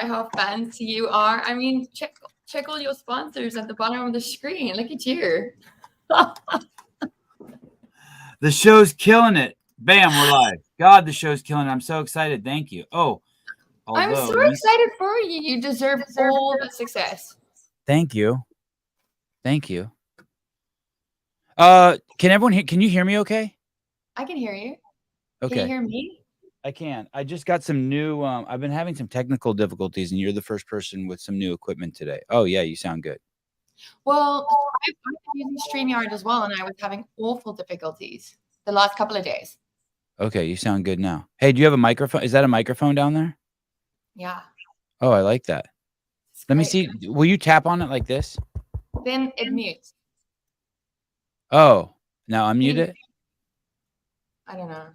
how fancy you are. I mean, check all your sponsors at the bottom of the screen. Look at you. The show's killing it. Bam, we're live. God, the show's killing it. I'm so excited. Thank you. I'm so excited for you. You deserve all the success. Thank you. Thank you. Can everyone hear? Can you hear me okay? I can hear you. Okay. Can you hear me? I can. I just got some new, I've been having some technical difficulties, and you're the first person with some new equipment today. Oh, yeah, you sound good. Well, I've been using StreamYard as well, and I was having awful difficulties the last couple of days. Okay, you sound good now. Hey, do you have a microphone? Is that a microphone down there? Yeah. Oh, I like that. Let me see. Will you tap on it like this? Then it mutes. Oh, now unmute it? I don't know.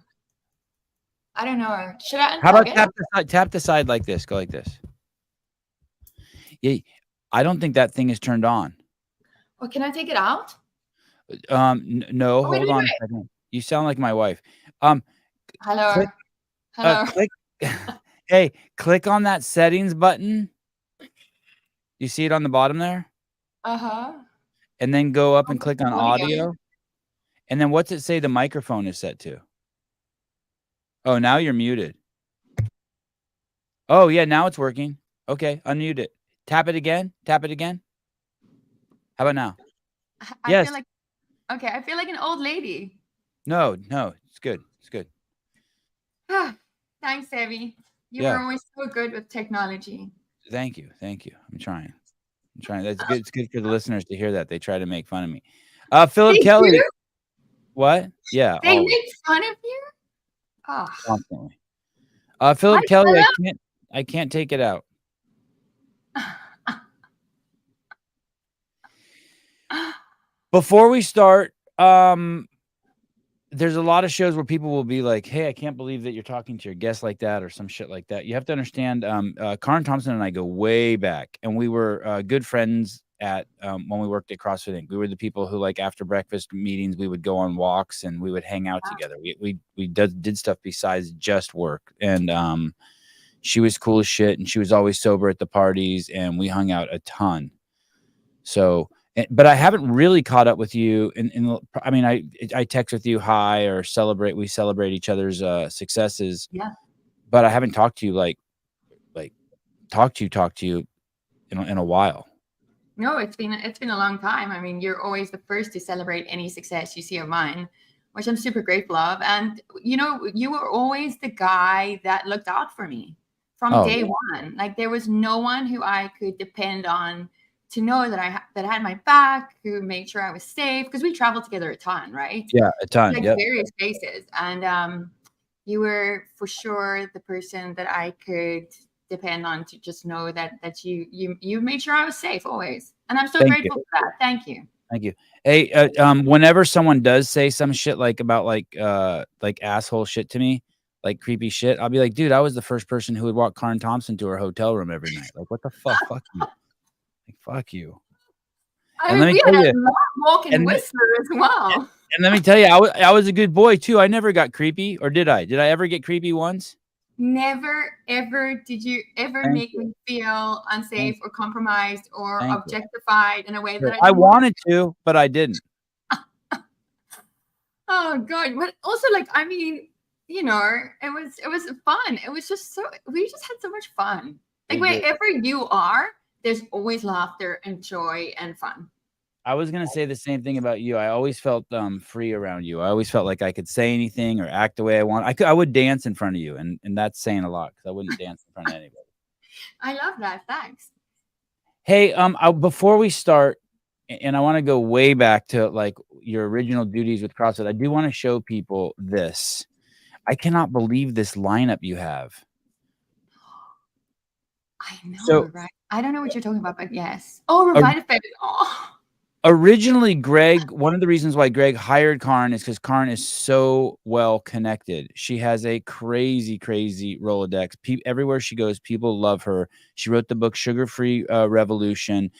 Should I unplug How about it? tap the side like this? Go like this. Yeah, I don't think that thing is turned on. Well, can I take it out? No, Oh, hold on a second. You sound like my wife. Hello. Click. Hey, click on that settings button. You see it on the bottom there? Uh-huh. And then go up and click on audio. And then what's it say the microphone is set to? Oh, now you're muted. Oh, yeah, now it's working. Okay, unmute it. Tap it again. Tap it again. How about now? Yes. I feel like an old lady. No, it's good. It's good. Thanks, Evie. You were always so good with technology. Thank you. I'm trying. That's good. It's good for the listeners to hear that. They try to make fun of me. Philip Kelly. Do? What? Yeah. They make fun of you? Oh. Constantly. Philip Kelly, I can't take it out. Before we start, there's a lot of shows where people will be like, hey, I can't believe that you're talking to your guest like that or some shit like that. You have to understand, Karin Thomson and I go way back, and we were good friends at when we worked at CrossFit Inc. We were the people who, like, after breakfast meetings, we would go on walks and we would hang out together. We did stuff besides just work. And she was cool as shit, and she was always sober at the parties, and we hung out a ton. So, but I haven't really caught up with you. I mean, I text with you, hi, or we celebrate each other's successes. Yeah. But I haven't talked to you talk to you in a while. No, it's been a long time. I mean, you're always the first to celebrate any success you see of mine, which I'm super grateful of. And you were always the guy that looked out for me from day one. Like, there was no one who I could depend on to know that I had my back, who made sure I was safe, because we traveled together a ton, right? Yeah, a ton. Like various places. And you were for sure the person that I could depend on to just know that you made sure I was safe always. And I'm so grateful for that. Thank you. Thank you. Hey, whenever someone does say some shit about asshole shit to me, like creepy shit, I'll be like, dude, I was the first person who would walk Karin Thomson to her hotel room every night. Like, what the fuck? Fuck you. Like, fuck you. I mean, we had a walking whistler as well. And let me tell you, I was a good boy too. I never got creepy, or did I? Did I ever get creepy once? Never, ever did you ever make me feel unsafe or compromised or objectified in a way that I wanted to, but I didn't. Oh God! But also, like, I mean, it was fun. It was just we just had so much fun. Like, wherever you are, there's always laughter and joy and fun. I was going to say the same thing about you. I always felt free around you. I always felt like I could say anything or act the way I want. I would dance in front of you, and that's saying a lot, because I wouldn't dance in front of anybody. I love that. Thanks. Hey, before we start, and I want to go way back to like your original duties with CrossFit, I do want to show people this. I cannot believe this lineup you have. I know, right? I don't know what you're talking about, but yes. Oh, RevitaFest. Originally, Greg, one of the reasons why Greg hired Karin is because Karin is so well connected. She has a crazy, crazy Rolodex. Everywhere she goes, people love her. She wrote the book Sugar Free Revolution.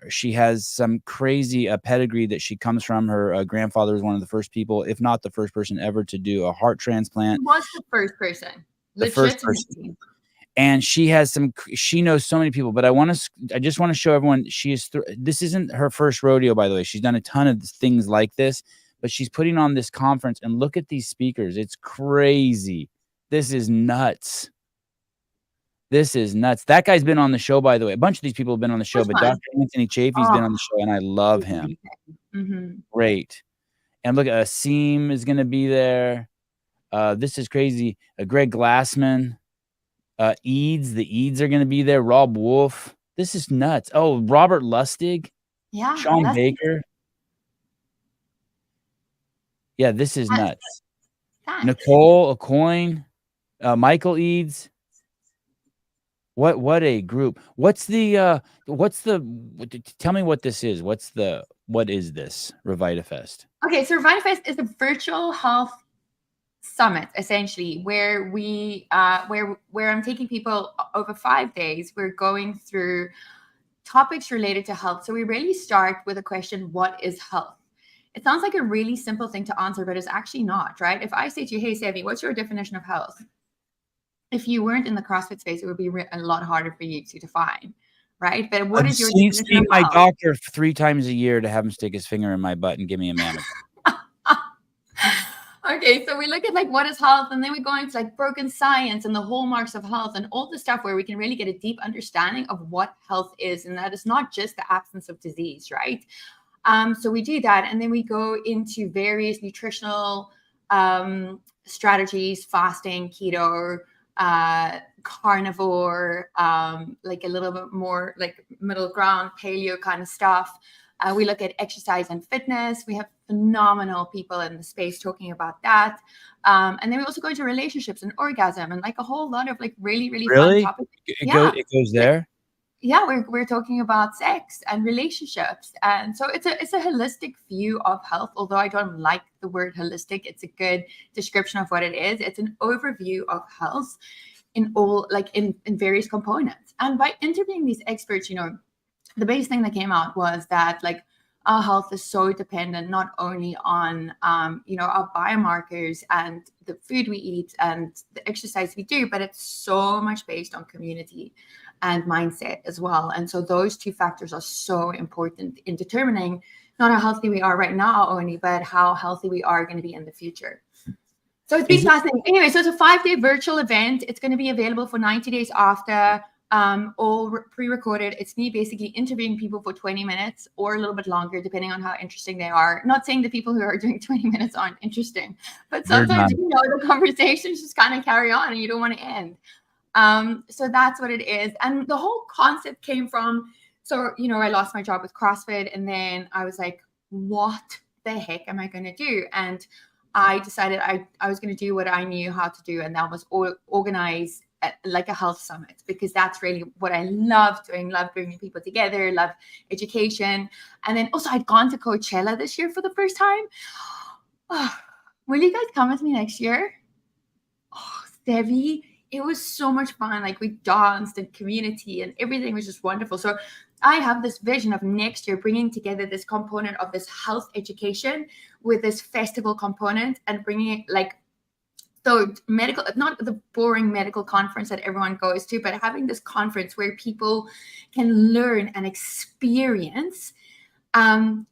She has some crazy pedigree that she comes from. Her grandfather was one of the first people, if not the first person ever, to do a heart transplant. He was the first person. The first person. and she knows so many people, but I just want to show everyone this isn't her first rodeo, by the way. She's done a ton of things like this, but she's putting on this conference, and look at these speakers. It's crazy. This is nuts. That guy's been on the show, by the way. A bunch of these people have been on the show, but Dr. Anthony Chafee's been on the show, and I love him. Great. And look, Asim is going to be there. This is crazy. Greg Glassman. The Eads are going to be there. Rob Wolf. This is nuts. Oh, Robert Lustig. Yeah. Sean Baker. Yeah, this is nuts. Nicole Aucoin. Michael Eads. What a group. Tell me what this is. What is this RevitaFest? Okay, so RevitaFest is a virtual health summit, essentially, where where I'm taking people over 5 days. We're going through topics related to health. So we really start with a question: what is health? It sounds like a really simple thing to answer, but it's actually not, right? If I say to you, hey, Sevi, what's your definition of health? If you weren't in the CrossFit space, it would be a lot harder for you to define, right? But what is your definition see of my health? doctor 3 times a year to have him stick his finger in my butt and give me a mammogram. Okay, so we look at like what is health, and then we go into like broken science and the hallmarks of health and all the stuff where we can really get a deep understanding of what health is, and that is not just the absence of disease, right? So we do that, and then we go into various nutritional strategies: fasting, keto, carnivore, like a little bit more like middle ground, paleo kind of stuff. We look at exercise and fitness. We have phenomenal people in the space talking about that. And then we also go into relationships and orgasm and like a whole lot of like really fun topics. It goes there? Yeah, we're talking about sex and relationships. And so it's a holistic view of health. Although I don't like the word holistic, it's a good description of what it is. It's an overview of health in all, like in various components. And by interviewing these experts, the biggest thing that came out was that like our health is so dependent not only on our biomarkers and the food we eat and the exercise we do, but it's so much based on community and mindset as well. And so those two factors are so important in determining not how healthy we are right now only, but how healthy we are going to be in the future. So it's been fascinating. Anyway, so it's a 5-day virtual event. It's going to be available for 90 days after. All pre-recorded. It's me basically interviewing people for 20 minutes or a little bit longer, depending on how interesting they are. Not saying the people who are doing 20 minutes aren't interesting, but sometimes the conversations just kind of carry on and you don't want to end. So that's what it is. And the whole concept came from, I lost my job with CrossFit, and then I was like, what the heck am I going to do? And I decided I was going to do what I knew how to do, and that was organize like a health summit, because that's really what I love doing. Love bringing people together, love education. And then also I'd gone to Coachella this year for the first time. Oh, will you guys come with me next year? Oh, Sevi, it was so much fun. Like we danced and community and everything was just wonderful. So I have this vision of next year bringing together this component of this health education with this festival component and bringing it like, so medical, not the boring medical conference that everyone goes to, but having this conference where people can learn and experience and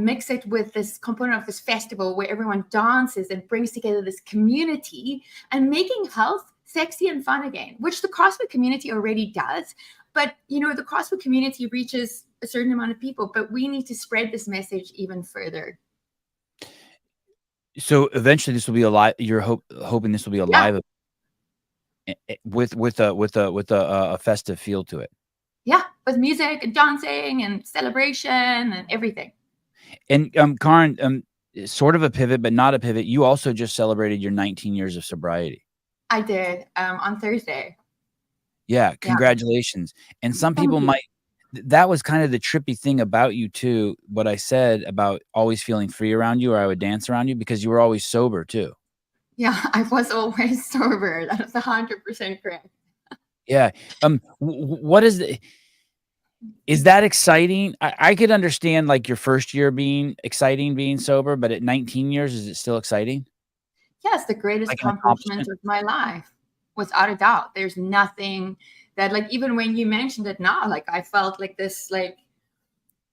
mix it with this component of this festival where everyone dances and brings together this community and making health sexy and fun again, which the CrossFit community already does. But, the CrossFit community reaches a certain amount of people, but we need to spread this message even further. So eventually this will be a live. You're hoping this will be a live with a festive feel to it. Yeah, with music and dancing and celebration and everything. And Karen, sort of a pivot, but not a pivot. You also just celebrated your 19 years of sobriety. I did on Thursday. Yeah, congratulations. Yeah. And some people might. That was kind of the trippy thing about you too, what I said about always feeling free around you, or I would dance around you, because you were always sober too. Yeah, I was always sober. That is 100% correct. Yeah. What is that exciting? I could understand like your first year being exciting, being sober, but at 19 years, is it still exciting? Yes, the greatest accomplishment of my life. without a doubt. There's nothing that, like, even when you mentioned it now, like I felt like this, like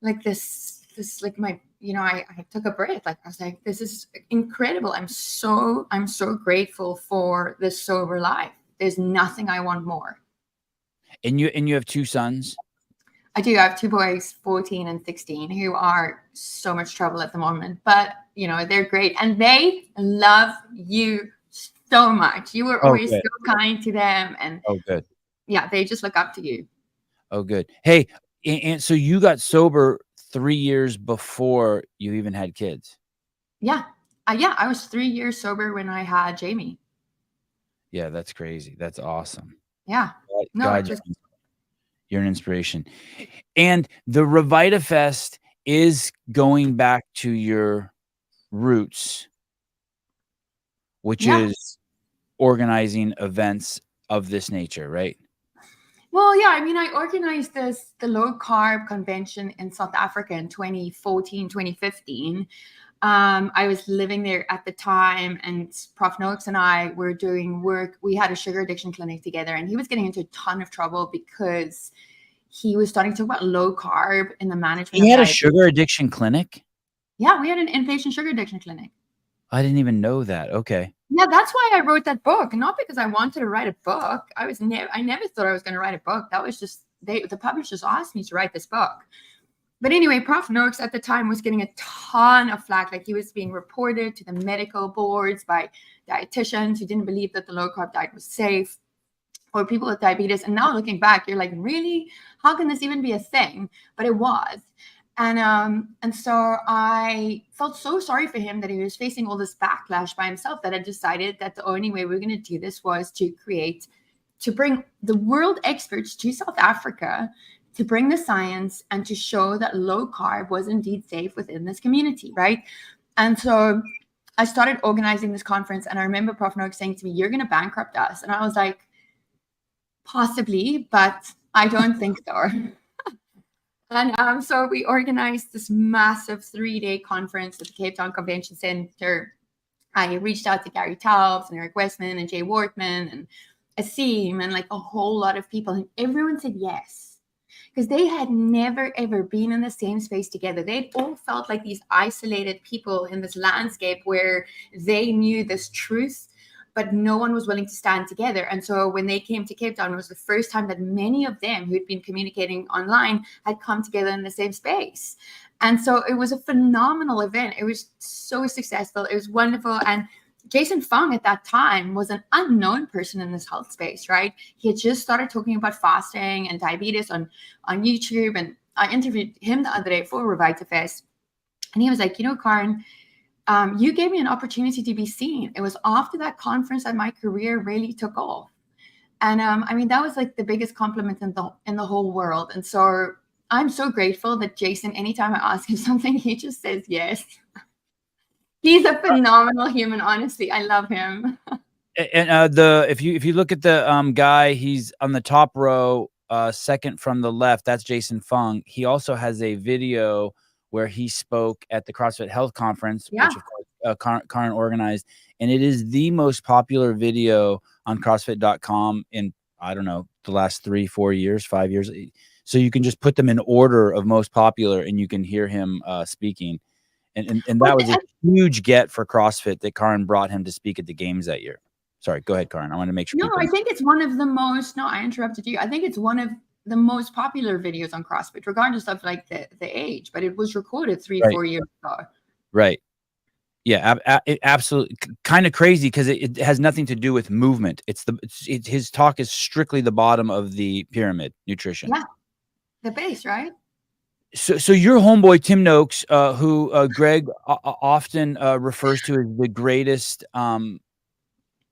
my, I took a breath. Like I was like, this is incredible. I'm so grateful for this sober life. There's nothing I want more. And you have 2 sons? I do. I have 2 boys, 14 and 16, who are so much trouble at the moment, but they're great and they love you so much. You were always so kind to them, and good. Yeah, they just look up to you. Oh, good. Hey, and so you got sober 3 years before you even had kids? Yeah. I was 3 years sober when I had Jamie. Yeah, that's crazy. That's awesome. Yeah. God, you're an inspiration. And the RevitaFest is going back to your roots, which is organizing events of this nature, right? Well, yeah, I mean, I organized the low carb convention in South Africa in 2014, 2015. I was living there at the time, and Prof. Noakes and I were doing work. We had a sugar addiction clinic together, and he was getting into a ton of trouble because he was starting to talk about low carb in the management. He had a sugar addiction clinic? Yeah, we had an inpatient sugar addiction clinic. I didn't even know that. Okay. Yeah, that's why I wrote that book. Not because I wanted to write a book. I never thought I was going to write a book. That was just, the publishers asked me to write this book. But anyway, Prof. Noakes at the time was getting a ton of flack. Like, he was being reported to the medical boards by dietitians who didn't believe that the low carb diet was safe, or people with diabetes. And now looking back, you're like, really? How can this even be a thing? But it was. And so I felt so sorry for him that he was facing all this backlash by himself, that I decided that the only way we were going to do this was to bring the world experts to South Africa, to bring the science and to show that low carb was indeed safe within this community, right? And so I started organizing this conference, and I remember Prof. Noakes saying to me, "You're going to bankrupt us." And I was like, possibly, but I don't think so. And so we organized this massive 3-day conference at the Cape Town Convention Center. I reached out to Gary Taubes and Eric Westman and Jay Wortman and Asim and like a whole lot of people. And everyone said yes, because they had never, ever been in the same space together. They'd all felt like these isolated people in this landscape where they knew this truth, but no one was willing to stand together. And so when they came to Cape Town, it was the first time that many of them who'd been communicating online had come together in the same space. And so it was a phenomenal event. It was so successful. It was wonderful. And Jason Fung at that time was an unknown person in this health space, right? He had just started talking about fasting and diabetes on YouTube. And I interviewed him the other day for RevitaFest. And he was like, Karen, you gave me an opportunity to be seen. It was after that conference that my career really took off. And I mean, that was like the biggest compliment in the whole world. And so I'm so grateful that Jason, anytime I ask him something, he just says yes. He's a phenomenal human, honestly. I love him. And if you look at the guy, he's on the top row, second from the left, that's Jason Fung. He also has a video where he spoke at the CrossFit Health Conference, which of course Karen organized, and it is the most popular video on CrossFit.com in, I don't know, the last 3-4 years, 5 years. So you can just put them in order of most popular, and you can hear him speaking. And that was a huge get for CrossFit that Karen brought him to speak at the games that year. Sorry, go ahead, Karen. I want to make sure. No, I think it's one of the most. No, I interrupted you. I think it's one of the most popular videos on CrossFit, regardless of like the age. But it was recorded 3-4 years ago. Right. Yeah, absolutely. Kind of crazy because it has nothing to do with movement. His talk is strictly the bottom of the pyramid, nutrition. Yeah, the base, right? So your homeboy Tim Noakes, who Greg often refers to as the greatest,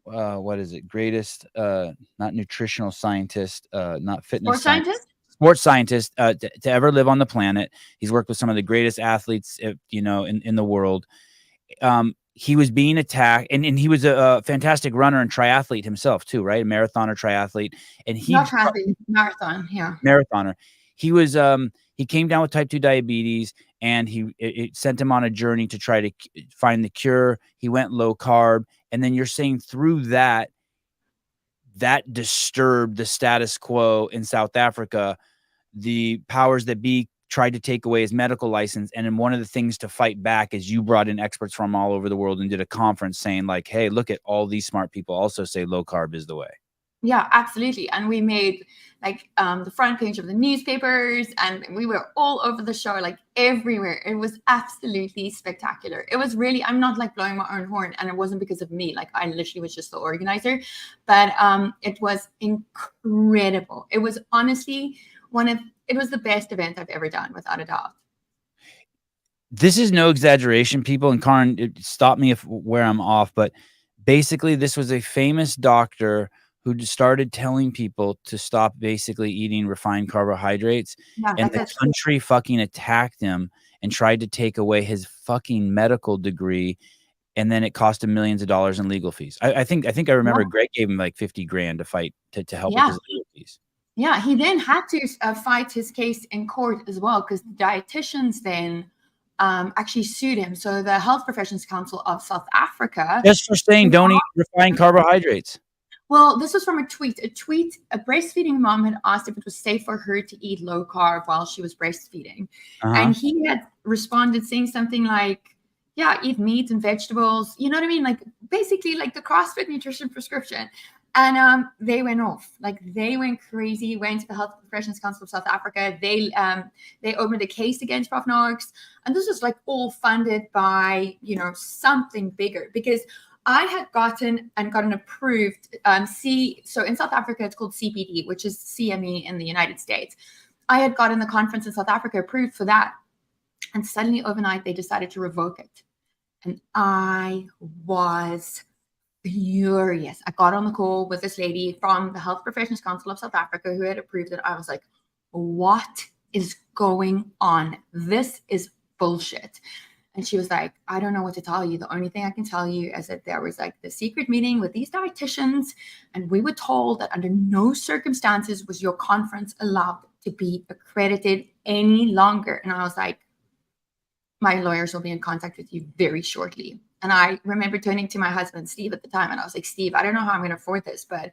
what is it? Greatest, not nutritional scientist, not fitness sports scientist to ever live on the planet. He's worked with some of the greatest athletes, in the world. He was being attacked, and he was a fantastic runner and triathlete himself too, right? A marathoner, triathlete, and marathon, yeah, marathoner. He was he came down with type 2 diabetes, and it sent him on a journey to try to find the cure. He went low carb, and then you're saying through that that disturbed the status quo in South Africa. The powers that be tried to take away his medical license. And then one of the things to fight back is you brought in experts from all over the world and did a conference saying like, hey, look at all these smart people also say low carb is the way. Yeah, absolutely. And we made like the front page of the newspapers, and we were all over the show, like everywhere. It was absolutely spectacular. It was really, I'm not like blowing my own horn, and it wasn't because of me. Like I literally was just the organizer, but it was incredible. It was honestly it was the best event I've ever done, without a doubt. This is no exaggeration, people. And Karin, stop me where I'm off, but basically this was a famous doctor who started telling people to stop basically eating refined carbohydrates. Yeah, and the country fucking attacked him and tried to take away his fucking medical degree. And then it cost him millions of dollars in legal fees. I think I remember Greg gave him like 50 grand to fight to help with his legal fees. Yeah, he then had to fight his case in court as well, because the dietitians then actually sued him. So the Health Professions Council of South Africa, just for saying don't eat refined carbohydrates. Well, this was from a tweet. A breastfeeding mom had asked if it was safe for her to eat low carb while she was breastfeeding. And he had responded saying something like, yeah, eat meat and vegetables. You know what I mean? Like basically like the CrossFit nutrition prescription. And they went off. Like they went crazy, went to the Health Professions Council of South Africa. They opened a case against Prof. Knox. And this was like all funded by, something bigger, because I had gotten approved. So in South Africa, it's called CPD, which is CME in the United States. I had gotten the conference in South Africa approved for that. And suddenly overnight, they decided to revoke it. And I was furious. I got on the call with this lady from the Health Professions Council of South Africa who had approved it. I was like, what is going on? This is bullshit. And she was like, I don't know what to tell you. The only thing I can tell you is that there was like the secret meeting with these dietitians, and we were told that under no circumstances was your conference allowed to be accredited any longer. And I was like, my lawyers will be in contact with you very shortly. And I remember turning to my husband, Steve, at the time, and I was like, Steve, I don't know how I'm going to afford this, but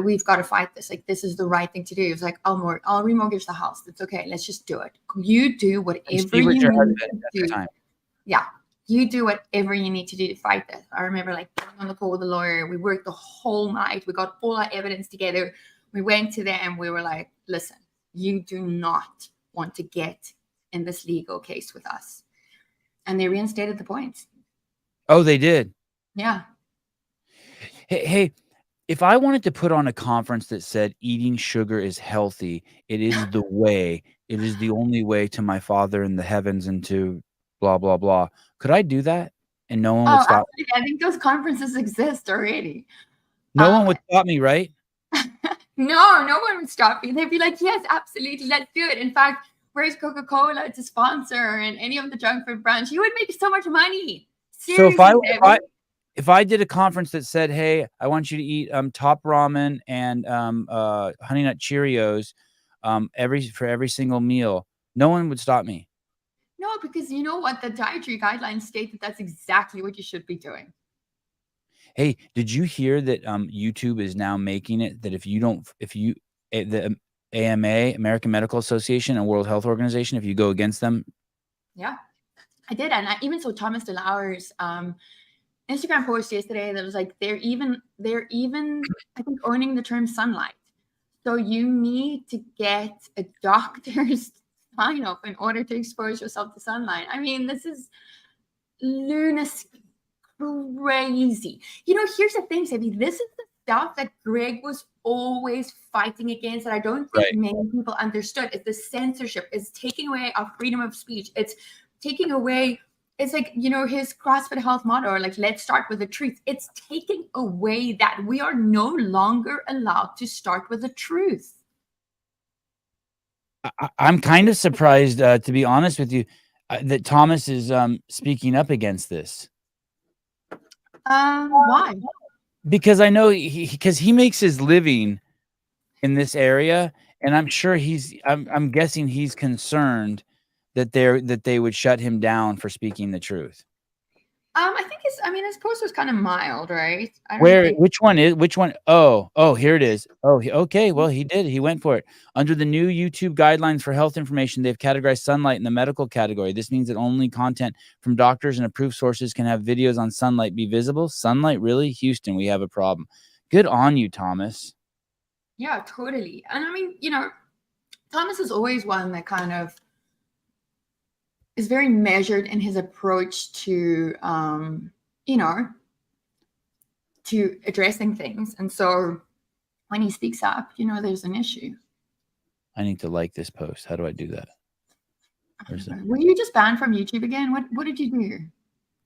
we've got to fight this. Like, this is the right thing to do. He was like, I'll remortgage the house. It's okay. Let's just do it. You do whatever you need to do. Yeah, you do whatever you need to do to fight this. I remember like getting on the call with the lawyer. We worked the whole night. We got all our evidence together. We went to them. We were like, listen, you do not want to get in this legal case with us. And they reinstated the points. Oh, they did? Yeah. Hey, if I wanted to put on a conference that said eating sugar is healthy, it is the way, it is the only way to my Father in the heavens and to blah, blah, blah. Could I do that? And no one would stop me? I think those conferences exist already. No one would stop me, right? No one would stop me. They'd be like, yes, absolutely, let's do it. In fact, where's Coca-Cola to sponsor and any of the junk food brands? You would make so much money. Seriously, so if I did a conference that said, hey, I want you to eat top ramen and Honey Nut Cheerios for every single meal, no one would stop me. No, because you know what? The dietary guidelines state that that's exactly what you should be doing. Hey, did you hear that YouTube is now making it that the AMA, American Medical Association, and World Health Organization, if you go against them? Yeah, I did. And I even saw Thomas DeLauer's Instagram post yesterday that was like, they're even I think owning the term sunlight. So you need to get a doctor's sign off in order to expose yourself to sunlight. I mean, this is lunacy, crazy. Here's the thing, Sevi. This is the stuff that Greg was always fighting against, that I don't think many people understood. It's the censorship. It's taking away our freedom of speech. It's taking away. It's like, his CrossFit Health motto, like, let's start with the truth. It's taking away that. We are no longer allowed to start with the truth. I'm kind of surprised, to be honest with you, that Thomas is speaking up against this. Why? Because I know he makes his living in this area, and I'm sure I'm guessing he's concerned that they would shut him down for speaking the truth. I think his I mean, his post was kind of mild, right? I don't Where? think. Which one? Oh, here it is. Oh, okay. Well, he did. He went for it. Under the new YouTube guidelines for health information, they've categorized sunlight in the medical category. This means that only content from doctors and approved sources can have videos on sunlight be visible. Sunlight, really? Houston, we have a problem. Good on you, Thomas. Yeah, totally. And I mean, Thomas is always one that kind of is very measured in his approach to, to addressing things. And so when he speaks up, there's an issue. I need to like this post. How do I do that? Were you just banned from YouTube again? What did you do?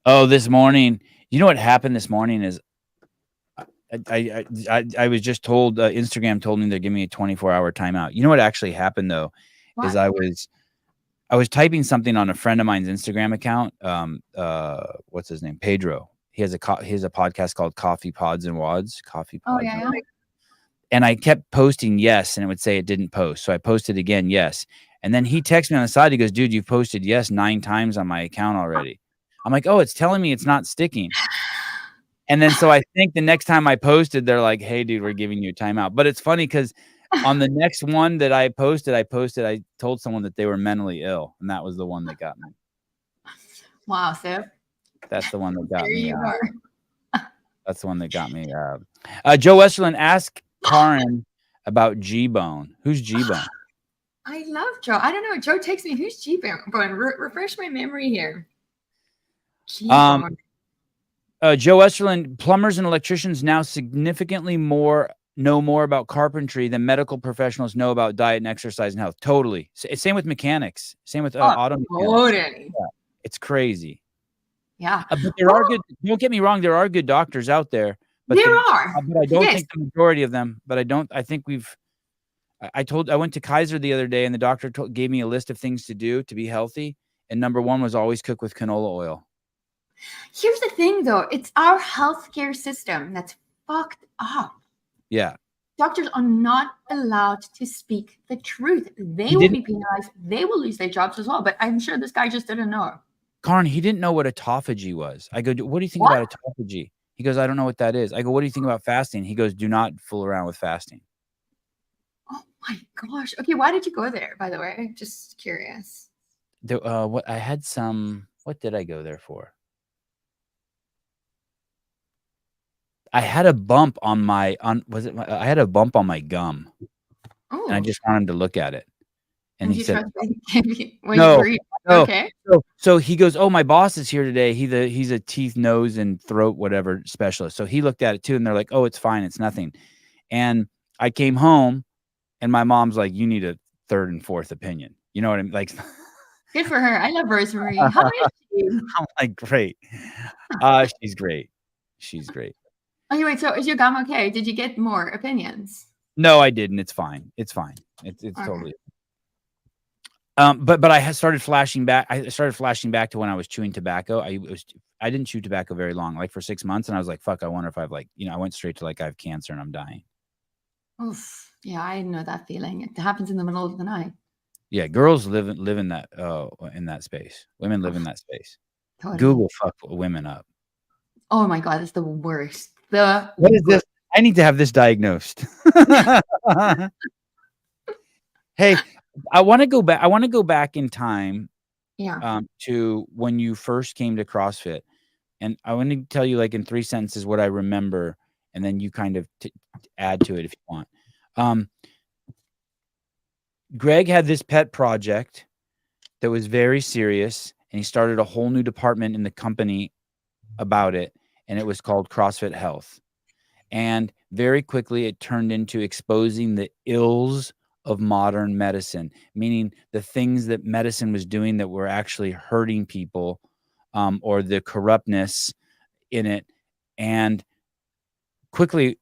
Oh, this morning. You know what happened this morning is I was just told, Instagram told me they're giving me a 24-hour timeout. You know what actually happened though? What? Is I was typing something on a friend of mine's Instagram account. What's his name? Pedro. He has a podcast called Coffee Pods and Wads. Coffee Pods. Oh yeah. And I kept posting yes, and it would say it didn't post. So I posted again yes. And then he texts me on the side. He goes, dude, you've posted yes 9 times on my account already. I'm like, oh, it's telling me it's not sticking. And then so I think the next time I posted, they're like, hey, dude, we're giving you a timeout. But it's funny because on the next one that I told someone that they were mentally ill. And that was the one that got me. Wow, Sev. That's the one that got There me. you are. That's the one that got me. Joe Westerland, ask Karen about G-Bone. Who's G-Bone? I love Joe. I don't know. Joe takes me. Who's G-Bone? Refresh my memory here. G-Bone. Joe Westerland, plumbers and electricians now significantly know more about carpentry than medical professionals know about diet and exercise and health. Totally. Same with mechanics. Same with auto mechanics. Totally. Yeah, it's crazy. Yeah. But there are good, don't get me wrong, there are good doctors out there. But there are. But I don't think the majority of them, I think I went to Kaiser the other day and the doctor gave me a list of things to do to be healthy. And number 1 was always cook with canola oil. Here's the thing though. It's our healthcare system that's fucked up. Yeah. Doctors are not allowed to speak the truth. They will be penalized. They will lose their jobs as well. But I'm sure this guy just didn't know. Karn, he didn't know what autophagy was. I go, what do you think about autophagy? He goes, I don't know what that is. I go, what do you think about fasting? He goes, do not fool around with fasting. Oh my gosh. Okay, why did you go there, by the way? Just curious. What did I go there for? I had a bump on my I had a bump on my gum. Oh. And I just wanted him to look at it. And he said, no. Okay. So he goes, oh, my boss is here today. He's a teeth, nose, and throat, whatever specialist. So he looked at it too. And they're like, oh, it's fine. It's nothing. And I came home and my mom's like, you need a 3rd and 4th opinion. You know what I mean? Like, good for her. I love Rosemary. How is she? I'm like, great. She's great. She's great. Okay, wait. So is your gum okay? Did you get more opinions? No, I didn't. It's fine. It's fine. It's okay. Totally. But I started flashing back. I started flashing back to when I was chewing tobacco. I didn't chew tobacco very long, like for 6 months, and I was like, "Fuck, I wonder if I've I went straight to I have cancer and I'm dying." Oof. Yeah, I know that feeling. It happens in the middle of the night. Yeah, girls live in that space. Women live in that space. Totally. Google fuck women up. Oh my God, it's the worst. What is this? I need to have this diagnosed. Hey, I want to go back. I want to go back in time. Yeah. To when you first came to CrossFit, and I want to tell you in 3 sentences what I remember, and then you kind of add to it if you want. Greg had this pet project that was very serious, and he started a whole new department in the company about it, and it was called CrossFit Health. And very quickly, it turned into exposing the ills of modern medicine, meaning the things that medicine was doing that were actually hurting people, or the corruptness in it. And quickly,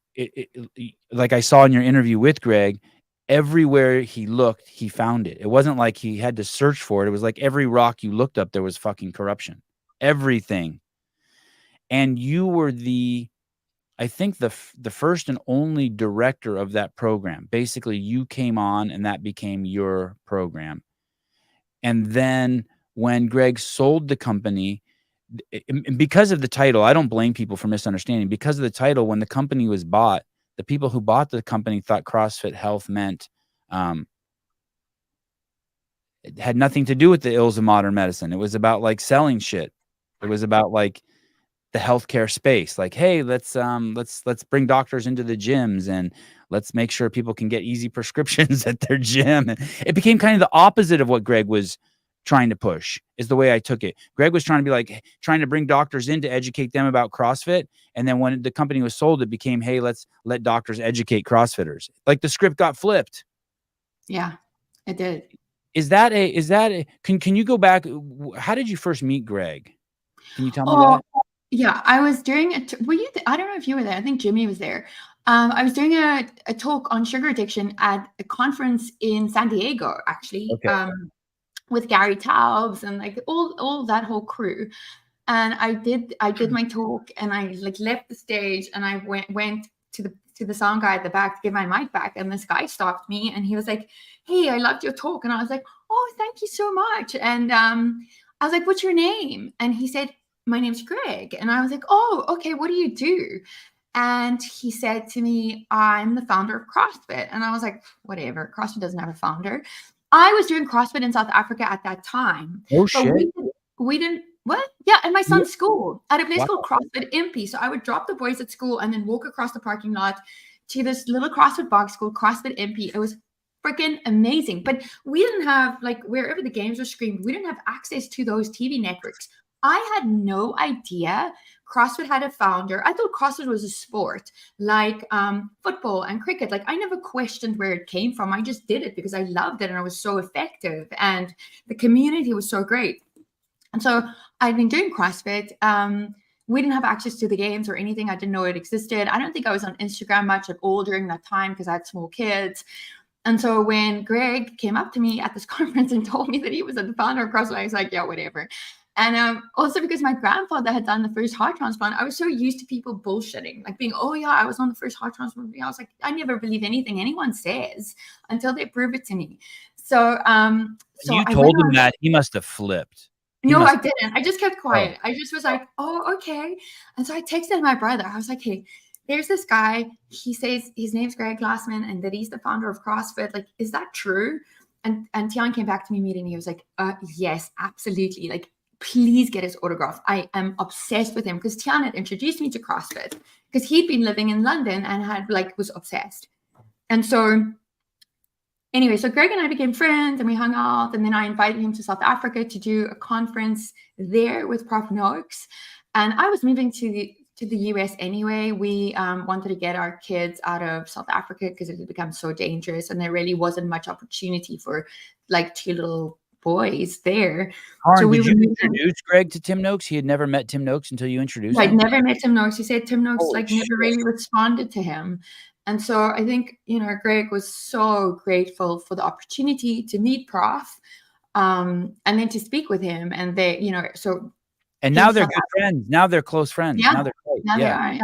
like I saw in your interview with Greg, everywhere he looked, he found it. It wasn't like he had to search for it. It was like every rock you looked up, there was fucking corruption. Everything. And you were I think the first and only director of that program. Basically, you came on and that became your program. And then when Greg sold the company, and because of the title, I don't blame people for misunderstanding. Because of the title, when the company was bought, the people who bought the company thought CrossFit Health meant it had nothing to do with the ills of modern medicine. It was about like selling shit. It was about like the healthcare space. Like, hey, let's bring doctors into the gyms and let's make sure people can get easy prescriptions at their gym. And it became kind of the opposite of what Greg was trying to push, is the way I took it. Greg was trying to be like trying to bring doctors in to educate them about CrossFit. And then when the company was sold, it became, hey, let's let doctors educate CrossFitters. Like the script got flipped. Yeah, it did. Can you go back? How did you first meet Greg? Can you tell me that? Yeah, I was doing were you I don't know if you were there. I think Jimmy was there. I was doing a talk on sugar addiction at a conference in San Diego, actually. Okay. With Gary Taubes and like all that whole crew. And I did my talk, and I like left the stage, and I went to the sound guy at the back to give my mic back, and this guy stopped me and he was like, "Hey, I loved your talk." And I was like, "Oh, thank you so much." And I was like, "What's your name?" And he said, "My name's Greg." And I was like, "Oh, okay, what do you do?" And he said to me, "I'm the founder of CrossFit." And I was like, "Whatever, CrossFit doesn't have a founder." I was doing CrossFit in South Africa at that time. Oh, but shit. we didn't, what? Yeah, at my son's school, at a place Wow. called CrossFit MP. So I would drop the boys at school and then walk across the parking lot to this little CrossFit box called CrossFit MP. It was freaking amazing. But we didn't have, like, wherever the games were screened, we didn't have access to those TV networks. I had no idea CrossFit had a founder. I thought CrossFit was a sport like football and cricket. Like, I never questioned where it came from. I just did it because I loved it and it was so effective and the community was so great. And so I'd been doing CrossFit. We didn't have access to the games or anything. I didn't know it existed. I don't think I was on Instagram much at all during that time because I had small kids. And so when Greg came up to me at this conference and told me that he was the founder of CrossFit, I was like, yeah, whatever. And also because my grandfather had done the first heart transplant, I was so used to people bullshitting, like being, "Oh yeah, I was on the first heart transplant." I was like, I never believe anything anyone says until they prove it to me. So, you told him that, he must have flipped. No, I didn't. I just kept quiet. I just was like, "Oh, okay." And so I texted my brother. I was like, "Hey, there's this guy. He says his name's Greg Glassman and that he's the founder of CrossFit. Like, is that true?" And Tian came back to me immediately. He was like, "Yes, absolutely. Like, please get his autograph. I am obsessed with him." Because Tian had introduced me to CrossFit because he'd been living in London and was obsessed. And so anyway, so Greg and I became friends and we hung out, and then I invited him to South Africa to do a conference there with Prof. Noakes. And I was moving to the US anyway. We wanted to get our kids out of South Africa because it had become so dangerous and there really wasn't much opportunity for like two little boys there. So did you introduce Greg to Tim Noakes? He had never met Tim Noakes until you introduced him? I'd never met Tim Noakes. He said Tim Noakes never really responded to him. And so I think, Greg was so grateful for the opportunity to meet Prof and then to speak with him. And they, so. And now they're good friends. Now they're close friends. Yeah. Now they're great. Now they are, yeah.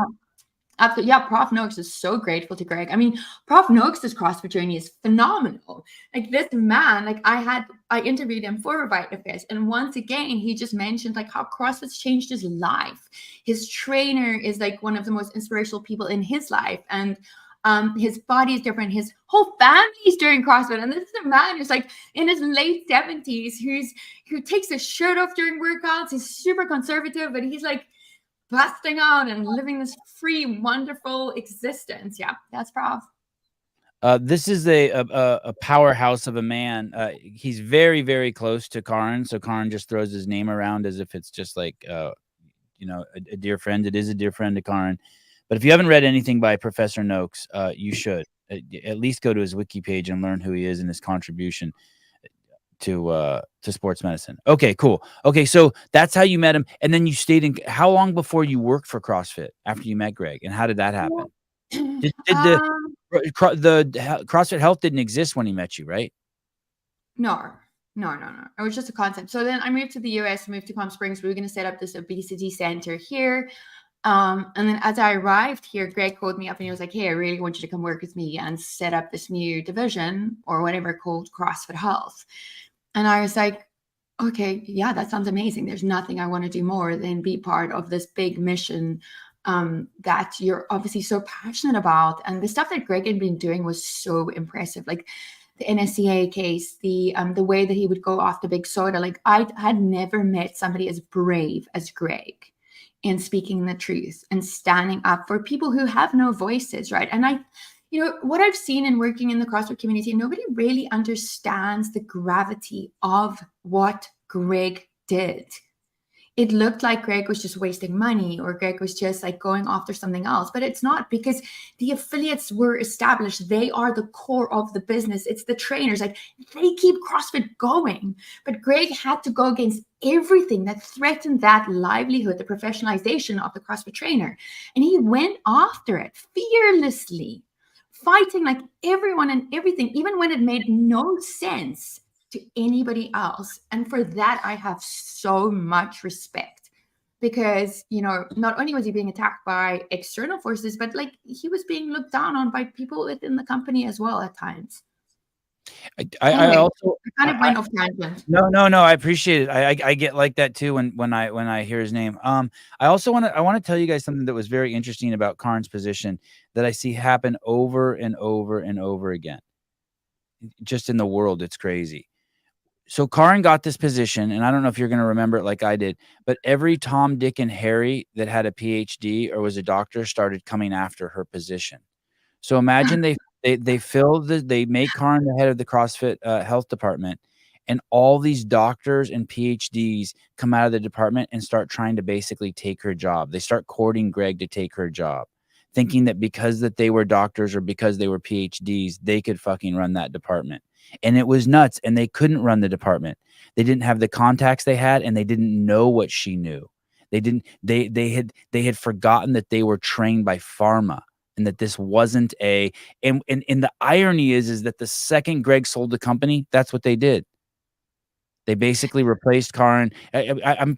Absolutely. Yeah, Prof. Noakes is so grateful to Greg. I mean, Prof. Noakes' CrossFit journey is phenomenal. Like, this man, like I interviewed him for RevitaFest, and once again, he just mentioned like how CrossFit's changed his life. His trainer is like one of the most inspirational people in his life, and his body is different. His whole family's doing CrossFit, and this is a man who's like in his late 70s, who takes his shirt off during workouts. He's super conservative, but he's like busting out and living this free, wonderful existence. Yeah, that's Prof. This is a powerhouse of a man. He's very, very close to Karin, so Karin just throws his name around as if it's just like a dear friend. It is a dear friend to Karin. But if you haven't read anything by Professor Noakes, you should at least go to his wiki page and learn who he is and his contribution to sports medicine. Okay, cool. Okay, so that's how you met him, and then you stayed in. How long before you worked for CrossFit after you met Greg, and how did that happen? Did the CrossFit Health didn't exist when he met you, right? No. It was just a concept. So then I moved to the US, moved to Palm Springs. We were going to set up this obesity center here. And then as I arrived here, Greg called me up and he was like, "Hey, I really want you to come work with me and set up this new division or whatever called CrossFit Health." And I was like, Okay, yeah, that sounds amazing. There's nothing I want to do more than be part of this big mission that you're obviously so passionate about. And the stuff that Greg had been doing was so impressive. Like the NSCA case, the way that he would go after big soda. Like I had never met somebody as brave as Greg in speaking the truth and standing up for people who have no voices, right? And what I've seen in working in the CrossFit community, nobody really understands the gravity of what Greg did. It looked like Greg was just wasting money or Greg was just like going after something else, but it's not, because the affiliates were established. They are the core of the business. It's the trainers. Like they keep CrossFit going, but Greg had to go against everything that threatened that livelihood, the professionalization of the CrossFit trainer. And he went after it fearlessly, fighting like everyone and everything, even when it made no sense to anybody else. And for that, I have so much respect, because, not only was he being attacked by external forces, but like he was being looked down on by people within the company as well at times. I also kind of went off tangent. No, I appreciate it. I get like that too when I hear his name. I also want to tell you guys something that was very interesting about Karn's position that I see happen over and over and over again. Just in the world, it's crazy. So Karn got this position, and I don't know if you're going to remember it like I did, but every Tom, Dick, and Harry that had a PhD or was a doctor started coming after her position. So imagine they make Karn the head of the CrossFit health department, and all these doctors and PhDs come out of the department and start trying to basically take her job. They start courting Greg to take her job, thinking that because that they were doctors or because they were PhDs, they could fucking run that department. And it was nuts, and they couldn't run the department. They didn't have the contacts they had, and they didn't know what she knew. They had forgotten that they were trained by pharma, and that this wasn't and the irony is that the second Greg sold the company, that's what they did. They basically replaced Karn. I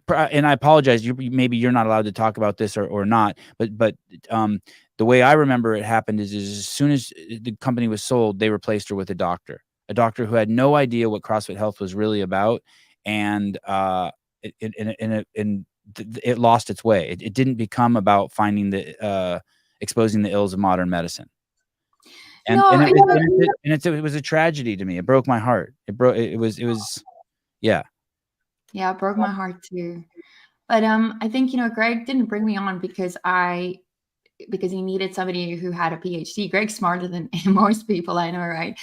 apologize. Maybe you're not allowed to talk about this or not, but the way I remember it happened is as soon as the company was sold, they replaced her with a doctor who had no idea what CrossFit Health was really about, and it lost its way. It didn't become about finding exposing the ills of modern medicine. And it was a tragedy to me. It broke my heart. It was yeah. Yeah, it broke my heart too. But I think, Greg didn't bring me on because he needed somebody who had a PhD. Greg's smarter than most people I know, right?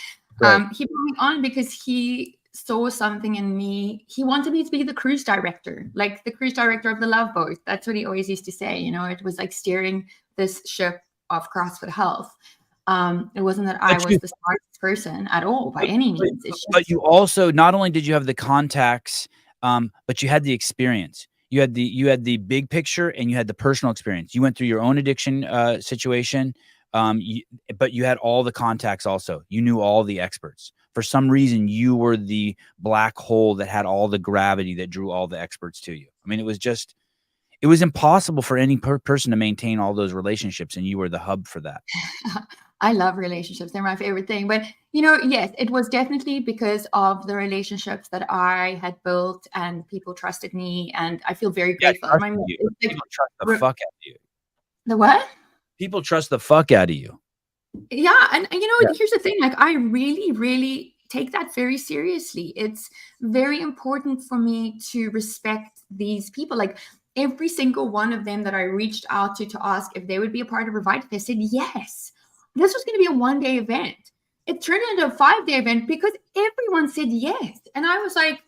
He brought me on because he saw something in me. He wanted me to be the cruise director, like the cruise director of the Love Boat. That's what he always used to say. It was like steering this ship of CrossFit Health. It wasn't that I was the smartest person at all by any means. But you also, not only did you have the contacts, but you had the experience. You had the big picture, and you had the personal experience. You went through your own addiction situation, but you had all the contacts also. You knew all the experts. For some reason, you were the black hole that had all the gravity that drew all the experts to you. I mean, it was impossible for any person to maintain all those relationships, and you were the hub for that. I love relationships. They're my favorite thing. But, yes, it was definitely because of the relationships that I had built, and people trusted me, and I feel very grateful. People trust the fuck out of you. The what? People trust the fuck out of you. Yeah. And here's the thing. Like, I really, really take that very seriously. It's very important for me to respect these people. Like, every single one of them that I reached out to ask if they would be a part of RevitaFest said yes. This was going to be a one-day event. It turned into a 5-day event because everyone said yes. And I was like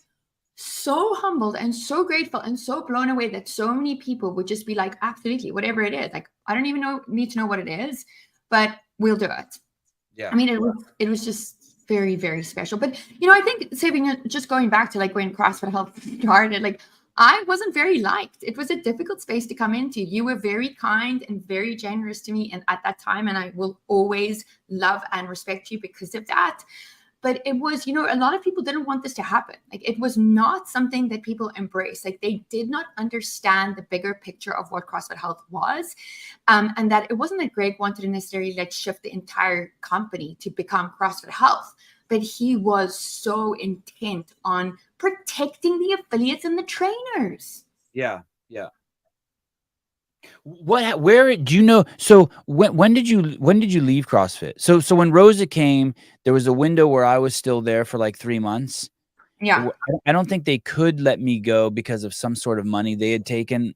so humbled and so grateful and so blown away that so many people would just be like, absolutely, whatever it is. Like, I don't even need to know what it is, but we'll do it. Yeah. I mean, it was just very, very special. But, I think, Sevan, just going back to like when CrossFit Health started, like, I wasn't very liked. It was a difficult space to come into. You were very kind and very generous to me, and at that time, and I will always love and respect you because of that. But it was, a lot of people didn't want this to happen. Like, it was not something that people embraced. Like, they did not understand the bigger picture of what CrossFit Health was, and that it wasn't that Greg wanted to necessarily shift the entire company to become CrossFit Health. but he was so intent on protecting the affiliates and the trainers. Yeah. Yeah. Where do you know? So when did you leave CrossFit? So when Rosa came, there was a window where I was still there for like 3 months. Yeah. I don't think they could let me go because of some sort of money they had taken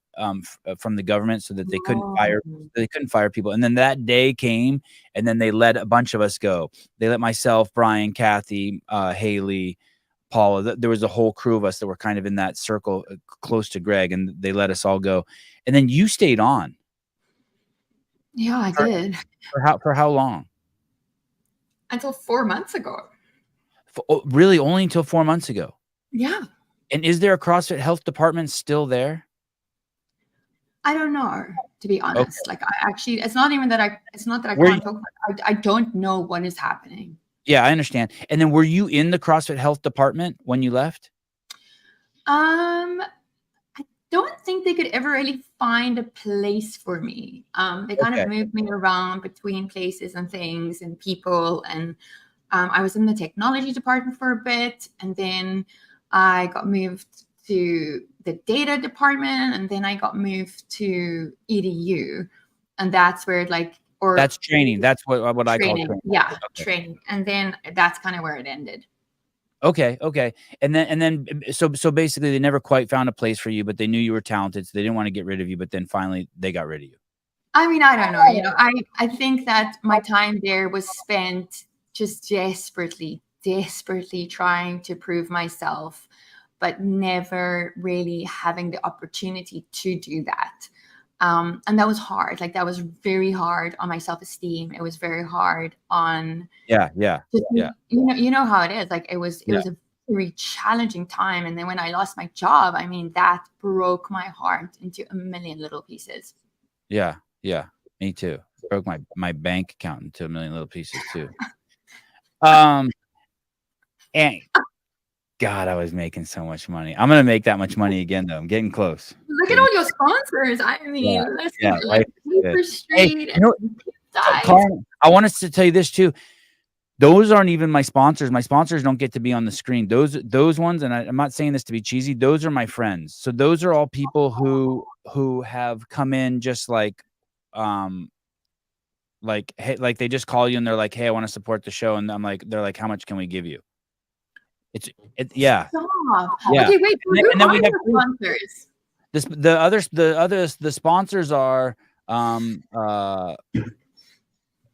from the government, so that they couldn't fire people. And then that day came, and then they let a bunch of us go. They let myself, Brian, Kathy, Haley, Paula. There was a whole crew of us that were kind of in that circle close to Greg, and they let us all go. And then you stayed on. Yeah, I did. For how long? Until 4 months ago. Really, only until 4 months ago? Yeah. And is there a CrossFit health department still there? I don't know, to be honest. Okay. Like, I actually, it's not that I can't talk about it. I don't know what is happening. Yeah, I understand. And then were you in the CrossFit health department when you left? I don't think they could ever really find a place for me. They kind of moved me around between places and things and people. And I was in the technology department for a bit. And then I got moved to the data department. And then I got moved to EDU. And that's where that's training. That's what I call training. Yeah, training. And then that's kind of where it ended. Okay. And then so basically they never quite found a place for you, but they knew you were talented, so they didn't want to get rid of you, but then finally they got rid of you. I mean, I don't know. I think that my time there was spent just desperately trying to prove myself, but never really having the opportunity to do that. And that was hard. Like, that was very hard on my self-esteem. It was very hard on yeah. You know how it is. Like, it was a very challenging time. And then when I lost my job, I mean, that broke my heart into a million little pieces. Yeah, me too. Broke my bank account into a million little pieces too. And God, I was making so much money. I'm gonna make that much money again, though. I'm getting close. Look at all your sponsors. I mean, like Paper Street. Hey, Carmen, I want us to tell you this too. Those aren't even my sponsors. My sponsors don't get to be on the screen. Those ones, and I'm not saying this to be cheesy, those are my friends. So those are all people who have come in just like hey, like they just call you and they're like, hey, I want to support the show. And they're like, how much can we give you? Yeah. Stop. Yeah. Okay, wait. And then we have sponsors. The sponsors are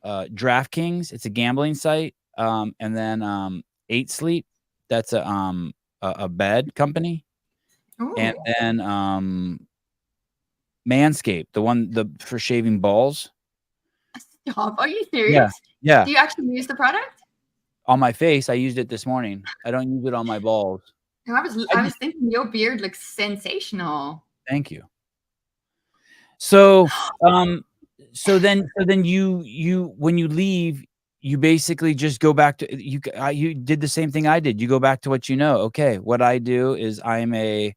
DraftKings. It's a gambling site. And then 8 Sleep. That's a bed company. Ooh. And then Manscaped, the for shaving balls. Stop. Are you serious? Yeah. Do you actually use the product? On my face, I used it this morning. I don't use it on my balls. I was thinking your beard looks sensational. Thank you. So then you when you leave, you basically just go back to you did the same thing I did. You go back to what you know. Okay, what I do is I'm a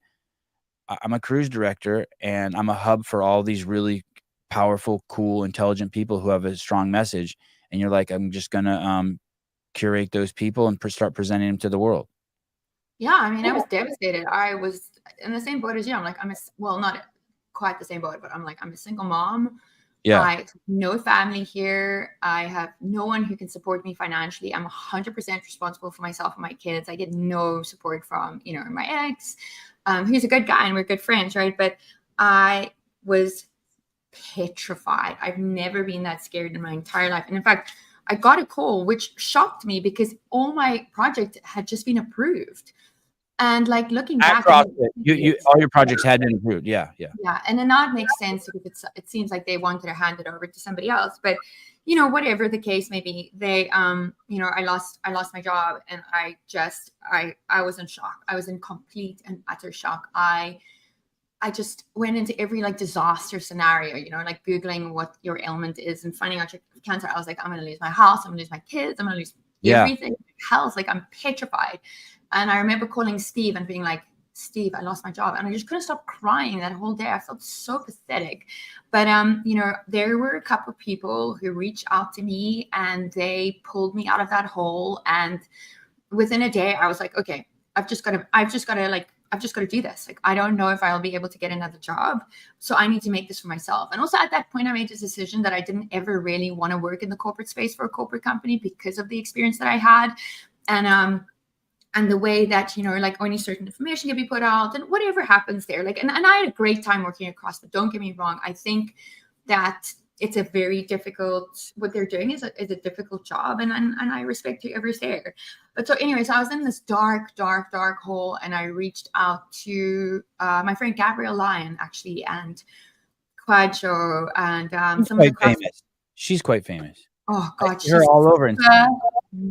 cruise director, and I'm a hub for all these really powerful, cool, intelligent people who have a strong message. And you're like, I'm just gonna curate those people and start presenting them to the world. Yeah, I mean, I was devastated. I was in the same boat as you. I'm like, not quite the same boat, but I'm a single mom. Yeah. I have no family here. I have no one who can support me financially. I'm 100% responsible for myself and my kids. I get no support from, my ex. He's a good guy and we're good friends, right? But I was petrified. I've never been that scared in my entire life. And in fact, I got a call, which shocked me because all my projects had just been approved. And looking back, all your projects had been approved. Yeah. And then that makes sense because it seems like they wanted to hand it over to somebody else. But whatever the case may be, they I lost my job, and I was in shock. I was in complete and utter shock. I just went into every disaster scenario, Googling what your ailment is and finding out your cancer. I was like, I'm going to lose my house. I'm going to lose my kids. I'm going to lose everything. Health. I'm petrified. And I remember calling Steve and being like, Steve, I lost my job. And I just couldn't stop crying that whole day. I felt so pathetic. But, there were a couple of people who reached out to me and they pulled me out of that hole. And within a day, I was like, okay, I've just got to do this. Like, I don't know if I'll be able to get another job. So I need to make this for myself. And also at that point, I made this decision that I didn't ever really want to work in the corporate space for a corporate company because of the experience that I had. And the way that, only certain information can be put out and whatever happens there. And I had a great time working at CrossFit. Don't get me wrong. I think that it's a very difficult, what they're doing is a difficult job. And I respect whoever's there. But so anyways, I was in this dark hole, and I reached out to my friend Gabrielle Lyon, actually, and Quadshow, and some of the famous. She's quite famous. Oh God, she's all over Instagram.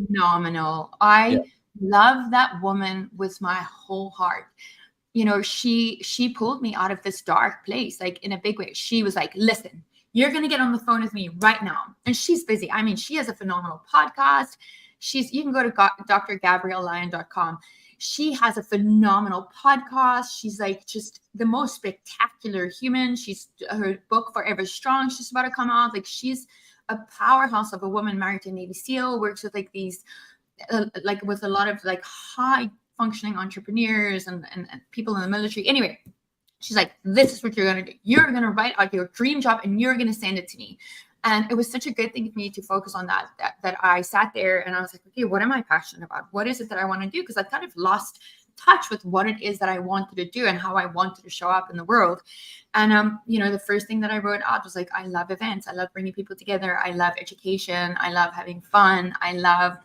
Phenomenal. I love that woman with my whole heart. She pulled me out of this dark place, like in a big way. She was like, listen, you're going to get on the phone with me right now. And she's busy. I mean, she has a phenomenal podcast. You can go to drgabriellelyon.com. She has a phenomenal podcast. She's like just the most spectacular human. Her book Forever Strong, she's about to come out. Like, she's a powerhouse of a woman married to a Navy SEAL, works with like these, with a lot of like high functioning entrepreneurs and people in the military. Anyway, she's like, this is what you're going to do. You're going to write out your dream job and you're going to send it to me. And it was such a good thing for me to focus on that I sat there and I was like, okay, what am I passionate about? What is it that I want to do? Because I kind of lost touch with what it is that I wanted to do and how I wanted to show up in the world. And, the first thing that I wrote out was like, I love events. I love bringing people together. I love education. I love having fun. I love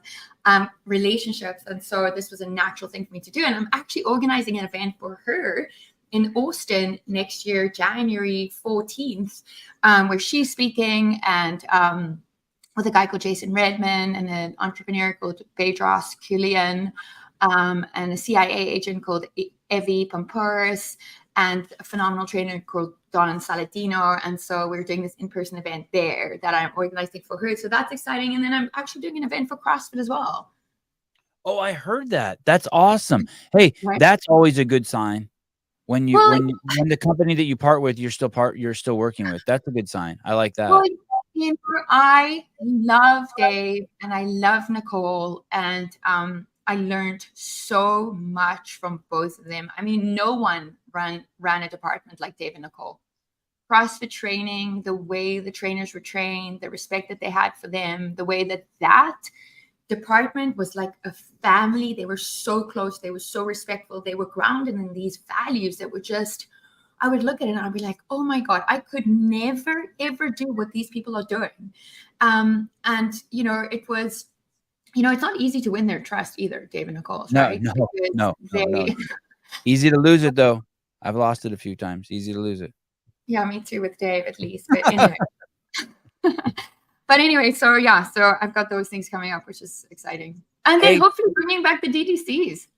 relationships. And so this was a natural thing for me to do. And I'm actually organizing an event for her in Austin next year, January 14th, where she's speaking, and with a guy called Jason Redman and an entrepreneur called Bedros Keuilian, and a CIA agent called Evie Pampouris, and a phenomenal trainer called Don Saladino. And so we're doing this in-person event there that I'm organizing for her. So that's exciting. And then I'm actually doing an event for CrossFit as well. Oh, I heard that. That's awesome. Hey, right. That's always a good sign. When the company that you part with, you're still working with. That's a good sign. I like that. Well, I love Dave and I love Nicole, and I learned so much from both of them. I mean, no one ran a department like Dave and Nicole. CrossFit training, the way the trainers were trained, the respect that they had for them, the way that department was like a family. They were so close. They were so respectful. They were grounded in these values that were just, I would look at it and I'd be like, oh my God, I could never, ever do what these people are doing. And, it was, it's not easy to win their trust either, Dave and Nicole. Right? No. Easy to lose it though. I've lost it a few times. Easy to lose it. Yeah, me too with Dave at least. But anyway. But anyway, so I've got those things coming up, which is exciting. And then hopefully bringing back the DDCs.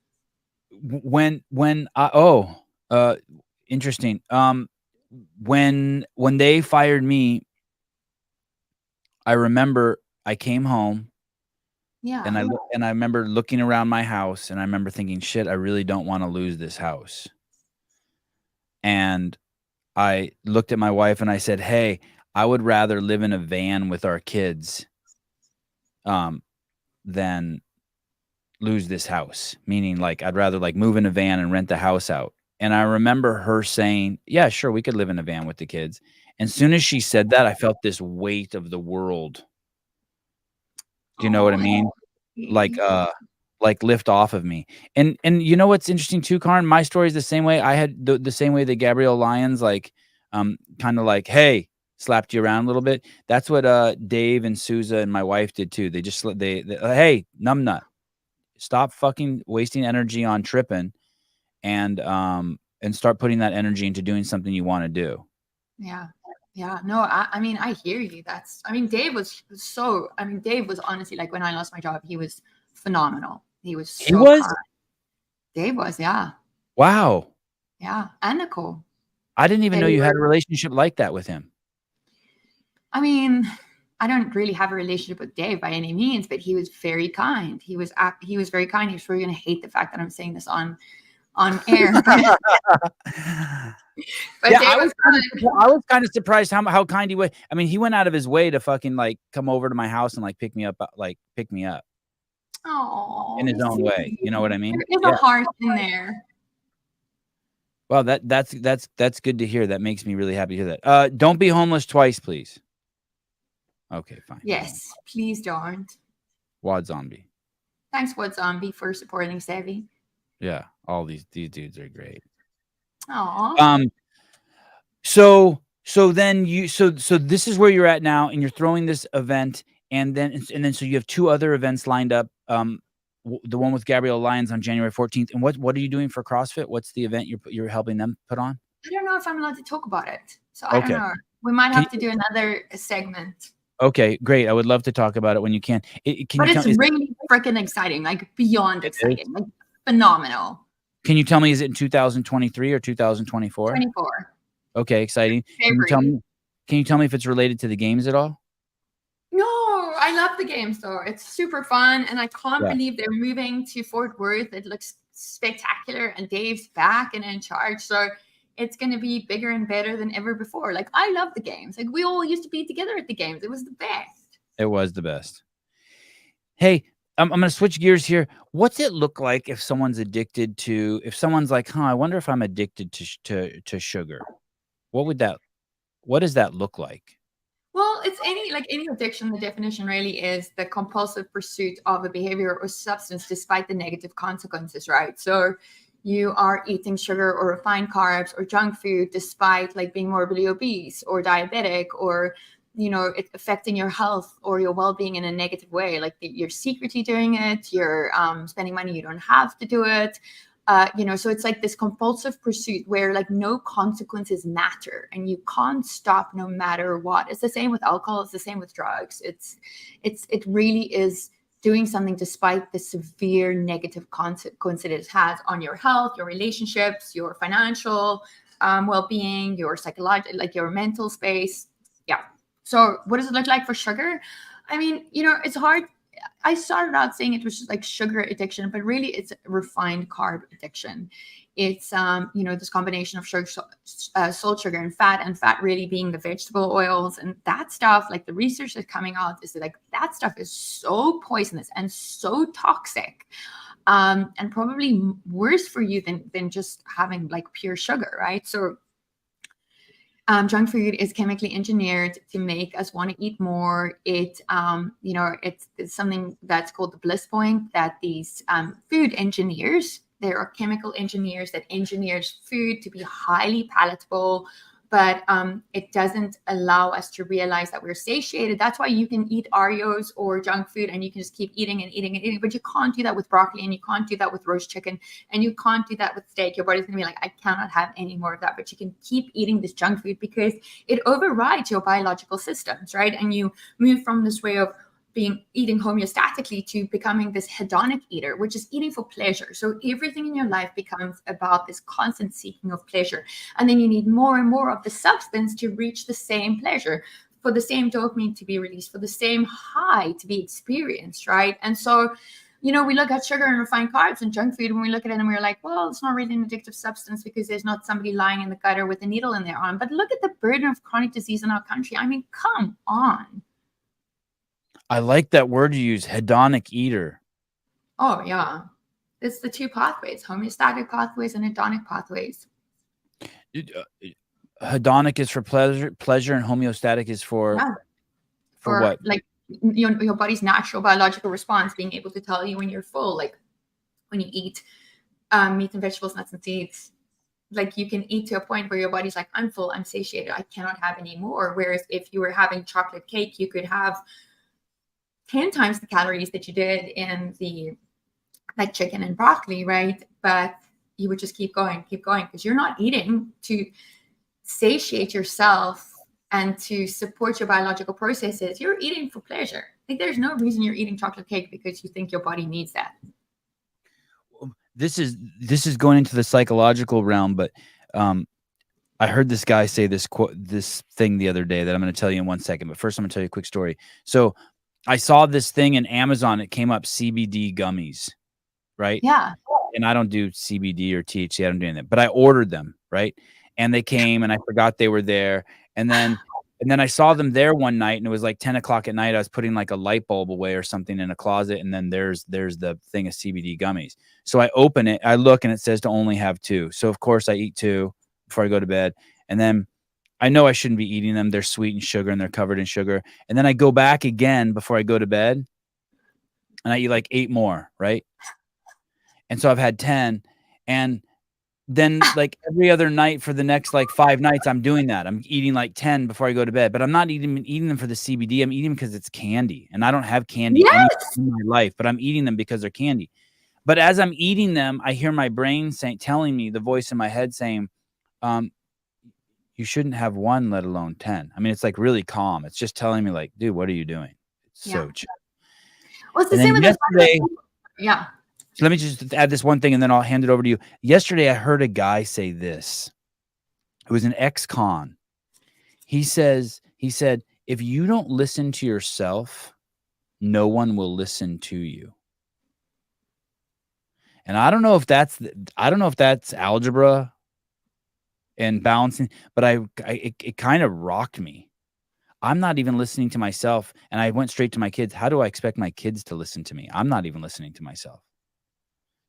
Interesting. When they fired me, I remember I came home. Yeah. And I remember looking around my house and I remember thinking, shit, I really don't want to lose this house. And I looked at my wife and I said, hey, I would rather live in a van with our kids than lose this house. Meaning, like, I'd rather like move in a van and rent the house out. And I remember her saying, yeah, sure, we could live in a van with the kids. And as soon as she said that, I felt this weight of the world. Do you know what I mean? Like lift off of me. And you know what's interesting too, Karin? My story is the same way. I had the same way that Gabrielle Lyons, like, kind of like, hey, slapped you around a little bit. That's what Dave and Souza and my wife did too. They just they hey, numbnut, stop fucking wasting energy on tripping, and start putting that energy into doing something you want to do. Yeah. No, I mean, I hear you. Dave was honestly, like, when I lost my job, he was phenomenal. He was so kind. Dave was, yeah. Wow. Yeah. And Nicole. I didn't even know you had a relationship like that with him. I mean, I don't really have a relationship with Dave by any means, but he was very kind. He was very kind. He was really going to hate the fact that I'm saying this on on air. But Yeah, they I was was kind of surprised how kind he was. I mean, he went out of his way to fucking like come over to my house and like pick me up oh, in his own way. You know what I mean? There is a heart in there. Well, that's good to hear. That makes me really happy to hear that. Don't be homeless twice, please. Okay, fine. Yes, please don't. Wad Zombie. Thanks, Wad Zombie, for supporting Sevi. Yeah, all these dudes are great. Aww. So then so this is where you're at now, and you're throwing this event, and then so you have 2 other events lined up. The one with Gabrielle Lyons on January 14th. And what are you doing for CrossFit? What's the event you're helping them put on? I don't know if I'm allowed to talk about it. So I don't know. We might have to do another segment. Okay, great. I would love to talk about it when you can. But it's really freaking exciting, like beyond exciting, like phenomenal. Can you tell me, is it in 2023 or 2024? 24. Okay, exciting. Can you tell me if it's related to the games at all? No, I love the games though. It's super fun, and I can't believe they're moving to Fort Worth. It looks spectacular, and Dave's back and in charge. So it's going to be bigger and better than ever before. Like, I love the games. Like, we all used to be together at the games. It was the best. It was the best. Hey, I'm going to switch gears here. What's it look like if someone's like, I wonder if I'm addicted to sugar? What does that look like? Well, it's any addiction. The definition really is the compulsive pursuit of a behavior or substance despite the negative consequences, right? So you are eating sugar or refined carbs or junk food despite like being morbidly obese or diabetic, or it's affecting your health or your well-being in a negative way. Like you're secretly doing it, you're spending money you don't have to do it. So it's like this compulsive pursuit where like no consequences matter and you can't stop no matter what. It's the same with alcohol. It's the same with drugs. It really is doing something despite the severe negative consequences it has on your health, your relationships, your financial well-being, your psychological, like your mental space. Yeah. So what does it look like for sugar? I mean, it's hard. I started out saying it was just like sugar addiction, but really it's refined carb addiction. It's, this combination of sugar, salt, sugar, and fat really being the vegetable oils and that stuff. Like the research that's coming out is that like that stuff is so poisonous and so toxic, and probably worse for you than just having like pure sugar, right? So junk food is chemically engineered to make us want to eat more. It's something that's called the bliss point, that these food engineers, there are chemical engineers that engineers food to be highly palatable, but it doesn't allow us to realize that we're satiated. That's why you can eat Oreos or junk food and you can just keep eating and eating and eating, but you can't do that with broccoli, and you can't do that with roast chicken, and you can't do that with steak. Your body's gonna be like, I cannot have any more of that, but you can keep eating this junk food because it overrides your biological systems, right? And you move from this way of eating homeostatically to becoming this hedonic eater, which is eating for pleasure. So everything in your life becomes about this constant seeking of pleasure. And then you need more and more of the substance to reach the same pleasure, for the same dopamine to be released, for the same high to be experienced, right? And so, we look at sugar and refined carbs and junk food, and we look at it and we're like, well, it's not really an addictive substance because there's not somebody lying in the gutter with a needle in their arm. But look at the burden of chronic disease in our country. I mean, come on. I like that word you use, hedonic eater. Oh, yeah. It's the 2 pathways, homeostatic pathways and hedonic pathways. Hedonic is for pleasure, and homeostatic is for what? Like your body's natural biological response, being able to tell you when you're full, like when you eat meat and vegetables, nuts and seeds. Like you can eat to a point where your body's like, I'm full, I'm satiated, I cannot have any more. Whereas if you were having chocolate cake, you could have 10 times the calories that you did in the like chicken and broccoli, right? But you would just keep going because you're not eating to satiate yourself and to support your biological processes. You're eating for pleasure. Like there's no reason you're eating chocolate cake because you think your body needs that. This is going into the psychological realm, but I heard this guy say this thing the other day that I'm going to tell you in 1 second. But first, I'm going to tell you a quick story. So I saw this thing in Amazon. It came up, CBD gummies, right? Yeah. and I don't do CBD or THC. I don't do anything, but I ordered them, right? And they came, and I forgot they were there. And then I saw them there one night, and it was like 10 o'clock at night. I was putting like a light bulb away or something in a closet, and then there's the thing of CBD gummies. So I open it, I look, and it says to only have 2. So of course I eat 2 before I go to bed, and then I know I shouldn't be eating them. They're sweet in sugar, and they're covered in sugar. And then I go back again before I go to bed, and I eat like 8 more, right? And so I've had 10, and then like every other night for the next like 5 nights, I'm doing that. I'm eating like 10 before I go to bed, but I'm not eating them for the CBD. I'm eating them because it's candy, and I don't have candy Yes. in my life, but I'm eating them because they're candy. But as I'm eating them, I hear my brain telling me, the voice in my head saying, you shouldn't have 1, let alone 10. I mean, it's like really calm. It's just telling me like, dude, what are you doing? It's so chill. Well, it's the same with yesterday. Yeah. So let me just add this one thing, and then I'll hand it over to you. Yesterday, I heard a guy say this. It was an ex-con. He said, if you don't listen to yourself, no one will listen to you. And I don't know if that's algebra and balancing, but it kind of rocked me. I'm not even listening to myself, and I went straight to my kids. How do I expect my kids to listen to me? I'm not even listening to myself.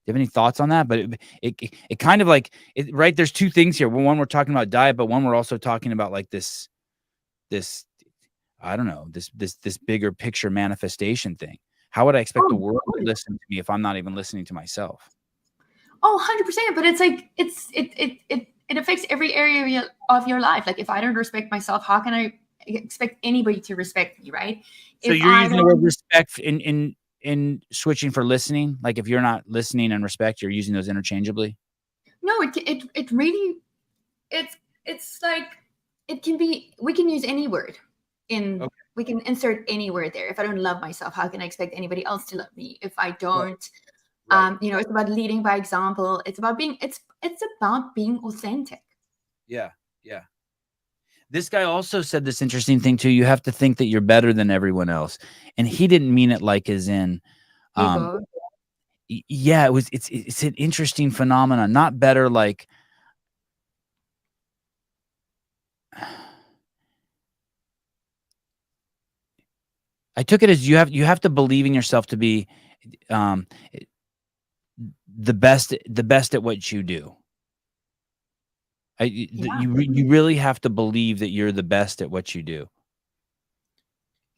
Do you have any thoughts on that? But it kind of like it, right? There's 2 things here. One, we're talking about diet, but one, we're also talking about like this I don't know, this bigger picture manifestation thing. How would I expect the world to listen to me if I'm not even listening to myself? Oh, 100%. But it's like it affects every area of your life. Like if I don't respect myself, how can I expect anybody to respect me, right? So if you're using the word respect in switching for listening. Like if you're not listening and respect, you're using those interchangeably. No, it really it's like it can be. We can use any word in. Okay. We can insert any word there. If I don't love myself, how can I expect anybody else to love me? If I don't, right. It's about leading by example. It's about being. It's about being authentic. Yeah. This guy also said this interesting thing too. You have to think that you're better than everyone else, and he didn't mean it like as in, yeah. It's an interesting phenomenon. Not better like. I took it as you have to believe in yourself to be the best at what you do. You really have to believe that you're the best at what you do.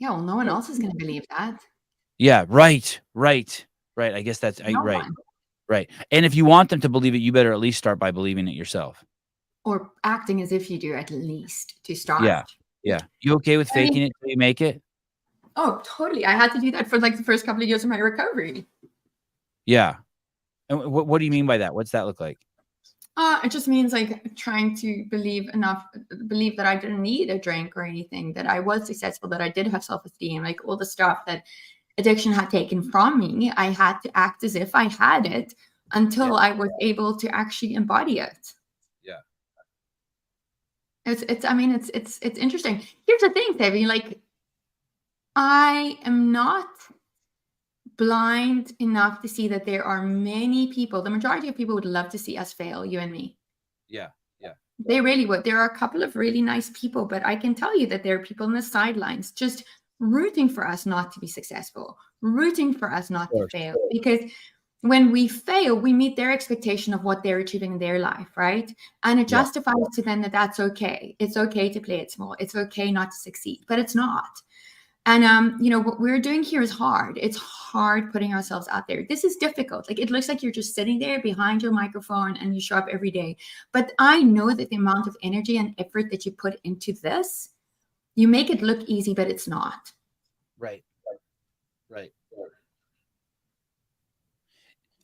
Yeah, well, no one else is going to believe that. Yeah, right. I guess that's right. And if you want them to believe it, you better at least start by believing it yourself. Or acting as if you do, at least to start. Yeah. You okay with faking it till you make it? Oh, totally. I had to do that for like the first couple of years of my recovery. Yeah. And what do you mean by that? What's that look like? It just means like trying to believe that I didn't need a drink or anything, that I was successful, that I did have self-esteem, like all the stuff that addiction had taken from me. I had to act as if I had it until I was able to actually embody it. Yeah. It's interesting. Here's the thing, Sevan, like I am not blind enough to see that there are many people, the majority of people would love to see us fail, you and me. Yeah. They really would. There are a couple of really nice people, but I can tell you that there are people on the sidelines just rooting for us not to be successful, rooting for us not to fail. Because when we fail, we meet their expectation of what they're achieving in their life, right? And it justifies to them that that's okay. It's okay to play it small. It's okay not to succeed, but it's not. And, what we're doing here is hard. It's hard putting ourselves out there. This is difficult. Like, it looks like you're just sitting there behind your microphone and you show up every day. But I know that the amount of energy and effort that you put into this, you make it look easy, but it's not. Right.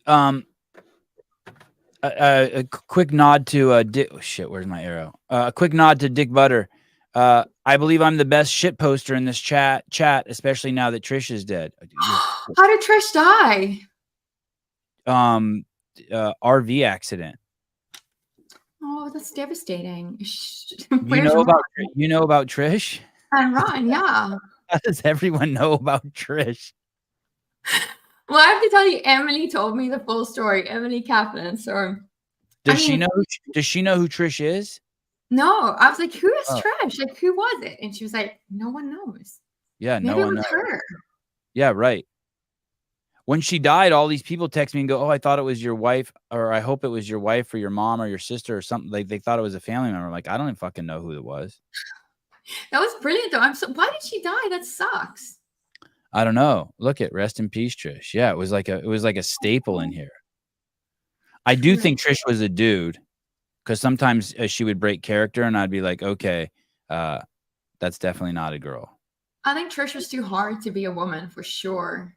A quick nod to Dick. Oh, shit, where's my arrow? A quick nod to Dick Butter. I believe I'm the best shit poster in this chat, especially now that Trish is dead. How did Trish die? RV accident. Oh, that's devastating. You know about Trish? And Ron, yeah. How does everyone know about Trish? Well, I have to tell you, Emily told me the full story. Emily Kaplan. So, Does she know? Does she know who Trish is? No, I was like, who is Oh. Trish? Like, who was it? And she was like, no one knows. Yeah, Maybe no one it was knows. her. Yeah, right. When she died, all these people text me and go, "Oh, I thought it was your wife, or I hope it was your wife or your mom or your sister or something." Like they thought it was a family member. I'm like, I don't even fucking know who it was. That was brilliant, though. Why did she die? That sucks. I don't know. Look at rest in peace, Trish. Yeah, it was like a staple in here. I do think Trish was a dude, because sometimes she would break character, and I'd be like, okay, that's definitely not a girl. I think Trish was too hard to be a woman, for sure.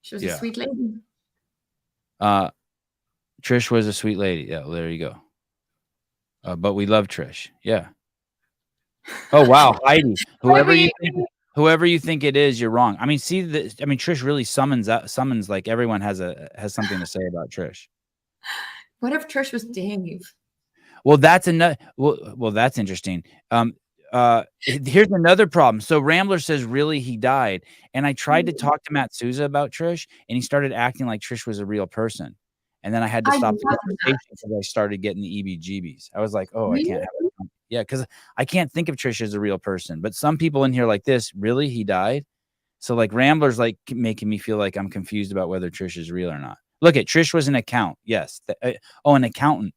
She was a sweet lady. Trish was a sweet lady. Yeah, well, there you go. But we love Trish. Yeah. Oh wow, Heidi. Whoever you think it is, you're wrong. I mean, Trish really summons like everyone has something to say about Trish. What if Trish was Dave? Well, that's another. Well, that's interesting. Here's another problem. So Rambler says, really, he died. And I tried to talk to Matt Souza about Trish, and he started acting like Trish was a real person. And then I had to stop the conversation because I started getting the EBGBs. I was like, oh, really? I can't have it. Yeah, because I can't think of Trish as a real person. But some people in here like this, really, he died? So like Rambler's like making me feel like I'm confused about whether Trish is real or not. Look at Trish was an account. Yes. An accountant.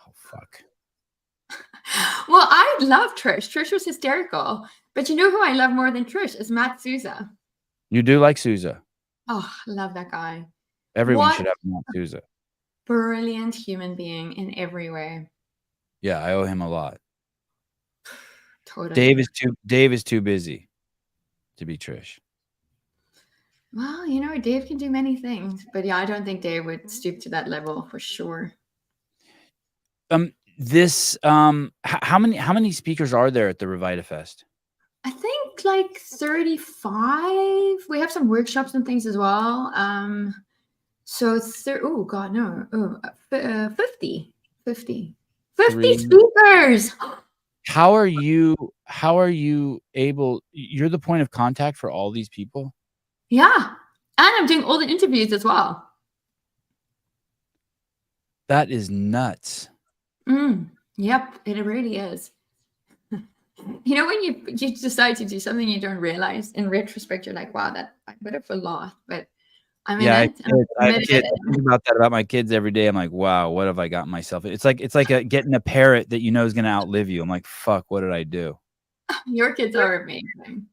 Oh, fuck. Well, I love Trish. Trish was hysterical. But you know who I love more than Trish is Matt Souza. You do like Souza? Oh, I love that guy. Everyone should have Matt Souza. Brilliant human being in every way. Yeah, I owe him a lot. Totally. Dave is too busy to be Trish. Well, Dave can do many things, but yeah, I don't think Dave would stoop to that level for sure. How many speakers are there at the RevitaFest? I think like 35. We have some workshops and things as well. So 50 speakers. How are you able? You're the point of contact for all these people? Yeah, and I'm doing all the interviews as well. That is nuts. Yep, it really is. When you decide to do something you don't realize, in retrospect, you're like, wow, that I would have a lot. But I mean, I think about that about my kids every day. I'm like, wow, what have I gotten myself? It's like getting a parrot that you know is going to outlive you. I'm like, fuck, what did I do? Your kids are amazing.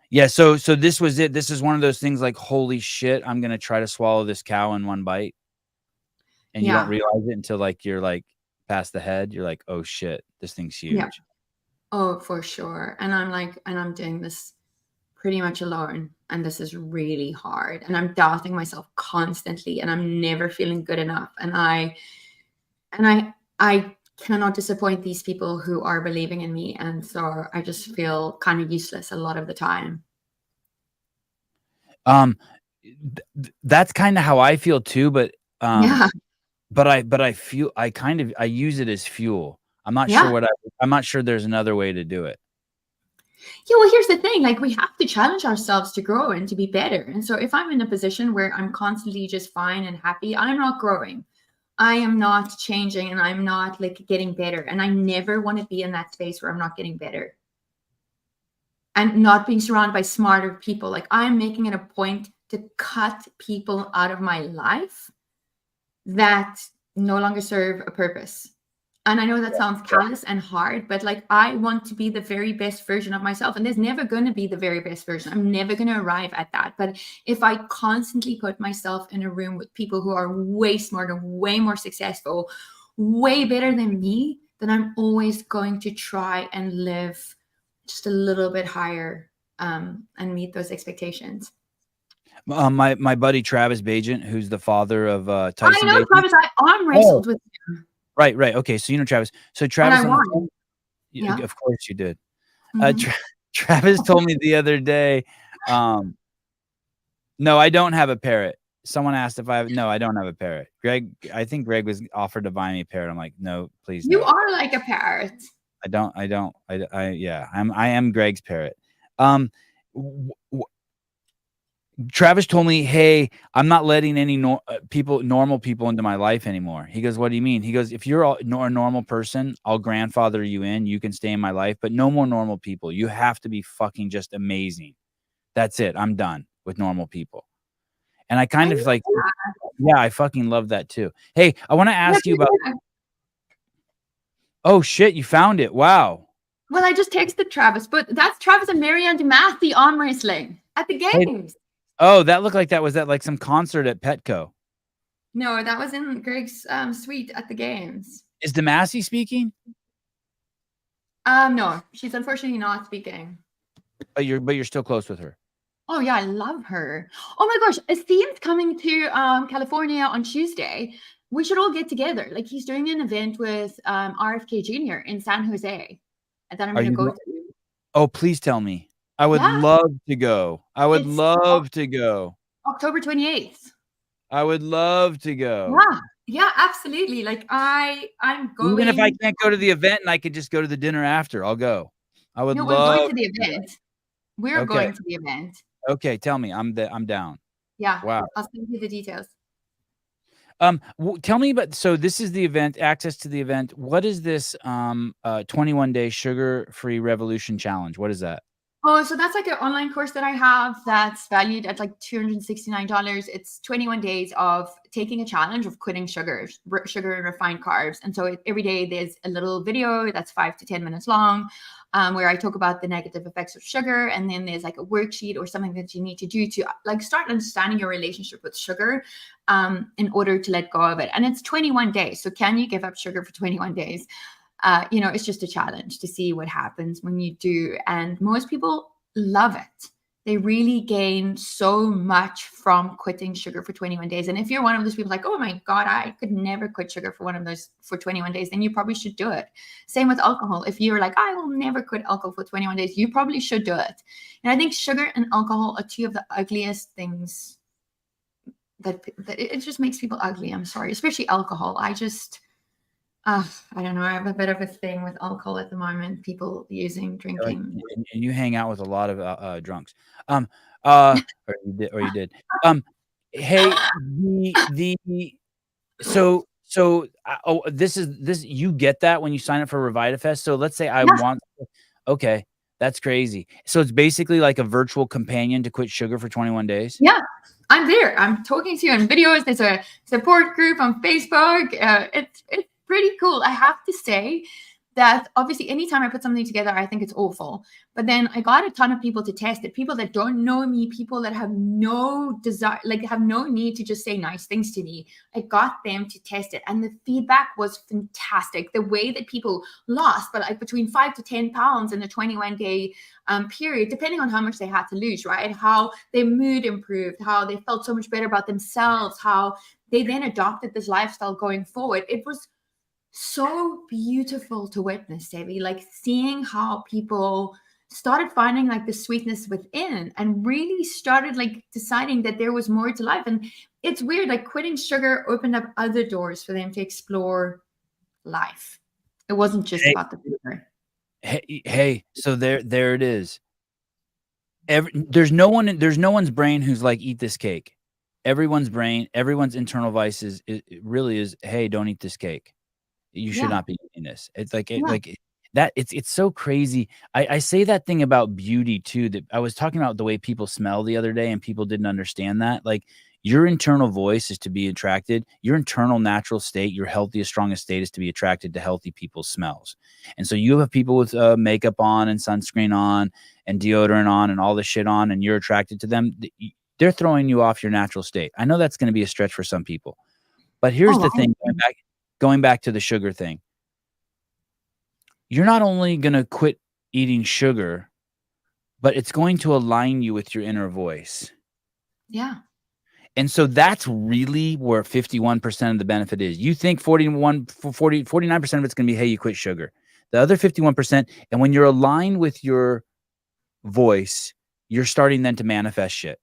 Yeah, so this was it. This is one of those things like, holy shit, I'm going to try to swallow this cow in one bite. And you don't realize it until like you're like past the head. You're like, oh shit, this thing's huge. Yeah. Oh, for sure. And I'm doing this pretty much alone. And this is really hard. And I'm doubting myself constantly. And I'm never feeling good enough. And I cannot disappoint these people who are believing in me. And so I just feel kind of useless a lot of the time. That's kind of how I feel too. But yeah. But I feel I use it as fuel. I'm not sure I'm not sure there's another way to do it. Yeah, well, here's the thing. Like, we have to challenge ourselves to grow and to be better. And so if I'm in a position where I'm constantly just fine and happy, I'm not growing. I am not changing, and I'm not like getting better. And I never want to be in that space where I'm not getting better and not being surrounded by smarter people. Like, I'm making it a point to cut people out of my life that no longer serve a purpose. And I know that sounds callous and hard, but like, I want to be the very best version of myself. And there's never going to be the very best version. I'm never going to arrive at that. But if I constantly put myself in a room with people who are way smarter, way more successful, way better than me, then I'm always going to try and live just a little bit higher and meet those expectations. My buddy Travis Bajent, who's the father of Tyson. I know Bajent. Travis. I arm wrestled with him. Right. Okay, so you know Travis. So Travis, of course you did. Travis told me the other day, no, I don't have a parrot. Someone asked if I have. No, I don't have a parrot. I think Greg was offered to buy me a parrot. I'm like, no, please. You are like a parrot. I am Greg's parrot. Travis told me, hey, I'm not letting any normal people into my life anymore. He goes, what do you mean? He goes, if you're a normal person, I'll grandfather you in. You can stay in my life, but no more normal people. You have to be fucking just amazing. That's it. I'm done with normal people. And I kind of like, yeah, I fucking love that too. Hey, I want to ask you about, oh shit, you found it. Wow. Well, I just texted Travis, but that's Travis and Marianne DeMath, the arm wrestling at the games. Hey, oh, that looked like was that like some concert at Petco? No, that was in Greg's suite at the games. Is Demassey speaking? No, she's unfortunately not speaking. But you're still close with her. Oh yeah, I love her. Oh my gosh, Esteem's coming to California on Tuesday. We should all get together. Like he's doing an event with RFK Jr. in San Jose. And then I'm going to go to. Oh, please tell me. I would love to go. I would love to go. October 28th. I would love to go. Yeah, absolutely. Like I'm going. Even if I can't go to the event and I could just go to the dinner after, I'll go. I would love. We're going to the event. We're going to the event. Okay, tell me. I'm down. Yeah. Wow. I'll send you the details. Tell me about, so this is the event, access to the event. What is this 21-day sugar-free revolution challenge? What is that? Oh, so that's like an online course that I have that's valued at like $269. It's 21 days of taking a challenge of quitting sugar and refined carbs. And so every day there's a little video that's 5 to 10 minutes long where I talk about the negative effects of sugar. And then there's like a worksheet or something that you need to do to like start understanding your relationship with sugar in order to let go of it. And it's 21 days. So can you give up sugar for 21 days? It's just a challenge to see what happens when you do. And most people love it. They really gain so much from quitting sugar for 21 days. And if you're one of those people like, oh my God, I could never quit sugar for 21 days, then you probably should do it. Same with alcohol. If you're like, I will never quit alcohol for 21 days, you probably should do it. And I think sugar and alcohol are two of the ugliest things that it just makes people ugly. I'm sorry, especially alcohol. I don't know. I have a bit of a thing with alcohol at the moment. People drinking. And you hang out with a lot of drunks. Or you did. Hey, this you get that when you sign up for RevitaFest. So let's say I want. Okay, that's crazy. So it's basically like a virtual companion to quit sugar for 21 days. Yeah, I'm there. I'm talking to you on videos. There's a support group on Facebook. It's pretty cool. I have to say that obviously anytime I put something together, I think it's awful. But then I got a ton of people to test it. People that don't know me, people that have no desire, like have no need to just say nice things to me. I got them to test it. And the feedback was fantastic. The way that people lost, but like between 5 to 10 pounds in the 21-day period, depending on how much they had to lose, right? How their mood improved, how they felt so much better about themselves, how they then adopted this lifestyle going forward. It was so beautiful to witness, Debbie, like seeing how people started finding like the sweetness within and really started like deciding that there was more to life. And it's weird, like quitting sugar opened up other doors for them to explore life. It wasn't just about the sugar. Hey, so there it is. There's no one's brain who's like, eat this cake. Everyone's brain, everyone's internal vices, it really is, hey, don't eat this cake. You should not be eating this. It's like that. It's so crazy. I say that thing about beauty too, that I was talking about the way people smell the other day and people didn't understand that. Like your internal voice is to be attracted. Your internal natural state, your healthiest, strongest state is to be attracted to healthy people's smells. And so you have people with makeup on and sunscreen on and deodorant on and all this shit on, and you're attracted to them. They're throwing you off your natural state. I know that's going to be a stretch for some people, but here's the thing. Going back to the sugar thing, you're not only going to quit eating sugar, but it's going to align you with your inner voice. Yeah. And so that's really where 51% of the benefit is. You think 49% of it's going to be, hey, you quit sugar. The other 51%, and when you're aligned with your voice, you're starting then to manifest shit.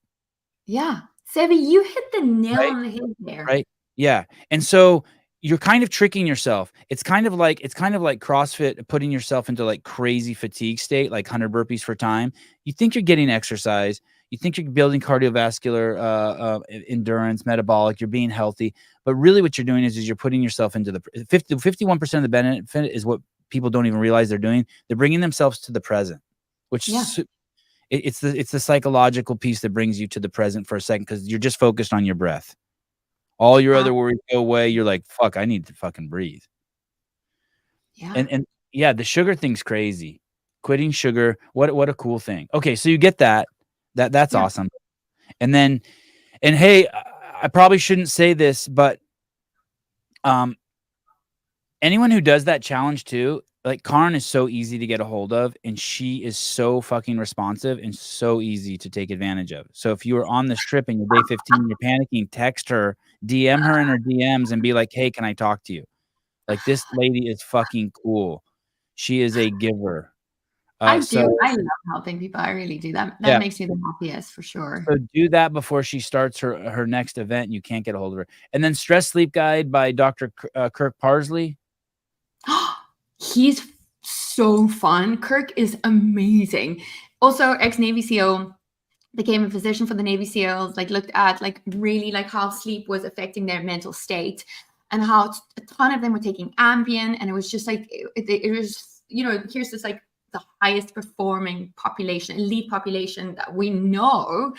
Yeah. Sevi, you hit the nail on the head there. Right? Yeah. And so you're kind of tricking yourself. It's kind of like CrossFit, putting yourself into like crazy fatigue state, like 100 burpees for time. You think you're getting exercise. You think you're building cardiovascular endurance, metabolic, you're being healthy, but really what you're doing is you're putting yourself into the 51% of the benefit is what people don't even realize they're doing. They're bringing themselves to the present, which it's the psychological piece that brings you to the present for a second, because you're just focused on your breath. All your other worries go away. You're like, fuck, I need to fucking breathe. Yeah. And yeah, the sugar thing's crazy. Quitting sugar, what a cool thing. Okay, so you get that. That's awesome. And then, and hey, I probably shouldn't say this, but anyone who does that challenge too, like Karn is so easy to get a hold of, and she is so fucking responsive and so easy to take advantage of. So if you are on this trip and you're day 15, you're panicking, text her, DM her in her DMs and be like, hey, can I talk to you? Like, this lady is fucking cool. She is a giver. I do. I love helping people. I really do. That makes me the happiest, for sure. So do that before she starts her next event. You can't get a hold of her. And then Stress Sleep Guide by Dr. Kirk Parsley. He's so fun. Kirk is amazing. Also, ex-Navy SEAL, became a physician for the Navy SEALs, like looked at like really like how sleep was affecting their mental state, and how a ton of them were taking Ambien. And it was just like, it was, you know, here's this like the highest performing population, elite population that we know,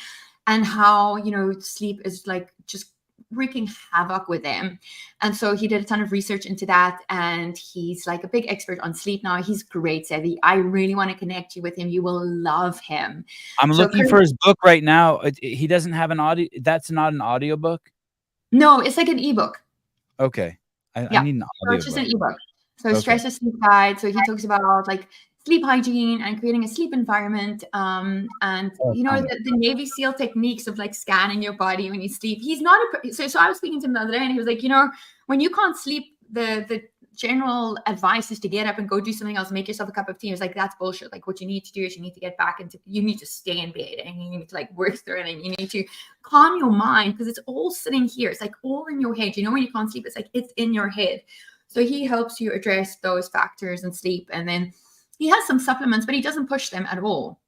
and how, you know, sleep is like just wreaking havoc with them. And so he did a ton of research into that, and he's like a big expert on sleep now. He's great, Sevi. I really want to connect you with him. You will love him. I'm looking for his book right now. He doesn't have an audio. That's not an audio book? No, it's like an ebook. Okay. I need an audio so it's just an ebook. So Stress Sleep Guide. So he talks about like sleep hygiene and creating a sleep environment. And you know, the Navy SEAL techniques of like scanning your body when you sleep. He's not so I was speaking to him the other day, and he was like, you know, when you can't sleep, the general advice is to get up and go do something else, make yourself a cup of tea. He was like, that's bullshit. Like, what you need to do is you need to get back into, you need to stay in bed, and you need to like work through it, and you need to calm your mind, because it's all sitting here. It's like all in your head. You know, when you can't sleep, it's like it's in your head. So he helps you address those factors in sleep. And then he has some supplements, but he doesn't push them at all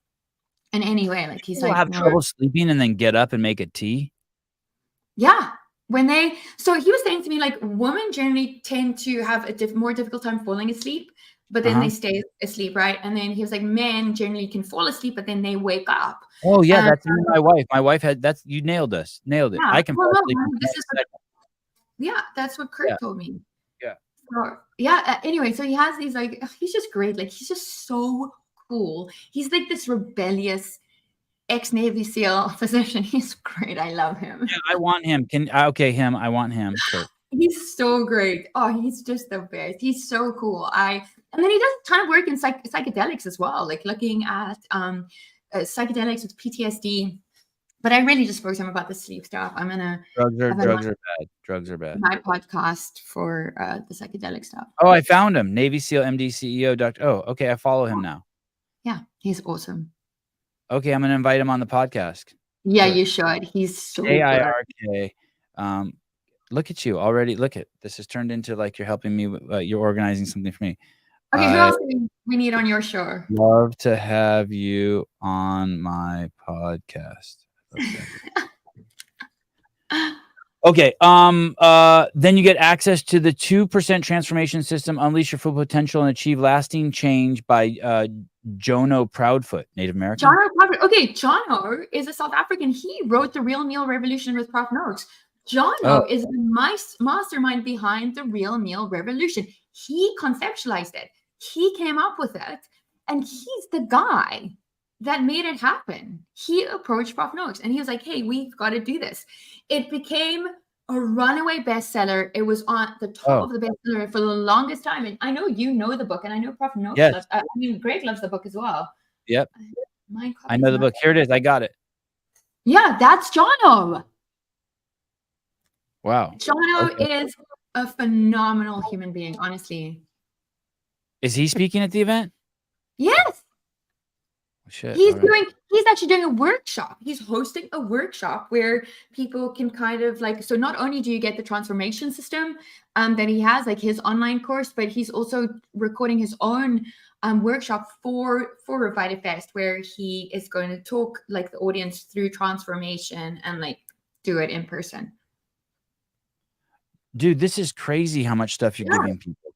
in any way. Like he's like, have trouble sleeping and then get up and make a tea. Yeah. So he was saying to me, like, women generally tend to have a more difficult time falling asleep, but then they stay asleep, right? And then he was like, men generally can fall asleep, but then they wake up. Oh yeah, that's my wife. My wife had you nailed it. Yeah, I can fall asleep. That's what Kurt told me. Yeah. So, anyway, so he has these like, he's just great. Like, he's just so cool. He's like this rebellious ex-Navy SEAL physician. He's great. I love him. Yeah, I want him. I want him. Kurt. He's so great. Oh, he's just the best. He's so cool. And then he does a ton of work in psychedelics as well, like looking at psychedelics with PTSD. But I really just spoke to him about the sleep stuff. I'm gonna drugs are bad. Drugs are bad. My podcast for the psychedelic stuff. Oh, I found him. Navy SEAL MD CEO Dr. Oh, okay. I follow him now. Yeah, he's awesome. Okay, I'm gonna invite him on the podcast. Yeah, you should. He's so AIRK. Look at you already. This has turned into like you're helping me. You're organizing something for me. Okay, who else do we need on your show? Love to have you on my podcast. Okay. Then you get access to the 2% transformation system, unleash your full potential and achieve lasting change by Jono Proudfoot, Native American. Jono Proudfoot. Okay, Jono is a South African. He wrote the Real Meal Revolution with Prof Noakes. Jono is the mastermind behind the Real Meal Revolution. He conceptualized it. He came up with it, and he's the guy that made it happen. He approached Prof Noakes, and he was like, hey, we've got to do this. It became a runaway bestseller. It was on the top of the bestseller for the longest time. And I know you know the book, and I know Prof Noakes loves, Greg loves the book as well. Yep. I know the book. Here it is. I got it. Yeah, that's Jono. Wow. Jono is a phenomenal human being, honestly. Is he speaking at the event? Yes. Shit. He's All right. actually doing a workshop. He's hosting a workshop where people can kind of like, so not only do you get the transformation system that he has, like his online course, but he's also recording his own workshop for RevitaFest, where he is going to talk like the audience through transformation and like do it in person. Dude, this is crazy how much stuff you're giving people.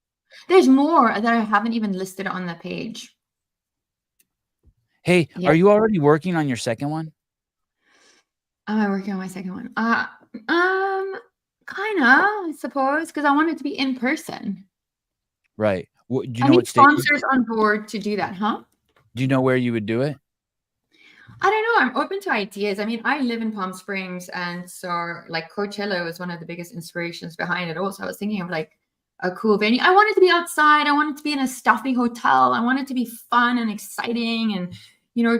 There's more that I haven't even listed on the page. Hey, are you already working on your second one? Am I working on my second one? Kinda, I suppose, because I want it to be in person. Right. Do you I know need what state? sponsors on board to do that, huh? Do you know where you would do it? I don't know. I'm open to ideas. I mean, I live in Palm Springs, and so like Coachella was one of the biggest inspirations behind it. Also, I was thinking of like a cool venue. I want it to be outside. I want it to be in a stuffy hotel. I want it to be fun and exciting, and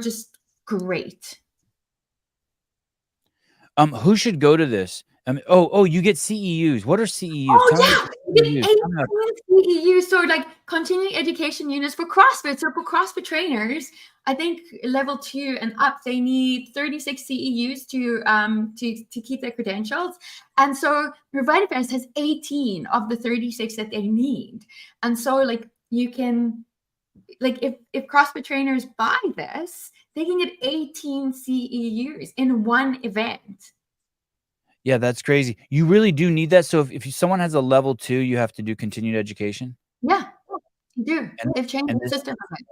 just great. Who should go to this? You get CEUs. What are CEUs? Oh, yeah. You get 18 CEUs, so like continuing education units for CrossFit. So for CrossFit trainers, I think level 2 and up, they need 36 CEUs to keep their credentials. And so RevitaFest has 18 of the 36 that they need. And so like you can, like if CrossFit trainers buy this, they can get 18 CEUs in one event. Yeah, that's crazy. You really do need that. So if someone has a level 2, you have to do continued education? Yeah, you do. They've changed the system of it.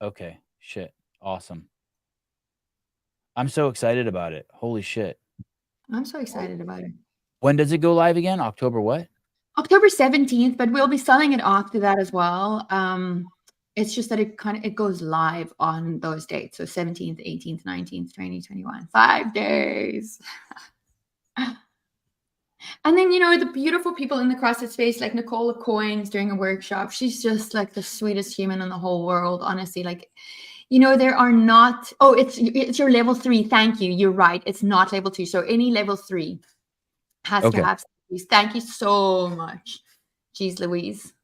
Okay. Shit. Awesome. I'm so excited about it. Holy shit. I'm so excited about it. When does it go live again? October what? October 17th, but we'll be selling it after that as well. It's just that it goes live on those dates. So 17th, 18th, 19th, 20, 21, 5 days. And then, the beautiful people in the CrossFit space, like Nicole Coyne's doing a workshop. She's just like the sweetest human in the whole world, honestly. Like, there are not, it's your level 3. Thank you. You're right. It's not level 2. So any level 3 has to have these. Thank you so much. Jeez Louise.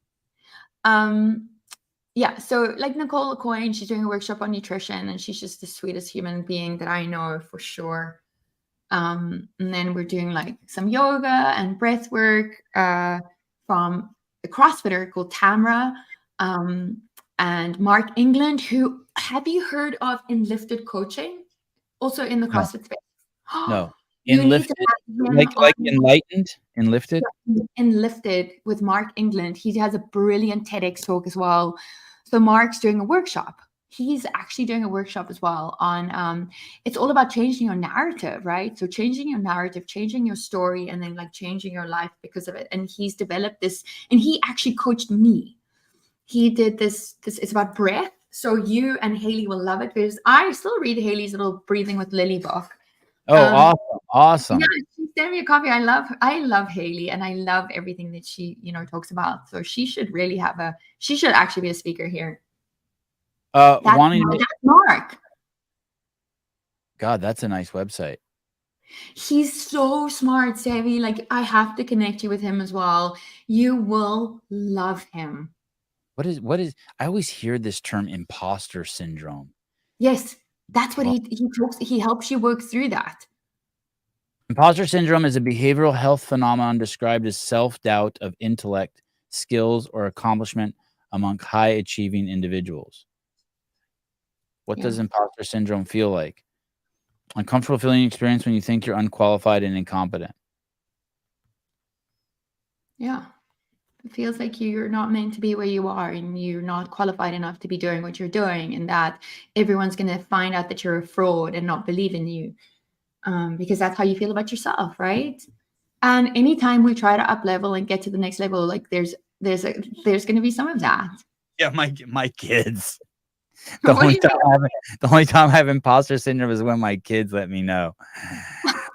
Yeah, so like Nicole Coyne, she's doing a workshop on nutrition, and she's just the sweetest human being that I know for sure. And then we're doing like some yoga and breath work from a CrossFitter called Tamra and Mark England, who, have you heard of Enlifted Coaching? Also in the CrossFit space. No. Enlifted, like enlightened, enlifted? Enlifted with Mark England. He has a brilliant TEDx talk as well. So Mark's doing a workshop. He's actually doing a workshop as well on it's all about changing your narrative, right? So changing your narrative, changing your story, and then like changing your life because of it. And he's developed this, and he actually coached me. He did this it's about breath. So you and Haley will love it, because I still read Haley's little Breathing with Lily book. Oh, awesome. Yeah, she sent me a copy. I love Haley, and I love everything that she talks about. So she should really she should actually be a speaker here. That's Mark. God, that's a nice website. He's so smart, Sevi. Like, I have to connect you with him as well. You will love him. What is I always hear this term imposter syndrome. Yes, that's what he helps you work through that. Imposter syndrome is a behavioral health phenomenon described as self-doubt of intellect, skills, or accomplishment among high-achieving individuals. What does imposter syndrome feel like? Uncomfortable feeling experience when you think you're unqualified and incompetent. Yeah. It feels like you're not meant to be where you are, and you're not qualified enough to be doing what you're doing, and that everyone's going to find out that you're a fraud and not believe in you, because that's how you feel about yourself, right? And anytime we try to up level and get to the next level, like there's going to be some of that. Yeah, my kids. The only time I have imposter syndrome is when my kids let me know.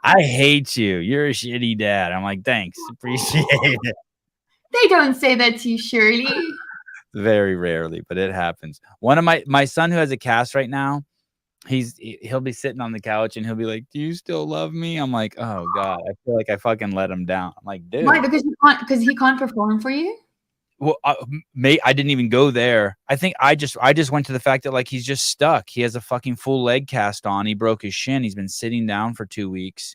I hate you. You're a shitty dad. I'm like, thanks. Appreciate it. They don't say that to you, Shirley. Very rarely, but it happens. One of my son who has a cast right now, he'll be sitting on the couch and he'll be like, do you still love me? I'm like, oh God, I feel like I fucking let him down. I'm like, dude. Why? Because he can't perform for you? Well, I didn't even go there. I think I just went to the fact that like he's just stuck. He has a fucking full leg cast on. He broke his shin. He's been sitting down for 2 weeks,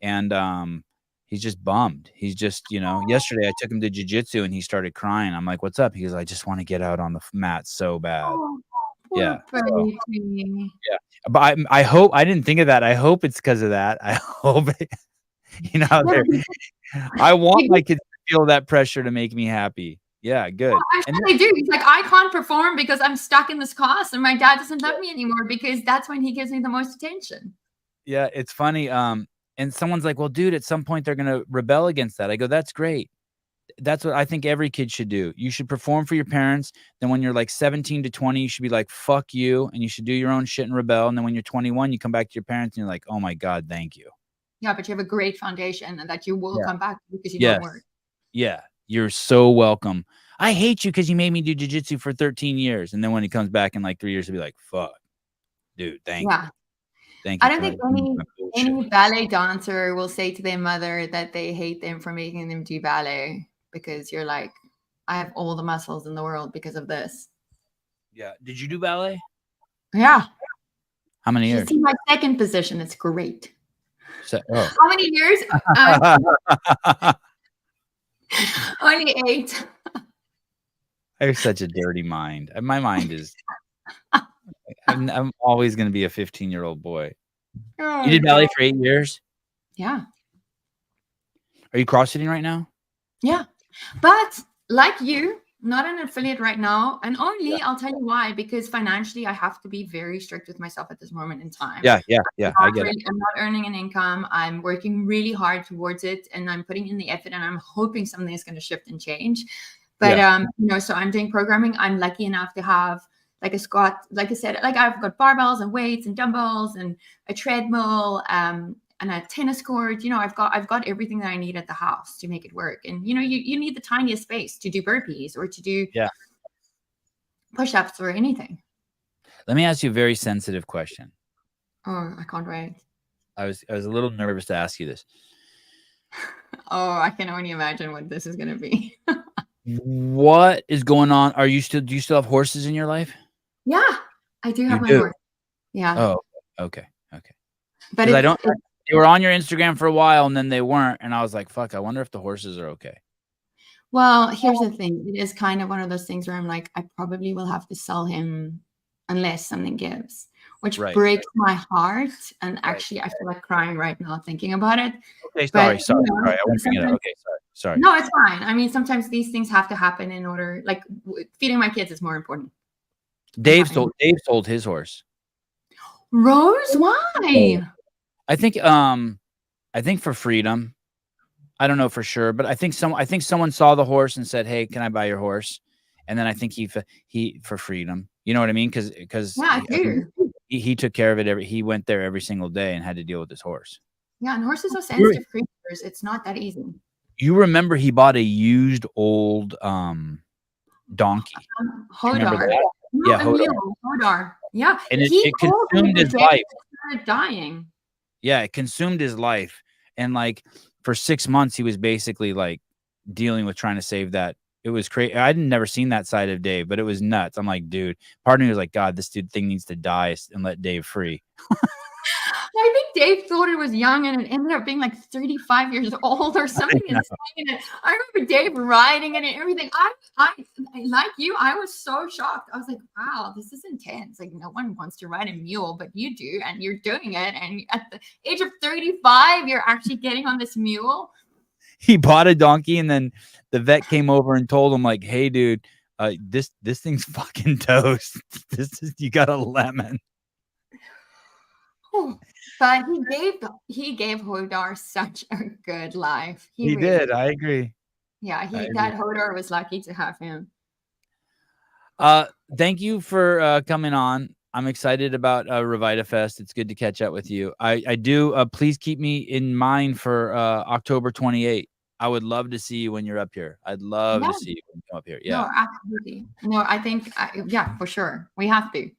and he's just bummed. He's just, yesterday I took him to jiu-jitsu and he started crying. I'm like, "What's up?" He goes, "I just want to get out on the mat so bad." Oh, Yeah. poor So, baby. yeah. But I hope I didn't think of that. I hope it's because of that. I hope Yeah, I want my because kids to feel that pressure to make me happy. Yeah, good. I'm And sure they do. He's like, I can't perform because I'm stuck in this cast, and my dad doesn't love me anymore because that's when he gives me the most attention. yeah, it's funny. And someone's like, "Well, dude, at some point they're gonna rebel against that." I go, "That's great. That's what I think every kid should do. You should perform for your parents. Then when you're like 17 to 20, you should be like, fuck you, and you should do your own shit and rebel. And then when you're 21, you come back to your parents and you're like, oh my God, thank you." Yeah, but you have a great foundation and that you will Yeah. come back to because you Yes. don't work. Yeah. You're so welcome. I hate you because you made me do jiu-jitsu for 13 years. And then when he comes back in like 3 years, he'll be like, fuck, dude, thank you. Yeah. Thank you. I don't for think not doing my bullshit." any ballet dancer will say to their mother that they hate them for making them do ballet because you're like, I have all the muscles in the world because of this. Yeah. Did you do ballet? Yeah. How many You years? see my second position. It's great. Oh. How many years? Only 8. I have such a dirty mind. My mind is. I'm always going to be a 15-year-old boy. Oh, You did ballet God. for 8 years? Yeah. Are you crossfitting right now? Yeah. But like you, not an affiliate right now. And only I'll tell you why, because financially I have to be very strict with myself at this moment in time. Yeah. I get it. I'm not earning an income. I'm working really hard towards it and I'm putting in the effort and I'm hoping something is going to shift and change. But so I'm doing programming. I'm lucky enough to have like a squat, like I said, like I've got barbells and weights and dumbbells and a treadmill, and a tennis court. I've got everything that I need at the house to make it work. And you need the tiniest space to do burpees or to do push-ups or anything. Let me ask you a very sensitive question. Oh, I can't wait. I was a little nervous to ask you this. Oh, I can only imagine what this is going to be. What is going on? Do you still have horses in your life? Yeah, I do have my horse. Yeah. Oh, okay. But they were on your Instagram for a while and then they weren't. And I was like, fuck, I wonder if the horses are okay. Well, here's the thing. It is kind of one of those things where I'm like, I probably will have to sell him unless something gives, which breaks my heart. And actually, I feel like crying right now thinking about it. Okay, sorry. I won't bring it up. Okay, sorry. No, it's fine. I mean, sometimes these things have to happen in order, like feeding my kids is more important. Dave sold his horse. Rose, why? I think for freedom. I don't know for sure, but I think someone saw the horse and said, "Hey, can I buy your horse?" And then I think he for freedom. You know what I mean? Because he took care of it. He went there every single day and had to deal with his horse. Yeah, and horses are sensitive creatures. It's not that easy. You remember he bought a used old donkey. Hodar. Yeah, Hodar. Yeah, and it consumed his life. Started dying. Yeah, it consumed his life, and like for 6 months, he was basically like dealing with trying to save that. It was crazy. I'd never seen that side of Dave, but it was nuts. I'm like, dude, part of me was like, God, this thing needs to die and let Dave free. I think Dave thought it was young and it ended up being like 35 years old or something. I remember Dave riding it and everything. I like you, I was so shocked. I was like, wow, this is intense. Like no one wants to ride a mule, but you do, and you're doing it. And at the age of 35, you're actually getting on this mule. He bought a donkey and then the vet came over and told him like, hey, dude, this thing's fucking toast. You got a lemon. But he gave Hodar such a good life. He really did. I agree. Yeah, that Hodar was lucky to have him. Thank you for coming on. I'm excited about RevitaFest. It's good to catch up with you. I do. Please keep me in mind for October 28th. I would love to see you when you're up here. I'd love to see you when you come up here. Yeah. No, absolutely. No, I think for sure. We have to.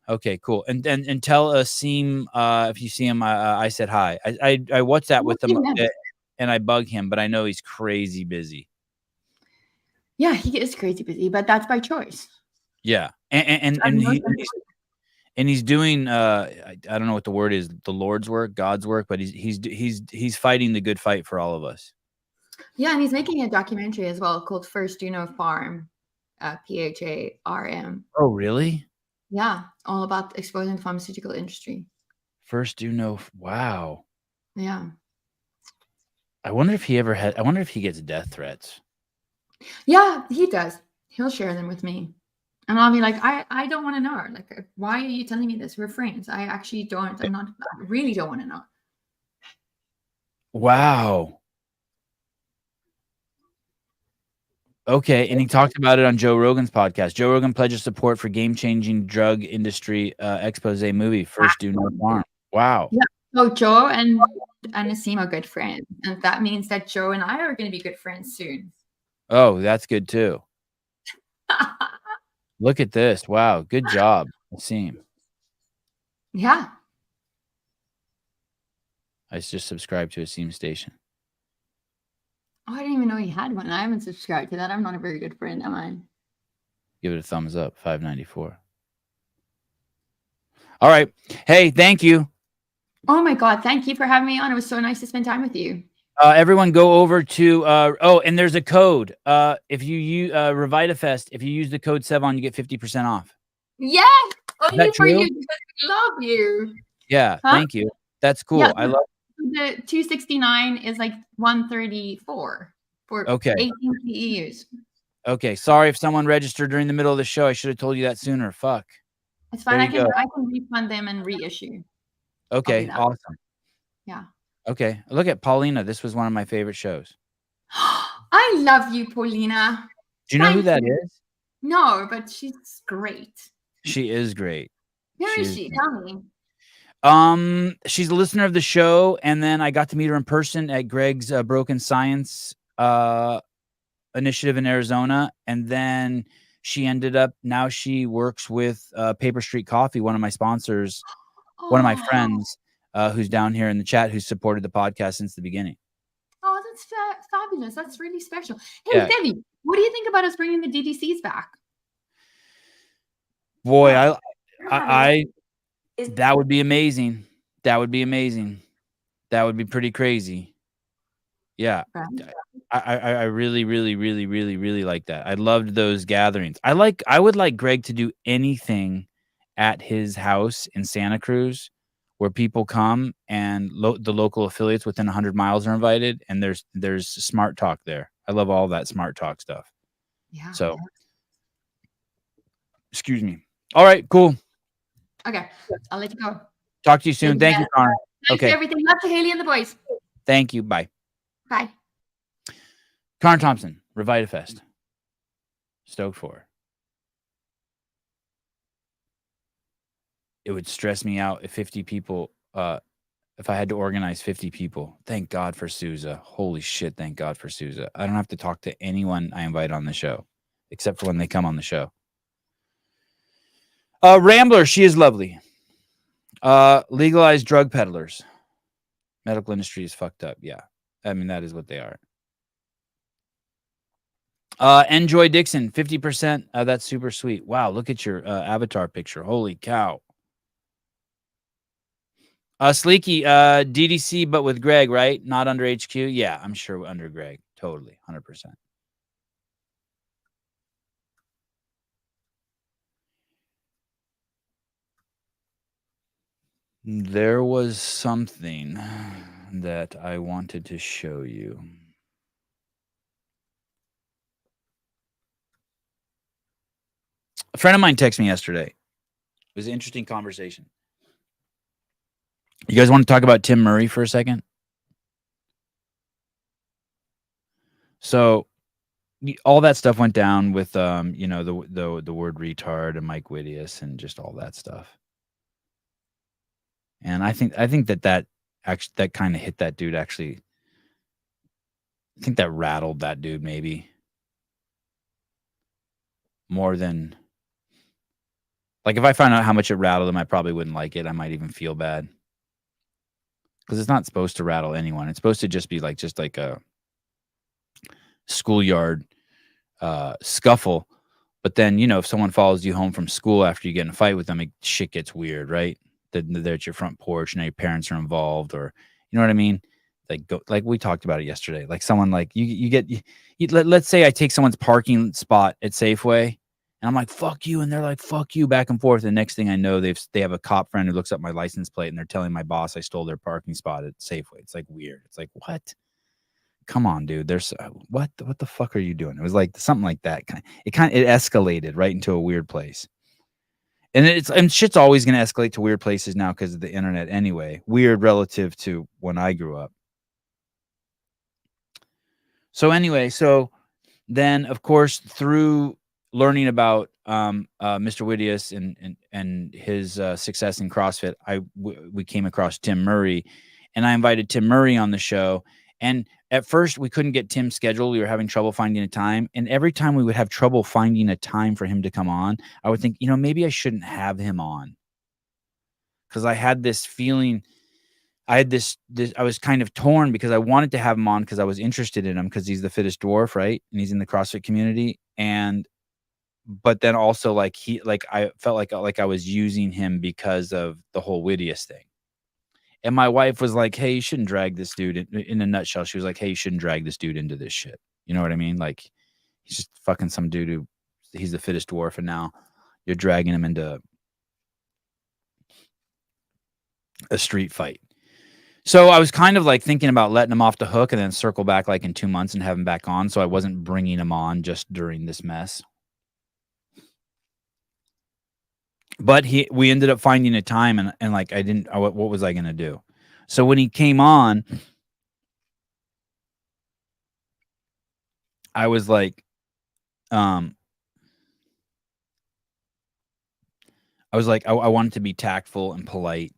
Okay, cool. And tell Asim if you see him, I said hi. I WhatsApp with him and I bug him, but I know he's crazy busy. Yeah, he is crazy busy, but that's by choice. Yeah, and I and know he some- and he's doing I don't know what the word is, the Lord's work, God's work, but he's fighting the good fight for all of us. Yeah, and he's making a documentary as well called First Do No Farm, PHARM. Oh, really? Yeah, all about exposing the pharmaceutical industry. First do no. Wow. Yeah. I wonder if he gets death threats. Yeah, he does. He'll share them with me. And I'll be like, I don't want to know. Like, why are you telling me this? We're friends. I actually don't. I really don't want to know. Wow. Okay, and he talked about it on Joe Rogan's podcast. Joe Rogan pledges support for game-changing drug industry expose movie, First Do No Harm. Wow. Yeah. So Joe and Nassim are good friends. And that means that Joe and I are going to be good friends soon. Oh, that's good too. Look at this. Wow. Good job, Nassim. Yeah. I just subscribed to a Nassim station. Oh, I didn't even know he had one. I haven't subscribed to that. I'm not a very good friend, am I? Give it a thumbs up. 594. All right. Hey, thank you. Oh my God. Thank you for having me on. It was so nice to spend time with you. Everyone go over to and there's a code. If you use RevitaFest, if you use the code Sevan, you get 50% off. Yeah. Only for you because we love you. Yeah, thank you. That's cool. Yeah, I love the 269 is like 134 for 18 CEUs. Okay. Sorry if someone registered during the middle of the show. I should have told you that sooner. Fuck. It's fine. I can refund them and reissue. Okay, awesome. Yeah. Okay. Look at Paulina. This was one of my favorite shows. I love you, Paulina. Do you know who that is? No, but she's great. She is great. Where is she? Tell me. She's a listener of the show, and then I got to meet her in person at Greg's Broken Science initiative in Arizona, and then she ended up now she works with Paper Street Coffee, one of my sponsors, one of my friends who's down here in the chat who's supported the podcast since the beginning. Oh, that's fabulous. That's really special. Hey, yeah. Debbie, what do you think about us bringing the DDCs back? Boy, I that would be amazing. That would be amazing. That would be pretty crazy. Yeah. I really, really, really, really, really like that. I loved those gatherings. I would like Greg to do anything at his house in Santa Cruz where people come and the local affiliates within 100 miles are invited, and there's smart talk there. I love all that smart talk stuff. Yeah. So, excuse me. All right, cool. Okay, I'll let you go. Talk to you soon. Thank you, Connor. Thanks for everything. Love to Haley and the boys. Thank you. Bye. Bye. Connor Thomson, RevitaFest. Stoked for. It would stress me out if 50 people, if I had to organize 50 people. Thank God for Sousa. Holy shit, thank God for Sousa. I don't have to talk to anyone I invite on the show, except for when they come on the show. Rambler, she is lovely. Legalized drug peddlers. Medical industry is fucked up. Yeah. I mean, that is what they are. Enjoy Dixon, 50%. That's super sweet. Wow, look at your avatar picture. Holy cow. Sleeky, DDC, but with Greg, right? Not under HQ? Yeah, I'm sure under Greg. Totally, 100%. There was something that I wanted to show you. A friend of mine texted me yesterday. It was an interesting conversation. You guys want to talk about Tim Murray for a second? So all that stuff went down with you know, the word retard and Mike Whittius and just all that stuff. And I think that actually that kind of hit that dude actually. I think that rattled that dude maybe more than, like, if I found out how much it rattled him, I probably wouldn't like it. I might even feel bad. Because it's not supposed to rattle anyone. It's supposed to just be like a schoolyard scuffle. But then, you know, if someone follows you home from school after you get in a fight with them, shit gets weird, right? They're at your front porch, now your parents are involved, or you know what I mean? Like we talked about it yesterday. Like someone like let's say I take someone's parking spot at Safeway, and I'm like, fuck you, and they're like, fuck you, back and forth. And the next thing I know, they have a cop friend who looks up my license plate, and they're telling my boss I stole their parking spot at Safeway. It's like weird. It's like, what? Come on, dude. There's what the fuck are you doing? It was like something like that. It escalated right into a weird place. And shit's always going to escalate to weird places now because of the internet anyway. Weird relative to when I grew up. So anyway, then of course through learning about Mr. Whittius and his success in CrossFit, we came across Tim Murray, and I invited Tim Murray on the show. And at first we couldn't get Tim scheduled. We were having trouble finding a time. And every time we would have trouble finding a time for him to come on, I would think, you know, maybe I shouldn't have him on. Because I had this feeling, I was kind of torn because I wanted to have him on because I was interested in him because he's the fittest dwarf, right? And he's in the CrossFit community. But then also I felt like I was using him because of the whole Whittius thing. And my wife was like, hey, you shouldn't drag this dude in a nutshell. She was like, hey, you shouldn't drag this dude into this shit. You know what I mean? Like, he's just fucking some dude he's the fittest dwarf. And now you're dragging him into a street fight. So I was kind of like thinking about letting him off the hook and then circle back like in 2 months and have him back on. So I wasn't bringing him on just during this mess. But we ended up finding a time and like what was I going to do? So when he came on, I was like, I wanted to be tactful and polite,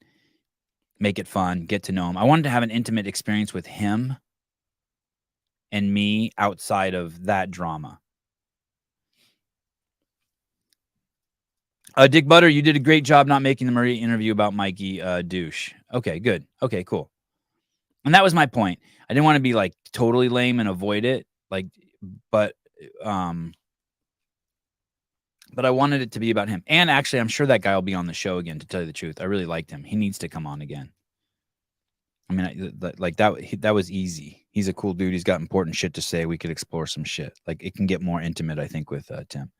make it fun, get to know him. I wanted to have an intimate experience with him and me outside of that drama. Dick Butter, you did a great job not making the Marie interview about Mikey douche. Okay, good. Okay, cool. And that was my point. I didn't want to be like totally lame and avoid it. But I wanted it to be about him. And actually, I'm sure that guy will be on the show again, to tell you the truth. I really liked him. He needs to come on again. I mean, that was easy. He's a cool dude. He's got important shit to say. We could explore some shit. Like, it can get more intimate, I think, with Tim.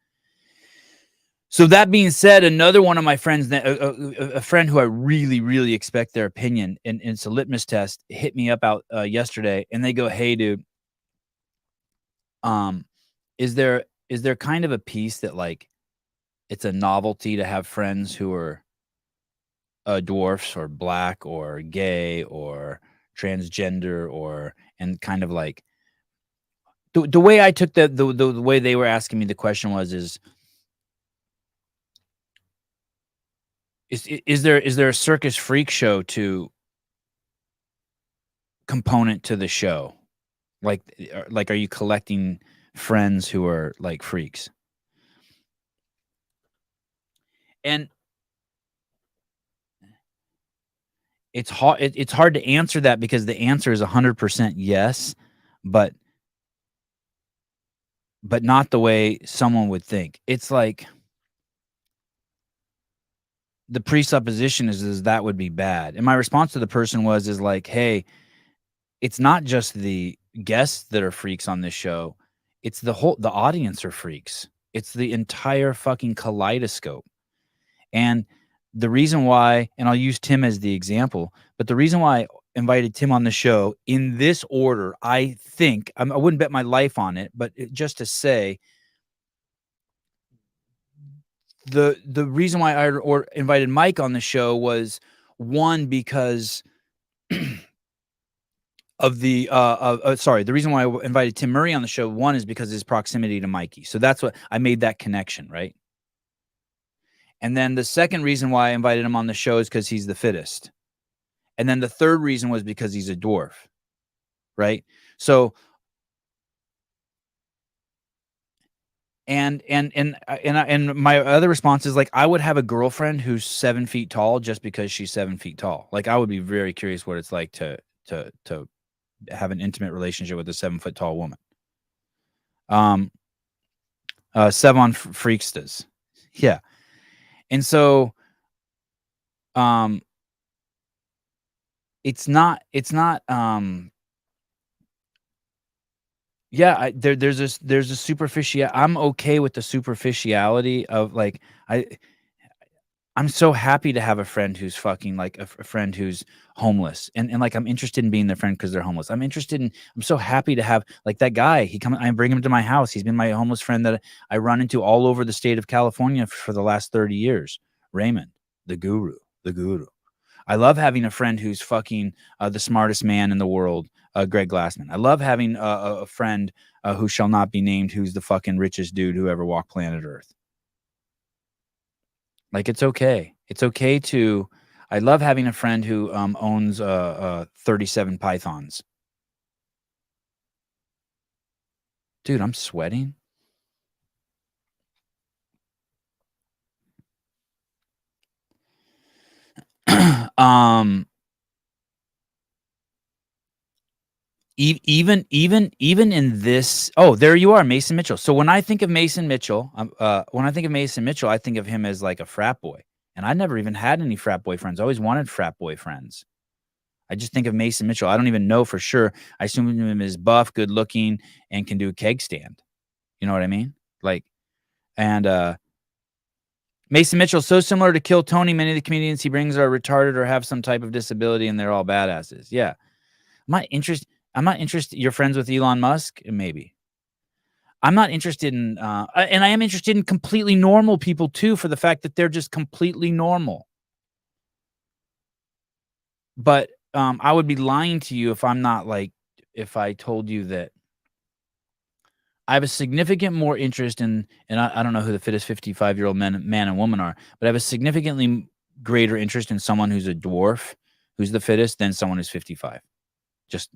So that being said, another one of my friends, a friend who I really, really expect their opinion, and it's a litmus test, hit me up yesterday, and they go, "Hey, dude, is there kind of a piece that like it's a novelty to have friends who are dwarfs or black or gay or transgender and kind of like the way I took the way they were asking me the question is there a circus freak show component to the show? Like, are you collecting friends who are like freaks? And it's hard to answer that because the answer is 100% yes, but not the way someone would think. It's like the presupposition is that would be bad. And my response to the person is like, hey, it's not just the guests that are freaks on this show. It's the audience are freaks. It's the entire fucking kaleidoscope. And the reason why, and I'll use Tim as the example, but the reason why I invited Tim on the show in this order, I think, I wouldn't bet my life on it, but just to say, the reason why I invited Mike on the show was, one, because of the the reason why I invited Tim Murray on the show, one, is because of his proximity to Mikey. So that's what I made that connection, right? And then the second reason why I invited him on the show is because he's the fittest. And then the third reason was because he's a dwarf, right? So, and my other response is like, I would have a girlfriend who's 7 feet tall just because she's 7 feet tall. Like, I would be very curious what it's like to have an intimate relationship with a 7 foot tall woman. Sevan Freakstas. Yeah. And so it's not yeah, there's a superficial. I'm okay with the superficiality of like I'm so happy to have a friend who's fucking like a friend who's homeless, and like I'm interested in being their friend because they're homeless. I'm so happy to have like that guy. I bring him to my house. He's been my homeless friend that I run into all over the state of California for the last 30 years. Raymond, the guru. I love having a friend who's fucking the smartest man in the world, Greg Glassman. I love having a friend who shall not be named, who's the fucking richest dude who ever walked planet Earth. Like, it's okay. It's okay to. I love having a friend who owns 37 pythons. Dude, I'm sweating. Even in this, oh, there you are, Mason Mitchell. So when I think of Mason Mitchell, I think of him as like a frat boy. And I never even had any frat boy friends. I always wanted frat boy friends. I just think of Mason Mitchell. I don't even know for sure. I assume him as buff, good looking, and can do a keg stand. You know what I mean? Like, and Mason Mitchell, so similar to Kill Tony. Many of the comedians he brings are retarded or have some type of disability, and they're all badasses. Yeah. I'm not interested. You're friends with Elon Musk? Maybe. I'm not interested in, and I am interested in completely normal people too, for the fact that they're just completely normal. But I would be lying to you if I told you that I have a significant more interest in, and I don't know who the fittest 55-year-old man and woman are, but I have a significantly greater interest in someone who's a dwarf, who's the fittest, than someone who's 55. Just,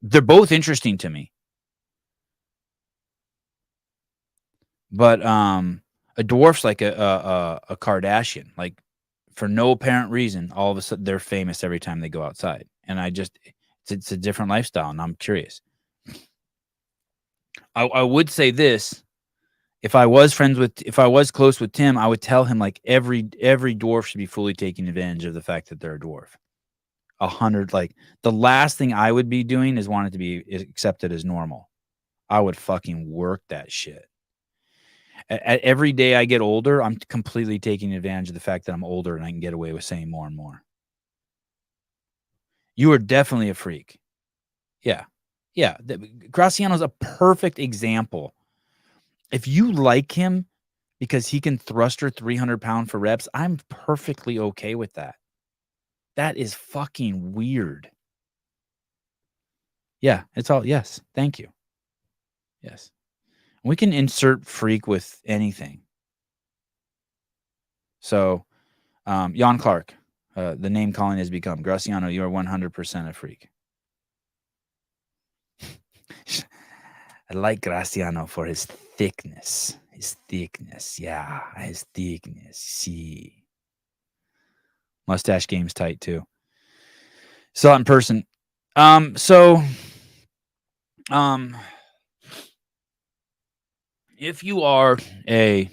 they're both interesting to me. But a dwarf's like a Kardashian. Like, for no apparent reason, all of a sudden they're famous every time they go outside. And it's a different lifestyle, and I'm curious. I would say this: if I was close with Tim, I would tell him like every dwarf should be fully taking advantage of the fact that they're a dwarf. 100, like the last thing I would be doing is want it to be accepted as normal. I would fucking work that shit. Every day I get older, I'm completely taking advantage of the fact that I'm older and I can get away with saying more and more. You are definitely a freak. Yeah. Yeah. Graciano's a perfect example. If you like him because he can thruster 300 pound for reps, I'm perfectly okay with that. That is fucking weird. Yeah. It's all, yes. Thank you. Yes. We can insert freak with anything. So, Jan Clark, the name calling has become Graciano. You are 100% a freak. I like Graciano for his thickness. Yeah, his thickness. See, mustache game's tight too. Saw it in person. If you are a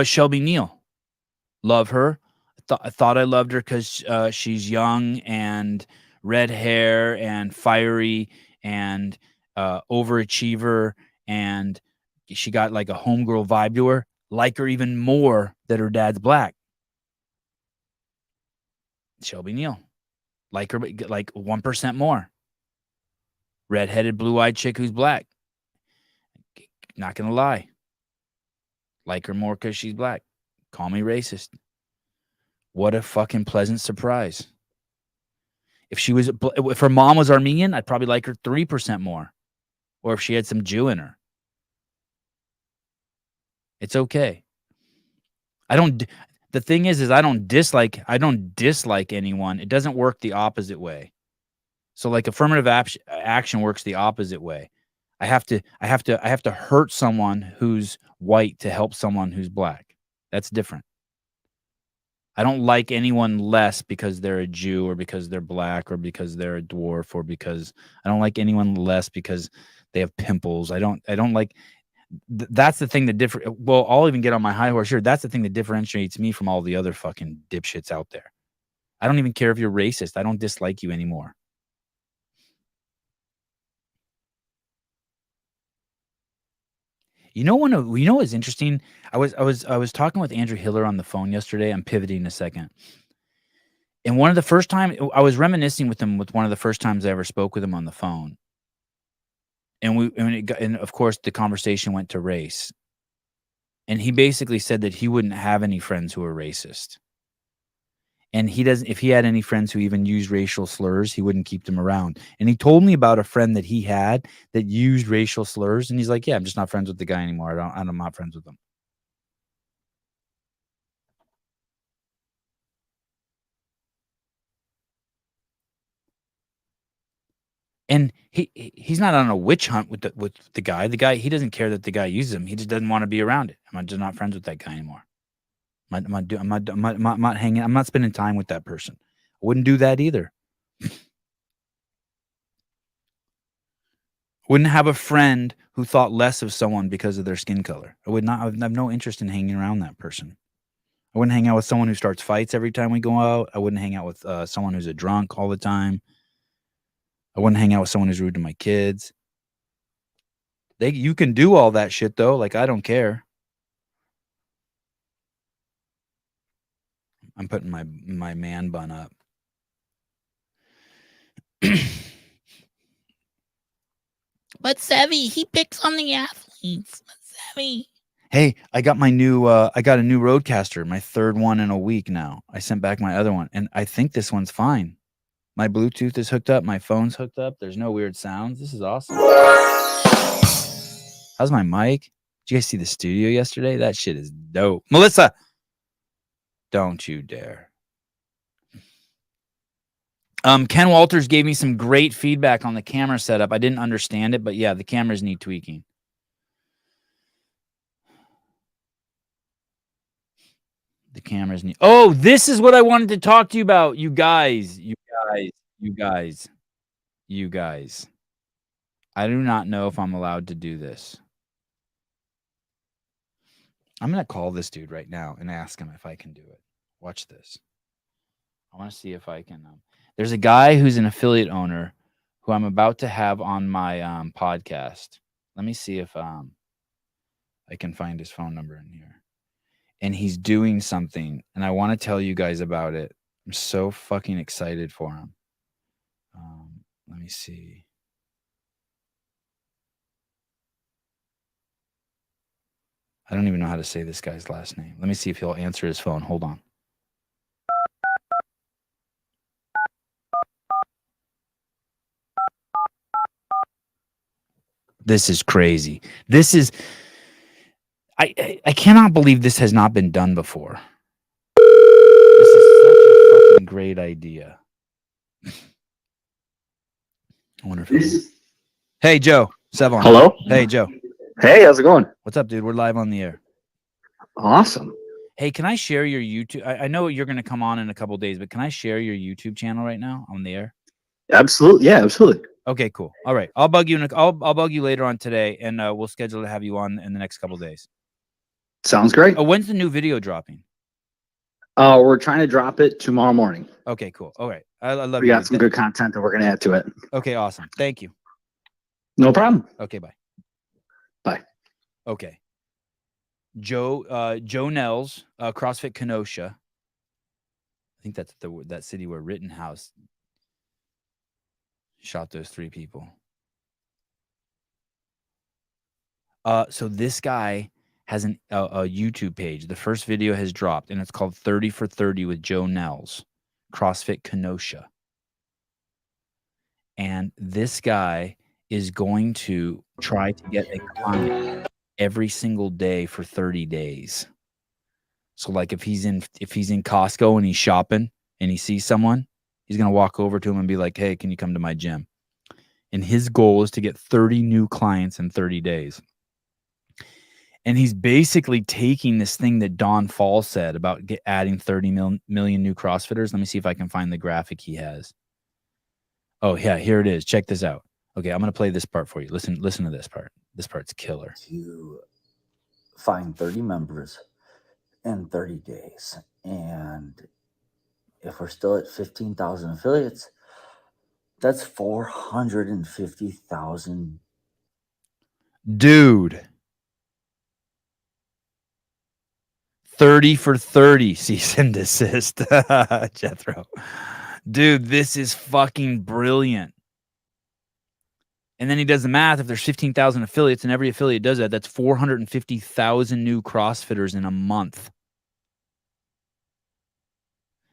Shelby Neal, love her. I thought I loved her because she's young and red hair and fiery and overachiever, and she got like a homegirl vibe to her. Like her even more that her dad's black. Shelby Neal. Like her like 1% more. Redheaded, blue-eyed chick who's black. Not gonna lie. Like her more because she's black. Call me racist. What a fucking pleasant surprise. If her mom was Armenian, I'd probably like her 3% more. Or if she had some Jew in her. It's okay. The thing is I don't dislike anyone. It doesn't work the opposite way. So like affirmative action works the opposite way. I have to hurt someone who's white to help someone who's black. That's different. I don't like anyone less because they're a Jew or because they're black or because they're a dwarf or because I don't like anyone less because they have pimples. I don't like that's the thing that well, I'll even get on my high horse here. That's the thing that differentiates me from all the other fucking dipshits out there. I don't even care if you're racist. I don't dislike you anymore. You know what's interesting? I was talking with Andrew Hiller on the phone yesterday. I'm pivoting a second. And one of the first time I was reminiscing with him with one of the first times I ever spoke with him on the phone. And of course the conversation went to race. And he basically said that he wouldn't have any friends who are racist. And if he had any friends who even used racial slurs, he wouldn't keep them around. And he told me about a friend that he had that used racial slurs. And he's like, yeah, I'm just not friends with the guy anymore. I'm not friends with him. And he's not on a witch hunt with the guy. The guy, he doesn't care that the guy uses him. He just doesn't want to be around it. I'm just not friends with that guy anymore. I'm not hanging. I'm not spending time with that person. I wouldn't do that either. Wouldn't have a friend who thought less of someone because of their skin color. I would not. I have no interest in hanging around that person. I wouldn't hang out with someone who starts fights every time we go out. I wouldn't hang out with someone who's a drunk all the time. I wouldn't hang out with someone who's rude to my kids. You can do all that shit though. Like, I don't care. I'm putting my man bun up. But Sevy, he picks on the athletes. Sevy. Hey, I got a new Roadcaster, my third one in a week now. I sent back my other one, and I think this one's fine. My Bluetooth is hooked up. My phone's hooked up. There's no weird sounds. This is awesome. How's my mic? Did you guys see the studio yesterday? That shit is dope. Melissa, don't you dare. Ken Walters gave me some great feedback on the camera setup. I didn't understand it, but yeah, the cameras need tweaking. The cameras need. Oh, this is what I wanted to talk to you about, you guys. I do not know if I'm allowed to do this. I'm going to call this dude right now and ask him if I can do it. Watch this. I want to see if I can. There's a guy who's an affiliate owner who I'm about to have on my podcast. Let me see if I can find his phone number in here. And he's doing something, and I want to tell you guys about it. I'm so fucking excited for him. Let me see. I don't even know how to say this guy's last name. Let me see if he'll answer his phone. Hold on. This is crazy. This is... I cannot believe this has not been done before. This is such a fucking great idea. I wonder if Hey, Joe. Sevan. Hello? Hey, Joe. Hey, how's it going? What's up, dude? We're live on the air. Awesome. Hey, can I share your YouTube? I know you're going to come on in a couple days, but can I share your YouTube channel right now on the air? Absolutely. Yeah, absolutely. Okay, cool. All right. I'll bug you I'll bug you later on today, and we'll schedule to have you on in the next couple days. Sounds great. Oh, when's the new video dropping? We're trying to drop it tomorrow morning. Okay, cool. All right. I love We you. got some good content that we're going to add to it. Okay, awesome. Thank you. No problem. Okay, bye. Bye. Okay. Joe Nels, CrossFit Kenosha. I think that's that city where Rittenhouse shot those 3 people. So this guy has a YouTube page. The first video has dropped, and it's called 30 for 30 with Joe Nels, CrossFit Kenosha. And this guy is going to try to get a client every single day for 30 days. So like if he's in Costco and he's shopping and he sees someone, he's going to walk over to him and be like, "Hey, can you come to my gym?" And his goal is to get 30 new clients in 30 days. And he's basically taking this thing that Don Fall said about adding 30 million new CrossFitters. Let me see if I can find the graphic he has. Oh, yeah, here it is. Check this out. Okay, I'm going to play this part for you. Listen to this part. This part's killer. To find 30 members in 30 days. And if we're still at 15,000 affiliates, that's 450,000. Dude. 30 for 30 cease and desist. Jethro. Dude, this is fucking brilliant. And then he does the math. If there's 15,000 affiliates and every affiliate does that, that's 450,000 new CrossFitters in a month.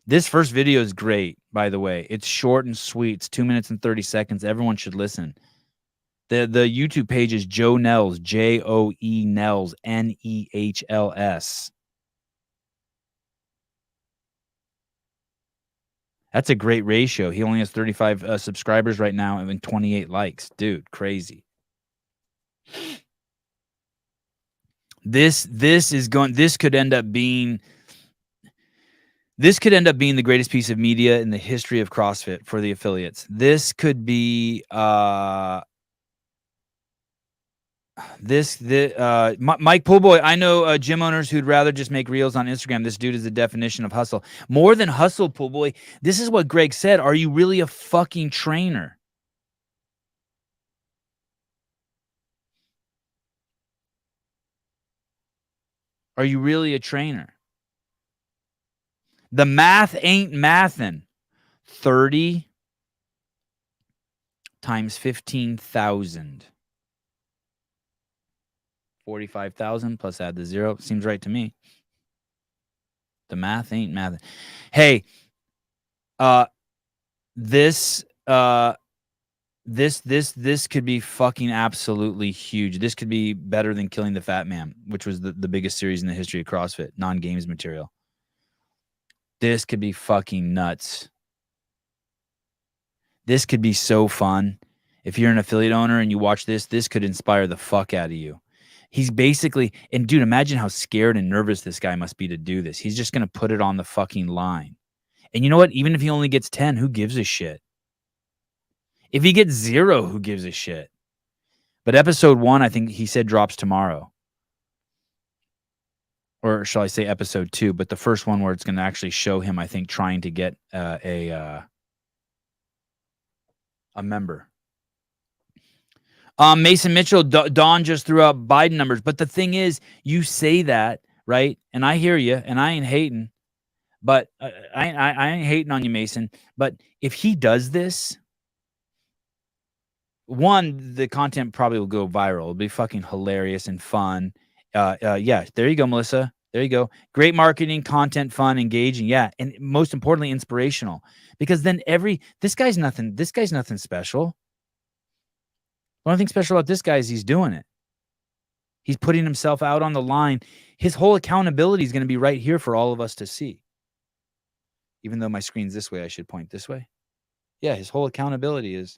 This first video is great, by the way. It's short and sweet. It's 2 minutes and 30 seconds. Everyone should listen. The YouTube page is Joe Nels, J-O-E Nels, N-E-H-L-S. That's a great ratio. He only has 35 subscribers right now and 28 likes. Dude, crazy. This could end up being the greatest piece of media in the history of CrossFit for the affiliates. This could be Mike Poolboy. I know gym owners who'd rather just make reels on Instagram. This dude is the definition of hustle. More than hustle, Poolboy. This is what Greg said. Are you really a fucking trainer? Are you really a trainer? The math ain't mathin'. 30 times 15,000. 45,000 plus add the 0. Seems right to me. The math ain't mathin'. Hey, this could be fucking absolutely huge. This could be better than Killing the Fat Man, which was the biggest series in the history of CrossFit, non-games material. This could be fucking nuts. This could be so fun. If you're an affiliate owner and you watch this could inspire the fuck out of you. He's basically, and dude, imagine how scared and nervous this guy must be to do this. He's just going to put it on the fucking line. And you know what? Even if he only gets 10, who gives a shit? If he gets 0, who gives a shit? But episode 1, I think he said drops tomorrow. Or shall I say episode 2, but the first one where it's going to actually show him, I think, trying to get a member. Mason Mitchell, Don just threw out Biden numbers. But the thing is, you say that, right? And I hear you, and I ain't hating. But I ain't hating on you, Mason. But if he does this, one, the content probably will go viral. It'll be fucking hilarious and fun. Yeah, there you go, Melissa. There you go. Great marketing, content, fun, engaging. Yeah, and most importantly, inspirational. Because then this guy's nothing special. The only thing special about this guy is he's doing it. He's putting himself out on the line. His whole accountability is going to be right here for all of us to see. Even though my screen's this way, I should point this way. Yeah, his whole accountability is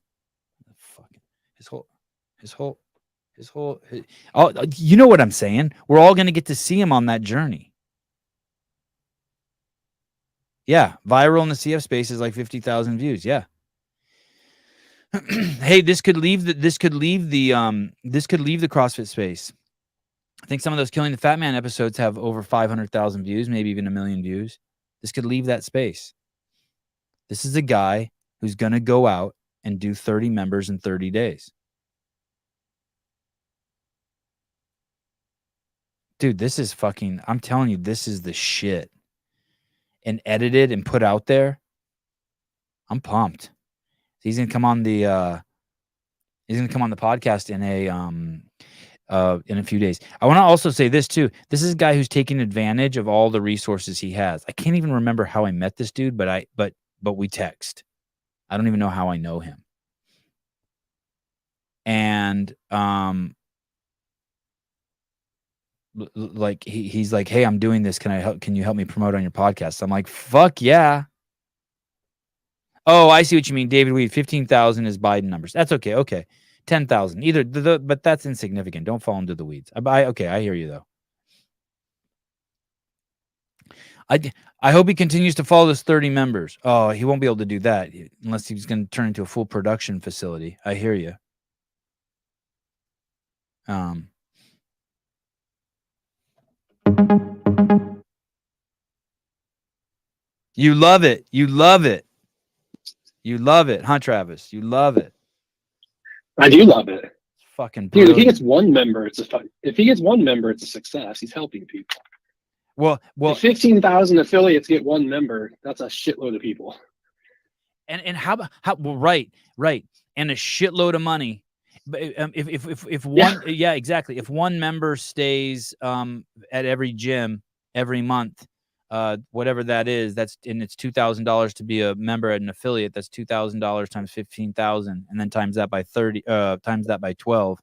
you know what I'm saying? We're all going to get to see him on that journey. Yeah, viral in the CF space is like 50,000 views. Yeah. Hey, this could leave the CrossFit space. I think some of those Killing the Fat Man episodes have over 500,000 views, maybe even 1 million views. This could leave that space. This is a guy who's going to go out and do 30 members in 30 days. Dude, this is fucking, I'm telling you, this is the shit. And edited and put out there. I'm pumped. He's gonna come on the podcast in a few days. I want to also say this too. This is a guy who's taking advantage of all the resources he has. I can't even remember how I met this dude, but we text. I don't even know how I know him. And like he's like, "Hey, I'm doing this. Can you help me promote on your podcast?" I'm like, "Fuck yeah." Oh, I see what you mean, David Weed. 15,000 is Biden numbers. That's okay. Okay. 10,000. Either but that's insignificant. Don't fall into the weeds. Okay, I hear you though. I hope he continues to follow those 30 members. Oh, he won't be able to do that unless he's going to turn into a full production facility. I hear you. You love it. You love it. You love it, huh, Travis? You love it. I do love it. It's fucking Dude, brilliant. if he gets one member, it's a success. He's helping people. Well, If 15,000 affiliates get one member, that's a shitload of people. and how well, right, and a shitload of money. But if one, yeah, exactly. If one member stays at every gym every month, whatever that is, and it's $2,000 to be a member at an affiliate. That's $2,000 times 15,000, and then times that by 30, times that by 12,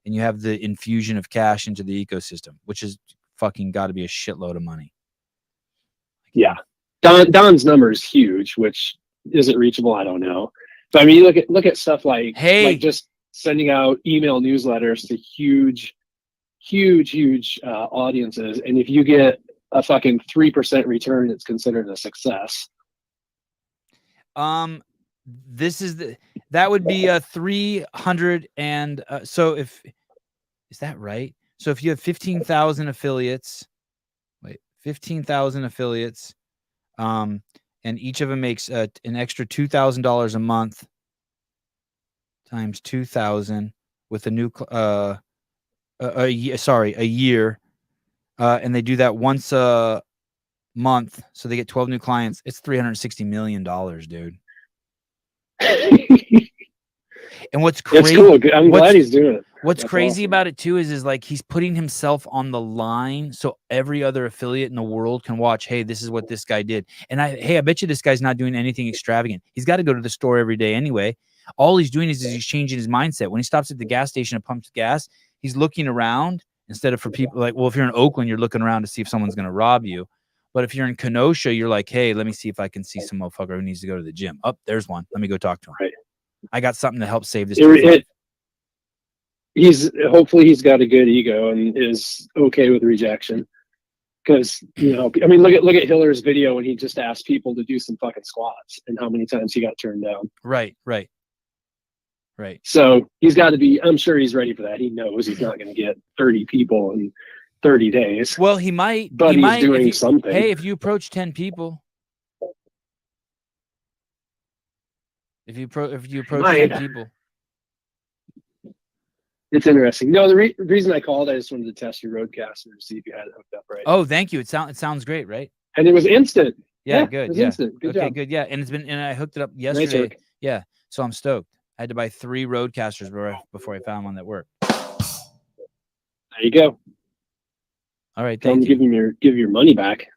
and you have the infusion of cash into the ecosystem, which is fucking got to be a shitload of money. Yeah, Don's number is huge, which isn't reachable. I don't know, but I mean, look at stuff like just sending out email newsletters to huge audiences, and if you get a fucking 3% return, it's considered a success. This is that would be a 300 and so is that right? So if you have 15,000 affiliates, 15,000 affiliates, and each of them makes an extra $2,000 a month times 2,000 with a new a year, and they do that once a month, so they get 12 new clients. It's $360 million, dude. And what's crazy? It's cool. I'm glad he's doing it. What's crazy about it too is like he's putting himself on the line so every other affiliate in the world can watch. Hey, this is what this guy did, and I bet you this guy's not doing anything extravagant. He's got to go to the store every day anyway. All he's doing is he's changing his mindset. When he stops at the gas station and pumps gas, he's looking around instead of for people like, well, if you're in Oakland, you're looking around to see if someone's going to rob you. But if you're in Kenosha, you're like, hey, let me see if I can see some motherfucker who needs to go to the gym. Oh, there's one. Let me go talk to him. Right. I got something to help save this. Hopefully he's got a good ego and is okay with rejection. Because, I mean, look at Hiller's video when he just asked people to do some fucking squats and how many times he got turned down. Right. So he's got to be, I'm sure he's ready for that. He knows he's not going to get 30 people in 30 days. Well, he might, but he's doing something. Hey, if you approach 10 people, if you approach 10 people, it's interesting. No, the reason I called, I just wanted to test your Roadcaster to see if you had it hooked up right. Oh, thank you. It sounds great, right? And it was instant. Yeah, good. It was yeah. instant. Good job. Good. Yeah, and I hooked it up yesterday. Nice work. Yeah, so I'm stoked. I had to buy 3 Roadcasters before I found one that worked. There you go. All right, thank you. Give your money back.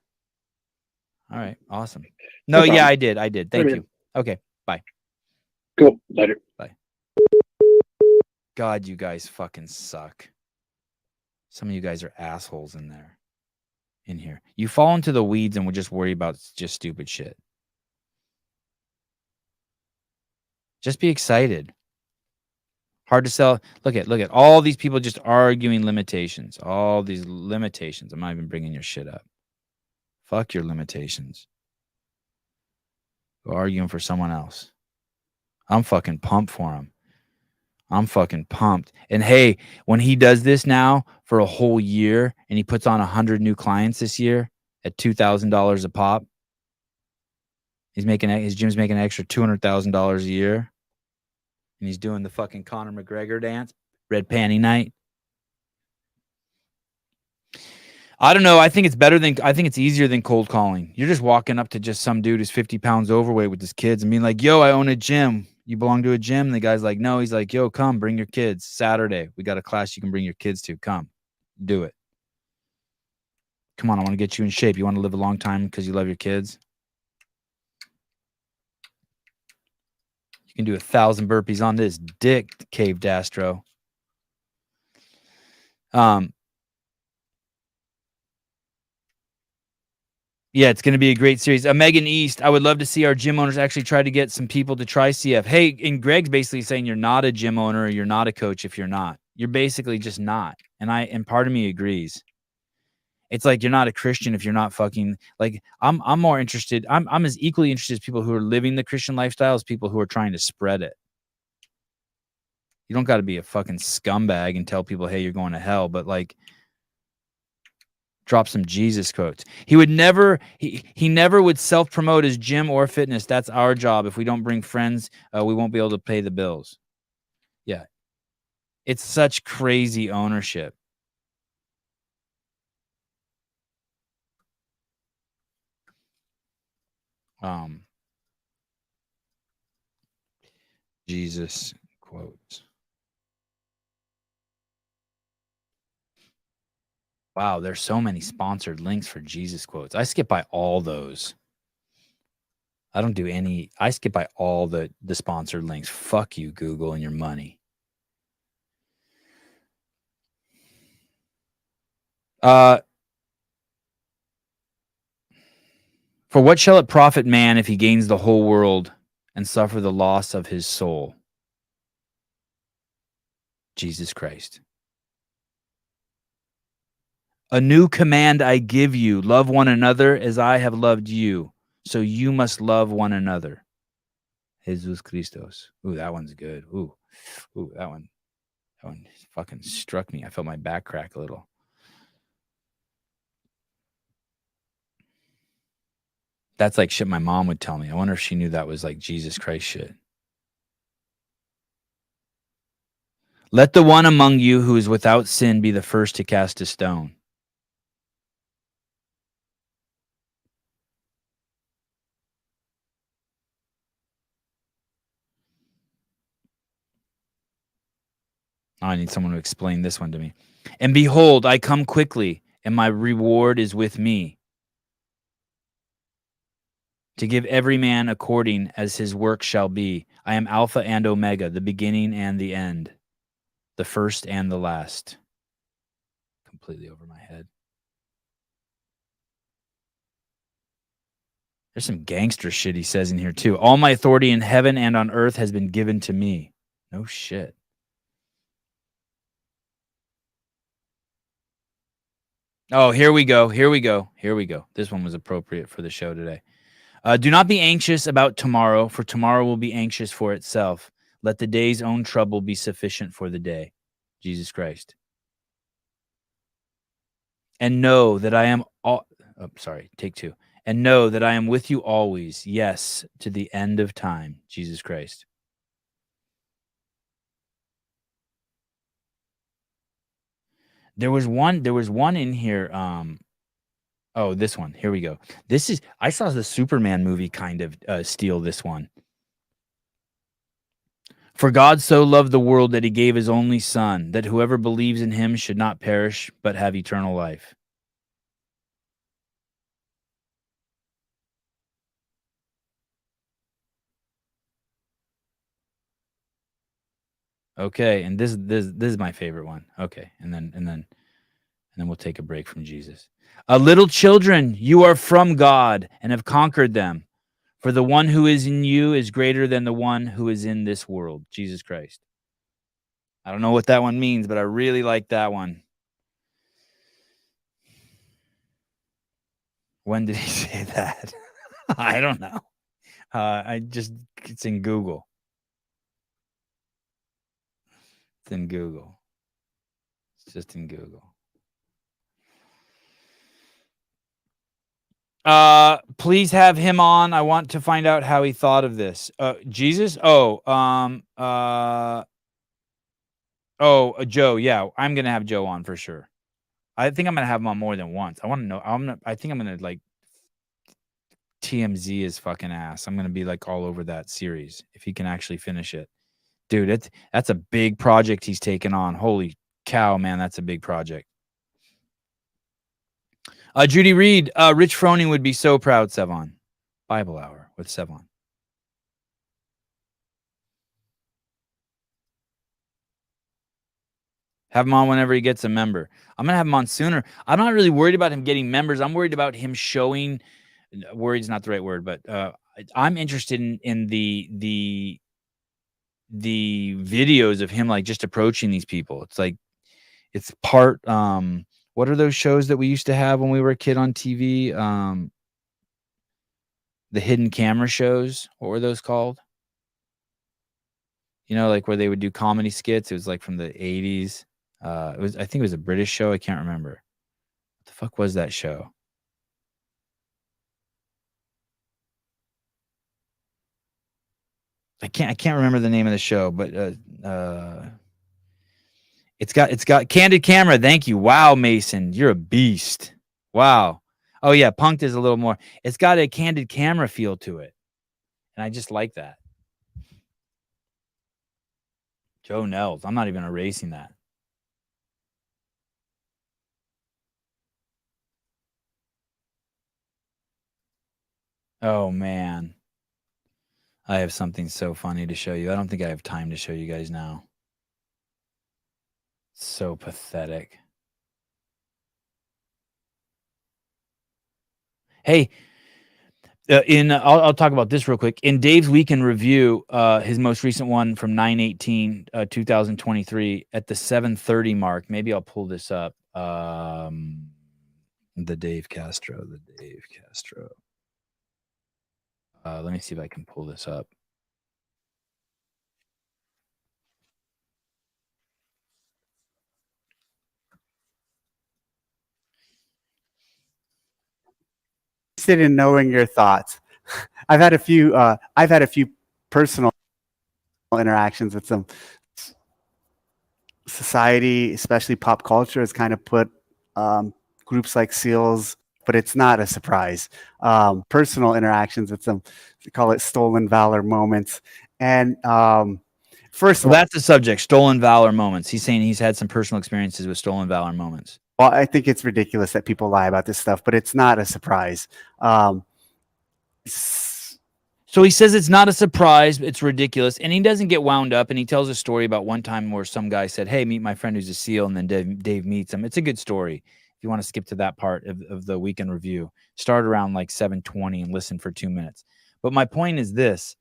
All right, awesome. No, yeah, I did. Thank you. Okay, bye. Cool. Later. Bye. God, you guys fucking suck. Some of you guys are assholes in here. You fall into the weeds and would just worry about just stupid shit. Just be excited. Hard to sell. Look at all these people just arguing limitations. All these limitations. I'm not even bringing your shit up. Fuck your limitations. Go arguing for someone else. I'm fucking pumped for him. I'm fucking pumped. And hey, when he does this now for a whole year and he puts on 100 new clients this year at $2,000 a pop, his gym's making an extra $200,000 a year. And he's doing the fucking Conor McGregor dance, red panty night. I don't know. I think it's easier than cold calling. You're just walking up to just some dude who's 50 pounds overweight with his kids and being like, yo, I own a gym. You belong to a gym? And the guy's like, no. He's like, yo, come, bring your kids. Saturday, we got a class you can bring your kids to. Come, do it. Come on, I want to get you in shape. You want to live a long time because you love your kids? You can do 1,000 burpees on this dick, Cave Dastro. Yeah, it's going to be a great series. Megan East, I would love to see our gym owners actually try to get some people to try CF. Hey, and Greg's basically saying you're not a gym owner or you're not a coach if you're not. You're basically just not. And part of me agrees. It's like you're not a Christian if you're not fucking like I'm more interested. I'm as equally interested as people who are living the Christian lifestyle as people who are trying to spread it. You don't got to be a fucking scumbag and tell people, hey, you're going to hell, but like drop some Jesus quotes. He would never he never would self-promote as gym or fitness. That's our job. If we don't bring friends, we won't be able to pay the bills. Yeah. It's such crazy ownership. Jesus quotes. Wow, there's so many sponsored links for Jesus quotes. I skip by all those. I don't do any. I skip by all the sponsored links. Fuck you, Google, and your money. For what shall it profit man if he gains the whole world and suffer the loss of his soul? Jesus Christ. A new command I give you, love one another as I have loved you. So you must love one another. Jesus Christos. Ooh, that one's good. Ooh, that one fucking struck me. I felt my back crack a little. That's like shit my mom would tell me. I wonder if she knew that was like Jesus Christ shit. Let the one among you who is without sin be the first to cast a stone. I need someone to explain this one to me. And behold, I come quickly, and my reward is with me, to give every man according as his work shall be. I am Alpha and Omega, the beginning and the end, the first and the last. Completely over my head. There's some gangster shit he says in here too. All my authority in heaven and on earth has been given to me. No shit. Oh, here we go. This one was appropriate for the show today. Do not be anxious about tomorrow, for tomorrow will be anxious for itself. Let the day's own trouble be sufficient for the day. Jesus Christ. And know that I am take two. And know that I am with you always, yes, to the end of time. Jesus Christ. There was one in here. Oh, this one. Here we go. I saw the Superman movie kind of steal this one. For God so loved the world that he gave his only son, that whoever believes in him should not perish, but have eternal life. Okay, and this is my favorite one. Okay, and then we'll take a break from Jesus. Little children, you are from God and have conquered them. For the one who is in you is greater than the one who is in this world. Jesus Christ. I don't know what that one means, but I really like that one. When did he say that? I don't know. It's in Google. It's in Google. It's just in Google. Please have him on. I want to find out how he thought of this. Jesus? Joe. Yeah, I'm going to have Joe on for sure. I think I'm going to have him on more than once. I want to know. I think I'm going to like TMZ his fucking ass. I'm going to be like all over that series if he can actually finish it. Dude, that's a big project he's taken on. Holy cow, man. That's a big project. Judy Reed, Rich Froning would be so proud, Sevan. Bible Hour with Sevan. Have him on whenever he gets a member. I'm going to have him on sooner. I'm not really worried about him getting members. I'm worried about him showing worried's not the right word, but I'm interested in the videos of him like just approaching these people. It's like it's part what are those shows that we used to have when we were a kid on TV? The hidden camera shows. What were those called? You know, like where they would do comedy skits. It was like from the 80s. I think it was a British show. I can't remember. What the fuck was that show? I can't remember the name of the show, but it's got Candid Camera. Thank you. Wow, Mason, you're a beast. Wow. Oh yeah, Punked is a little more. It's got a Candid Camera feel to it, and I just like that. Joe Nels. I'm not even erasing that. Oh man. I have something so funny to show you. I don't think I have time to show you guys now. So pathetic. Hey, I'll talk about this real quick. In Dave's weekend review, his most recent one from 9/18/2023 at the 7:30 mark. Maybe I'll pull this up. The Dave Castro. Let me see if I can pull this up. Interested in knowing your thoughts. I've had a few personal interactions with some society, especially pop culture, has kind of put groups like SEALs, but it's not a surprise. Personal interactions with some, they call it stolen valor moments. And first of all, that's the subject, stolen valor moments. He's saying he's had some personal experiences with stolen valor moments. Well, I think it's ridiculous that people lie about this stuff, but it's not a surprise. So he says it's not a surprise, it's ridiculous, and he doesn't get wound up, and he tells a story about one time where some guy said, hey, meet my friend who's a SEAL, and then Dave meets him. It's a good story. If you want to skip to that part of the weekend review, start around like 7:20 and listen for 2 minutes. But my point is this.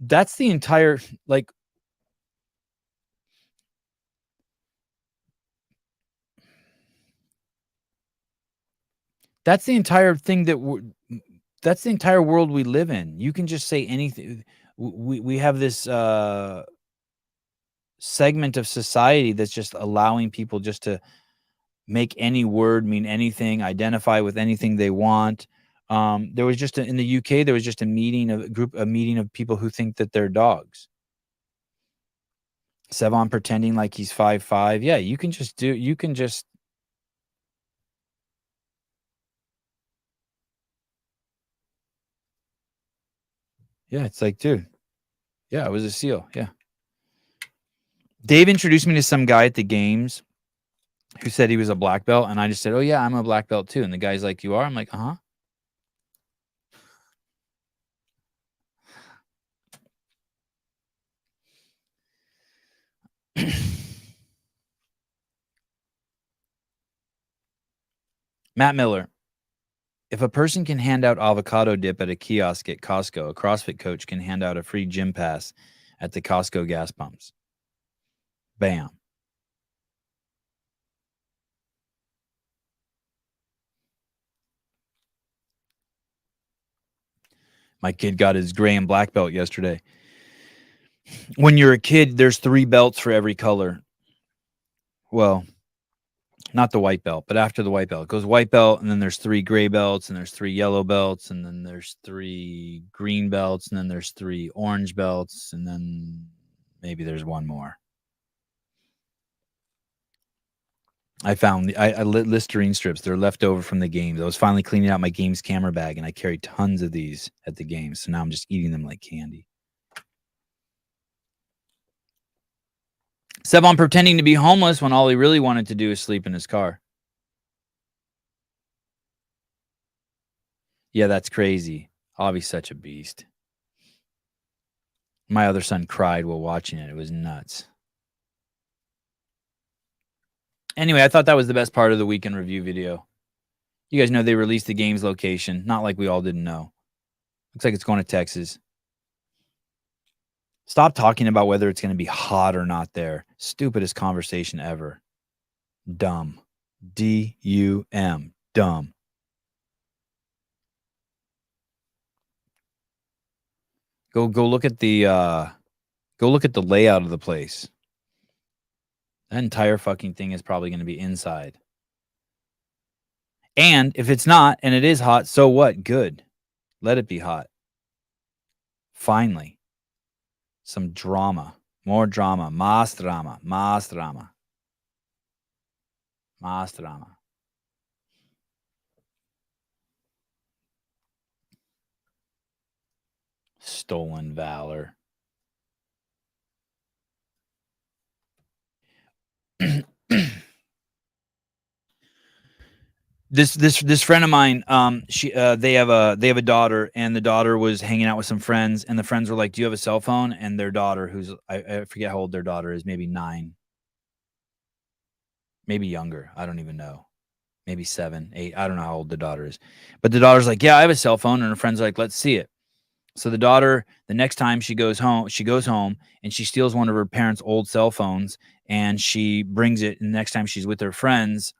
That's the entire, like, that's the entire thing that's the entire world we live in. You can just say anything. We have this segment of society that's just allowing people just to make any word mean anything, identify with anything they want. There was just in the UK, there was just a meeting of people who think that they're dogs. Sevan pretending like he's 5'5". Yeah, you can just yeah, it's like, dude, yeah, I was a SEAL. Yeah. Dave introduced me to some guy at the games who said he was a black belt. And I just said, oh, yeah, I'm a black belt, too. And the guy's like, you are? I'm like, uh-huh. Matt Miller. If a person can hand out avocado dip at a kiosk at Costco, a CrossFit coach can hand out a free gym pass at the Costco gas pumps. Bam. My kid got his gray and black belt yesterday. When you're a kid, there's 3 belts for every color. Well, not the white belt, but after the white belt, it goes white belt, and then there's 3 gray belts, and there's 3 yellow belts, and then there's 3 green belts, and then there's 3 orange belts, and then maybe there's 1 more. I found I lit Listerine strips. They're left over from the games. I was finally cleaning out my games camera bag, and I carried tons of these at the games. So now I'm just eating them like candy. Sevan pretending to be homeless when all he really wanted to do is sleep in his car. Yeah, that's crazy. I'll be such a beast. My other son cried while watching it. It was nuts. Anyway, I thought that was the best part of the weekend review video. You guys know they released the game's location. Not like we all didn't know. Looks like it's going to Texas. Stop talking about whether it's going to be hot or not there. Stupidest conversation ever. Dumb. D-U-M. Dumb. Go look at the layout of the place. That entire fucking thing is probably going to be inside. And if it's not, and it is hot, so what? Good. Let it be hot. Finally. Some drama. More drama. Más drama. Más drama. Más drama. Stolen valor. This friend of mine, they have a daughter, and the daughter was hanging out with some friends, and the friends were like, "Do you have a cell phone?" And their daughter, who's I forget how old their daughter is, maybe 9, maybe younger, I don't even know, maybe 7, 8, I don't know how old the daughter is, but the daughter's like, "Yeah, I have a cell phone," and her friends are like, "Let's see it." So the daughter, the next time she goes home and she steals one of her parents' old cell phones, and she brings it, and the next time she's with her friends,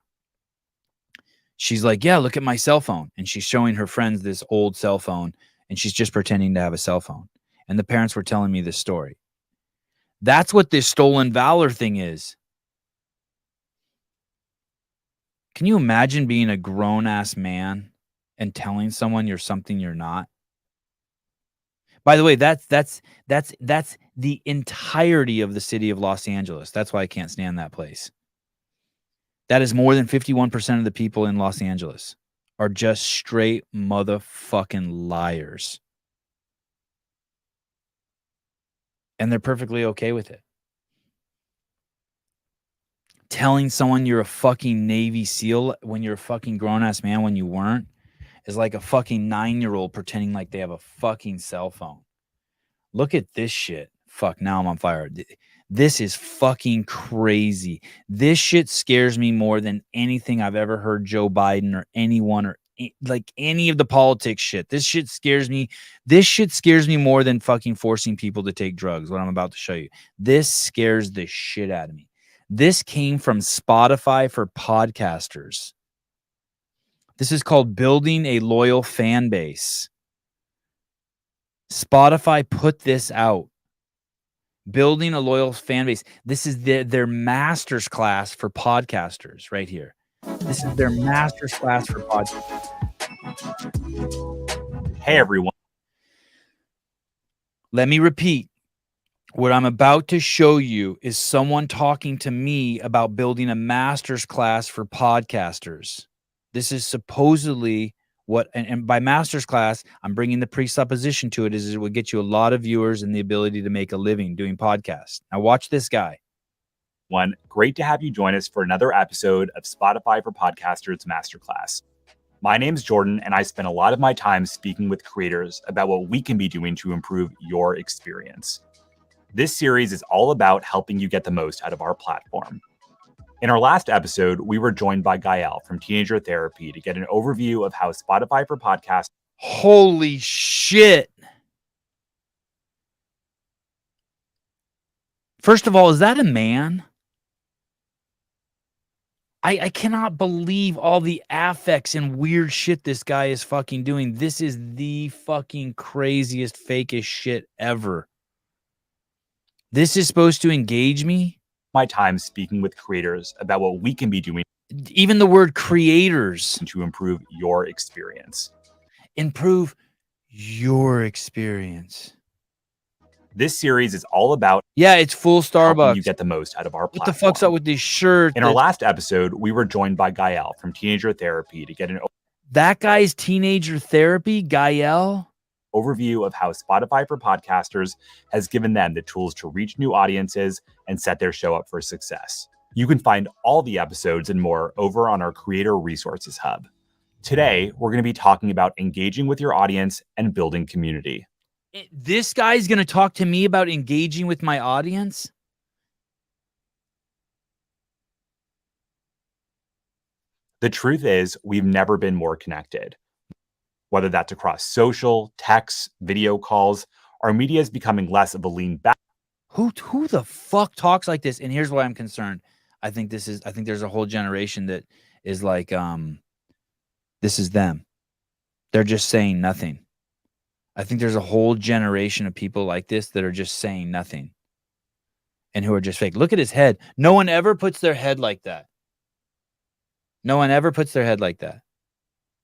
she's like, "Yeah, look at my cell phone." And she's showing her friends this old cell phone, and she's just pretending to have a cell phone. And the parents were telling me this story. That's what this stolen valor thing is. Can you imagine being a grown-ass man and telling someone you're something you're not? By the way, that's the entirety of the city of Los Angeles. That's why I can't stand that place. That is more than 51% of the people in Los Angeles are just straight motherfucking liars. And they're perfectly okay with it. Telling someone you're a fucking Navy SEAL when you're a fucking grown-ass man when you weren't is like a fucking 9-year-old pretending like they have a fucking cell phone. Look at this shit. Fuck, now I'm on fire. This is fucking crazy. This shit scares me more than anything I've ever heard Joe Biden or anyone or like any of the politics shit. This shit scares me. This shit scares me more than fucking forcing people to take drugs, what I'm about to show you. This scares the shit out of me. This came from Spotify for podcasters. This is called building a loyal fan base. Spotify put this out. Building a loyal fan base. This is their master's class for podcasters right here. This is their master's class for podcasters. Hey, everyone. Let me repeat. What I'm about to show you is someone talking to me about building a master's class for podcasters. This is supposedly what, and by master's class, I'm bringing the presupposition to it, is it will get you a lot of viewers and the ability to make a living doing podcasts. Now watch this guy. Great to have you join us for another episode of Spotify for Podcasters Masterclass. My name's Jordan, and I spend a lot of my time speaking with creators about what we can be doing to improve your experience. This series is all about helping you get the most out of our platform. In our last episode, we were joined by Gael from Teenager Therapy to get an overview of how Spotify for Podcasts. Holy shit. First of all, is that a man? I cannot believe all the affects and weird shit this guy is fucking doing. This is the fucking craziest, fakest shit ever. This is supposed to engage me? My time speaking with creators about what we can be doing. Even the word creators. To improve your experience. Improve your experience. This series is all about. Yeah, it's full Starbucks. You get the most out of our platform. What the fuck's up with this shirt? In our last episode, we were joined by Gael from Teenager Therapy to get an. That guy's Teenager Therapy, Gael? Overview of how Spotify for Podcasters has given them the tools to reach new audiences and set their show up for success. You can find all the episodes and more over on our Creator Resources Hub. Today, we're going to be talking about engaging with your audience and building community. This guy's going to talk to me about engaging with my audience? The truth is, we've never been more connected. Whether that's across social, text, video calls, our media is becoming less of a lean back. Who the fuck talks like this? And here's why I'm concerned. I think there's a whole generation that is like, this is them. They're just saying nothing. I think there's a whole generation of people like this that are just saying nothing and who are just fake. Look at his head. No one ever puts their head like that. No one ever puts their head like that.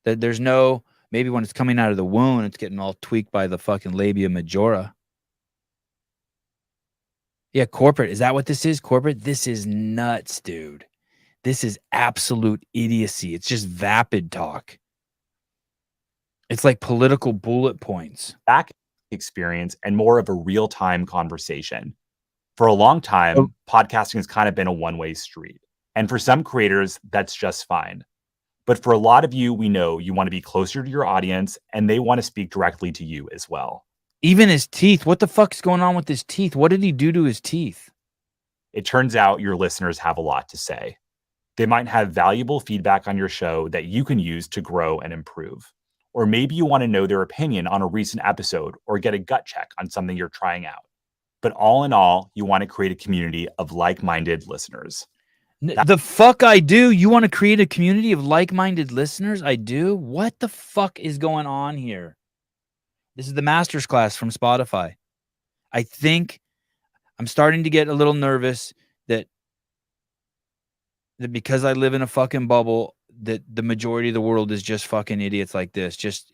There's no, maybe when it's coming out of the womb, it's getting all tweaked by the fucking labia majora. Yeah, corporate. Is that what this is? Corporate? This is nuts, dude. This is absolute idiocy. It's just vapid talk. It's like political bullet points. Back experience and more of a real-time conversation. For a long time, podcasting has kind of been a one-way street. And for some creators, that's just fine. But for a lot of you, we know you want to be closer to your audience and they want to speak directly to you as well. Even his teeth. What the fuck's going on with his teeth? What did he do to his teeth? It turns out your listeners have a lot to say. They might have valuable feedback on your show that you can use to grow and improve. Or maybe you want to know their opinion on a recent episode or get a gut check on something you're trying out. But all in all, you want to create a community of like-minded listeners. The fuck I do? You want to create a community of like-minded listeners? I do? What the fuck is going on here? This is the master's class from Spotify. I think I'm starting to get a little nervous that because I live in a fucking bubble, that the majority of the world is just fucking idiots like this, just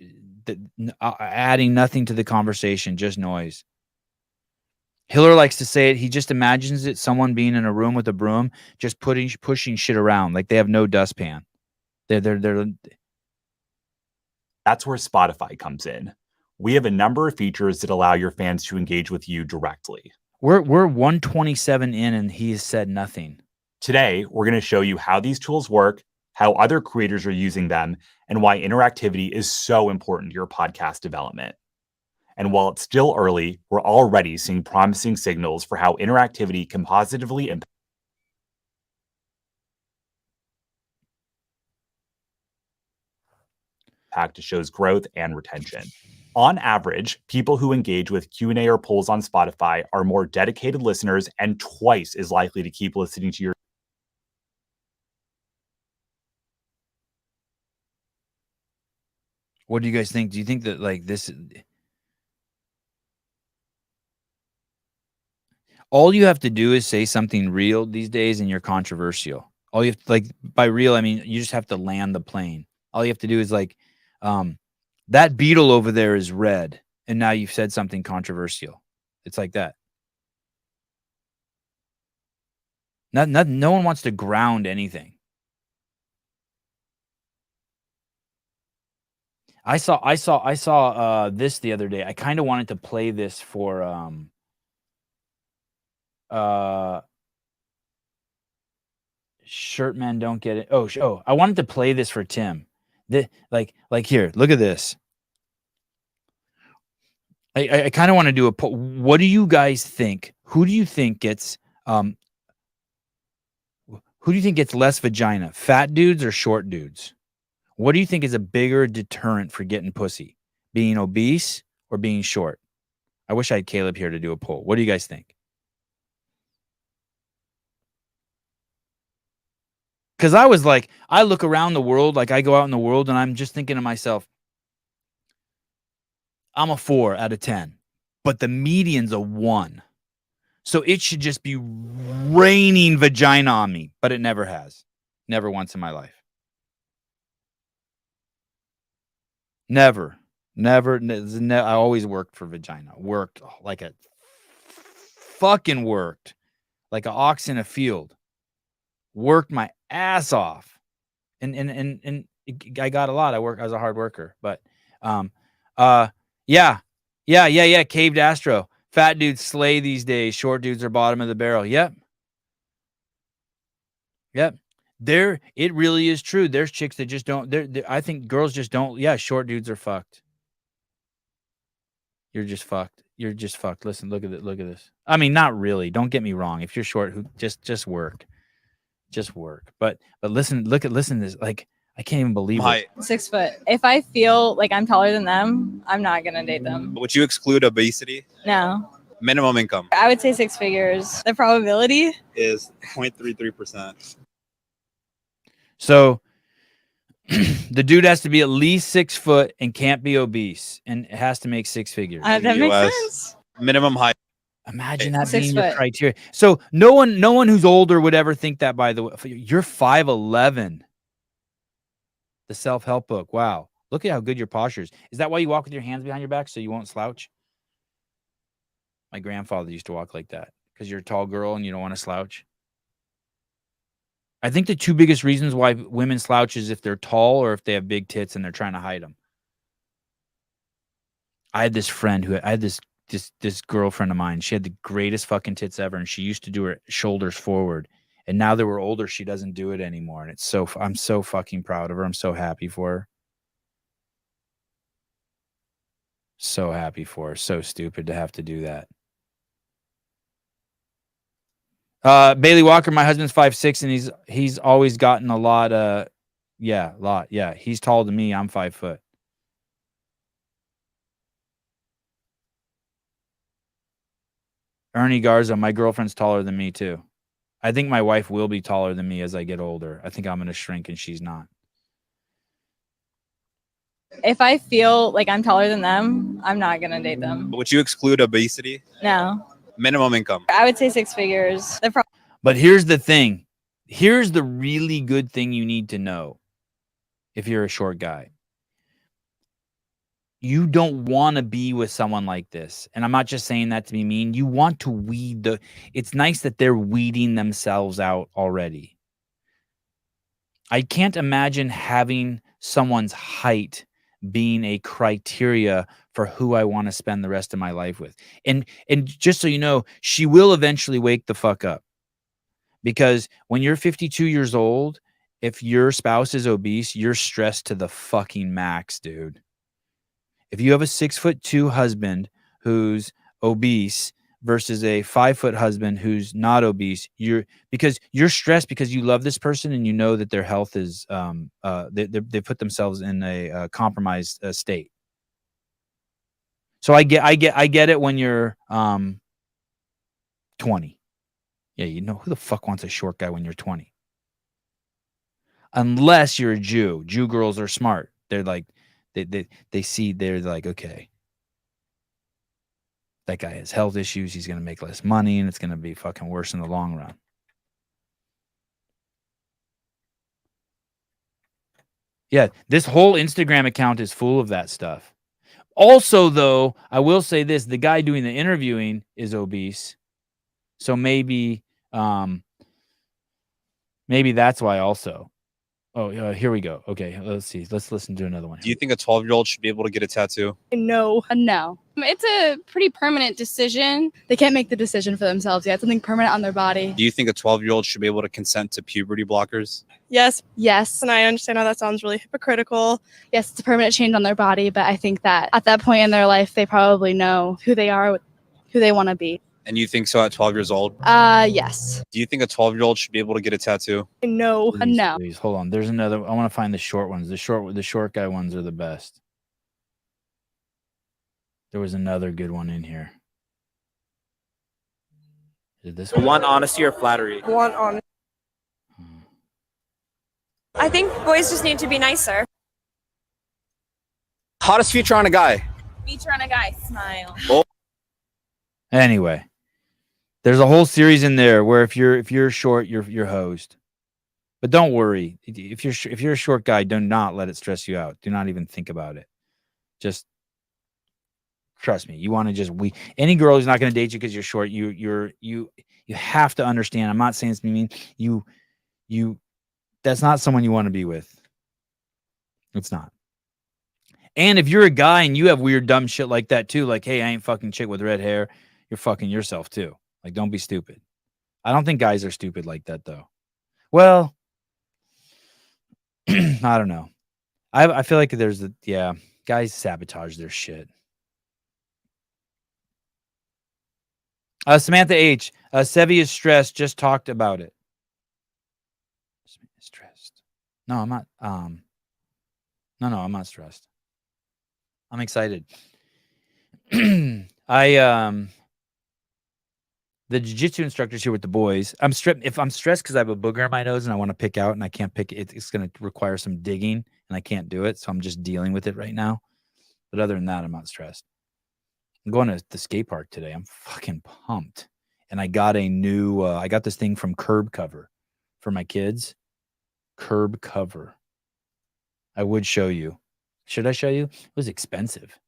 adding nothing to the conversation, just noise. Hiller likes to say it. He just imagines it, someone being in a room with a broom, just pushing shit around like they have no dustpan. They're. That's where Spotify comes in. We have a number of features that allow your fans to engage with you directly. We're 127 in and he has said nothing. Today, we're going to show you how these tools work, how other creators are using them, and why interactivity is so important to your podcast development. And while it's still early, we're already seeing promising signals for how interactivity can positively impact a show's growth and retention. On average, people who engage with Q&A or polls on Spotify are more dedicated listeners and twice as likely to keep listening to your. What do you guys think? Do you think that like this? All you have to do is say something real these days and you're controversial. All you have to, like, by real, I mean, you just have to land the plane. All you have to do is like, that beetle over there is red. And now you've said something controversial. It's like that. No one wants to ground anything. I saw this the other day. I kind of wanted to play this for shirt men don't get it. Oh, I wanted to play this for Tim. Like here, look at this. I kind of want to do a poll. What do you guys think? Who do you think gets less vagina? Fat dudes or short dudes? What do you think is a bigger deterrent for getting pussy? Being obese or being short? I wish I had Caleb here to do a poll. What do you guys think? Because I was like, I look around the world, like I go out in the world and I'm just thinking to myself, I'm a 4 out of 10, but the median's a 1. So it should just be raining vagina on me, but it never has. Never once in my life. Never. I always worked for vagina. Worked like a fucking worked. Like an ox in a field. Worked my ass off. And I got a lot. I was a hard worker. But yeah. Caved Astro. Fat dudes slay these days. Short dudes are bottom of the barrel. Yep. It really is true. There's chicks that just don't. I think girls just don't. Yeah, short dudes are fucked. You're just fucked. Listen, look at it. Look at this. I mean, not really. Don't get me wrong. If you're short, just work. Just work. But listen to this. Like, I can't even believe height. it. 6 foot. If I feel like I'm taller than them, I'm not gonna date them. Would you exclude obesity? No. Minimum income I would say 6 figures. The probability is 0.33%. So the dude has to be at least 6 foot and can't be obese, and it has to make 6 figures. that makes sense. Minimum height. Imagine that 6 being your foot. criteria. So no one who's older would ever think that. By the way, you're 5'11". The self-help book. Wow, look at how good your posture is. Is that why you walk with your hands behind your back so you won't slouch? My grandfather used to walk like that because you're a tall girl and you don't want to slouch. I think the two biggest reasons why women slouch is if they're tall or if they have big tits and they're trying to hide them. I had this friend I had this girlfriend of mine. She had the greatest fucking tits ever, and she used to do her shoulders forward. And now that we're older, she doesn't do it anymore. And I'm so fucking proud of her. I'm so happy for her. So happy for her. So stupid to have to do that. Bailey Walker, my husband's 5'6", and he's always gotten a lot. Yeah. He's taller than me. I'm 5 foot. Ernie Garza, my girlfriend's taller than me too. I think my wife will be taller than me as I get older. I think I'm going to shrink and she's not. If I feel like I'm taller than them, I'm not gonna date them. Would you exclude obesity? No. Minimum income. I would say 6 figures. But here's the thing. Here's the really good thing you need to know if you're a short guy. You don't want to be with someone like this. And I'm not just saying that to be mean. You want to weed it's nice that they're weeding themselves out already. I can't imagine having someone's height being a criteria for who I want to spend the rest of my life with. And just so you know, she will eventually wake the fuck up. Because when you're 52 years old, if your spouse is obese, you're stressed to the fucking max, dude. If you have a 6'2" husband who's obese versus a 5 foot husband who's not obese, because you're stressed because you love this person and you know that their health is they put themselves in a compromised state. So I get it when you're 20. Yeah, you know who the fuck wants a short guy when you're 20? Unless you're a Jew. Jew girls are smart. They're like they see, they're like, okay, that guy has health issues. He's going to make less money and it's going to be fucking worse in the long run. Yeah, this whole Instagram account is full of that stuff. Also, though, I will say this, the guy doing the interviewing is obese. So maybe that's why also. Oh, here we go. Okay, let's see. Let's listen to another one. Do you think a 12-year-old should be able to get a tattoo? No. It's a pretty permanent decision. They can't make the decision for themselves yet. Something permanent on their body. Do you think a 12-year-old should be able to consent to puberty blockers? Yes. And I understand how that sounds really hypocritical. Yes, it's a permanent change on their body, but I think that at that point in their life, they probably know who they are, who they want to be. And you think so at 12 years old? Yes. Do you think a 12-year-old should be able to get a tattoo? No. Please, hold on. There's another. I want to find the short ones. The short guy ones are the best. There was another good one in here. Is it this one? Want honesty or flattery? Want honesty. I think boys just need to be nicer. Hottest feature on a guy? Feature on a guy, smile. Oh. Anyway, there's a whole series in there where if you're short, you're hosed. But don't worry. If you're a short guy, do not let it stress you out. Do not even think about it. Just trust me. You want to any girl who's not going to date you because you're short, you have to understand. I'm not saying it's mean. You that's not someone you want to be with. It's not. And if you're a guy and you have weird dumb shit like that too, like, hey, I ain't fucking chick with red hair, you're fucking yourself too. Like, don't be stupid. I don't think guys are stupid like that though. Well, I don't know. I feel like guys sabotage their shit. Samantha H. Sevi is stressed. Just talked about it. Stressed. No, I'm not. No, I'm not stressed. I'm excited. The jiu-jitsu instructor's here with the boys. If I'm stressed because I have a booger in my nose and I want to pick out and I can't pick it, it's going to require some digging and I can't do it. So I'm just dealing with it right now. But other than that, I'm not stressed. I'm going to the skate park today. I'm fucking pumped. And I got a new, I got this thing from Curb Cover for my kids. Curb Cover. I would show you. Should I show you? It was expensive.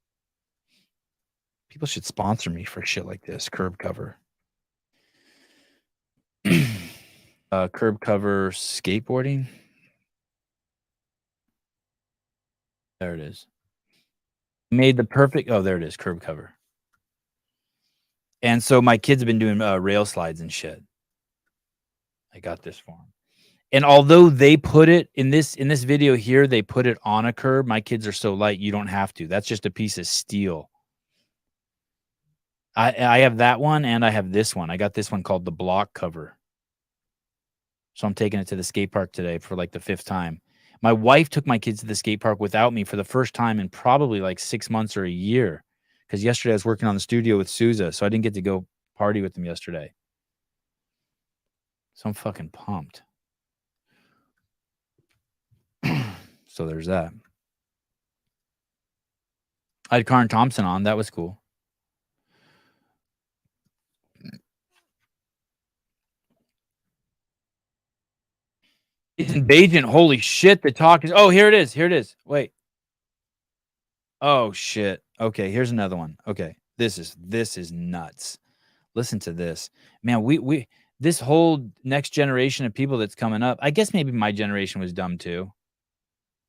People should sponsor me for shit like this. Curb Cover. Curb Cover skateboarding. There it is. Made the perfect. Oh, there it is. Curb Cover. And so my kids have been doing rail slides and shit. I got this for them. And although they put it in this video here, they put it on a curb. My kids are so light, you don't have to. That's just a piece of steel. I have that one and I have this one. I got this one called the Block Cover. So I'm taking it to the skate park today for like the 5th time. My wife took my kids to the skate park without me for the first time in probably like 6 months or a year. Because yesterday I was working on the studio with Souza, so I didn't get to go party with them yesterday. So I'm fucking pumped. So there's that. I had Karen Thomson on. That was cool. It's in Beijing. Holy shit, the talk is... Oh, here it is. Here it is. Wait. Oh, shit. Okay, here's another one. Okay, this is nuts. Listen to this. Man, we this whole next generation of people that's coming up, I guess maybe my generation was dumb too.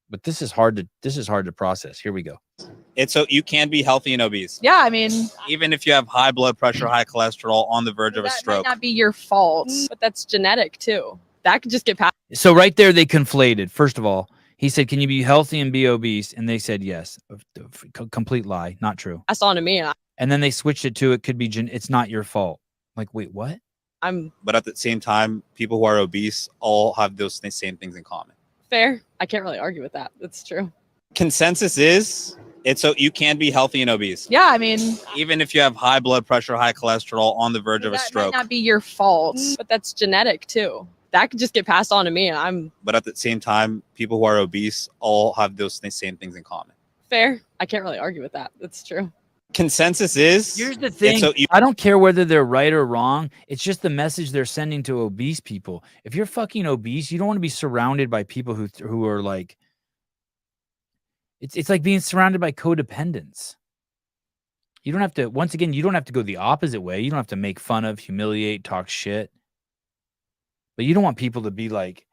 But this is hard to process. Here we go. It's so you can be healthy and obese. Yeah, I mean, Even if you have high blood pressure, high cholesterol, on the verge of a that might stroke. not be your fault, but that's genetic too. That could just get passed. So right there, they conflated. First of all, he said, "Can you be healthy and be obese?" And they said yes. Complete lie. Not true. That's on to me. And then they switched it to it could be it's not your fault. Like, wait, what? But at the same time, people who are obese all have those same things in common. Fair. I can't really argue with that. That's true. Consensus is it's so you can be healthy and obese. Yeah, I mean, Even if you have high blood pressure, high cholesterol, on the verge of a that stroke. might not be your fault, but that's genetic too. That could just get passed on to me. But at the same time, people who are obese all have those same things in common. Fair. I can't really argue with that. That's true. Consensus is Here's the thing. I don't care whether they're right or wrong. It's just the message they're sending to obese people. If you're fucking obese, you don't want to be surrounded by people who are like, it's like being surrounded by codependents. You don't have to, once again, you don't have to go the opposite way. You don't have to make fun of, humiliate, talk shit. But you don't want people to be like,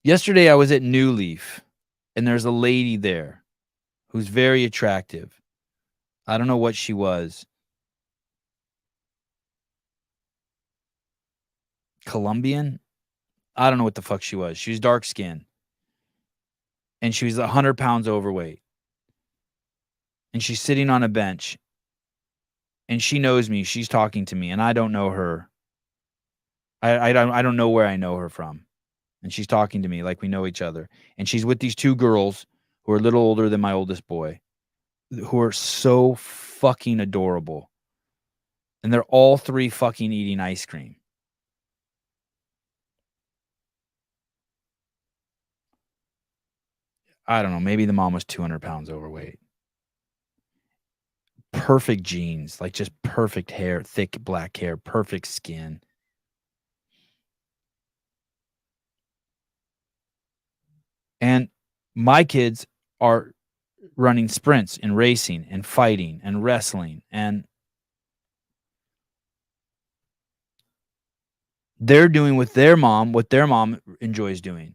yesterday I was at New Leaf and there's a lady there who's very attractive. I don't know what she was. Colombian? I don't know what the fuck she was. She was dark skinned. And she was 100 pounds overweight. And she's sitting on a bench. And she knows me. She's talking to me. And I don't know her. I don't know where I know her from. And she's talking to me like we know each other. And she's with these 2 girls who are a little older than my oldest boy, who are so fucking adorable. And they're all 3 fucking eating ice cream. I don't know. Maybe the mom was 200 pounds overweight. Perfect genes, like just perfect hair, thick black hair, perfect skin. And my kids are running sprints and racing and fighting and wrestling. And they're doing what their mom enjoys doing.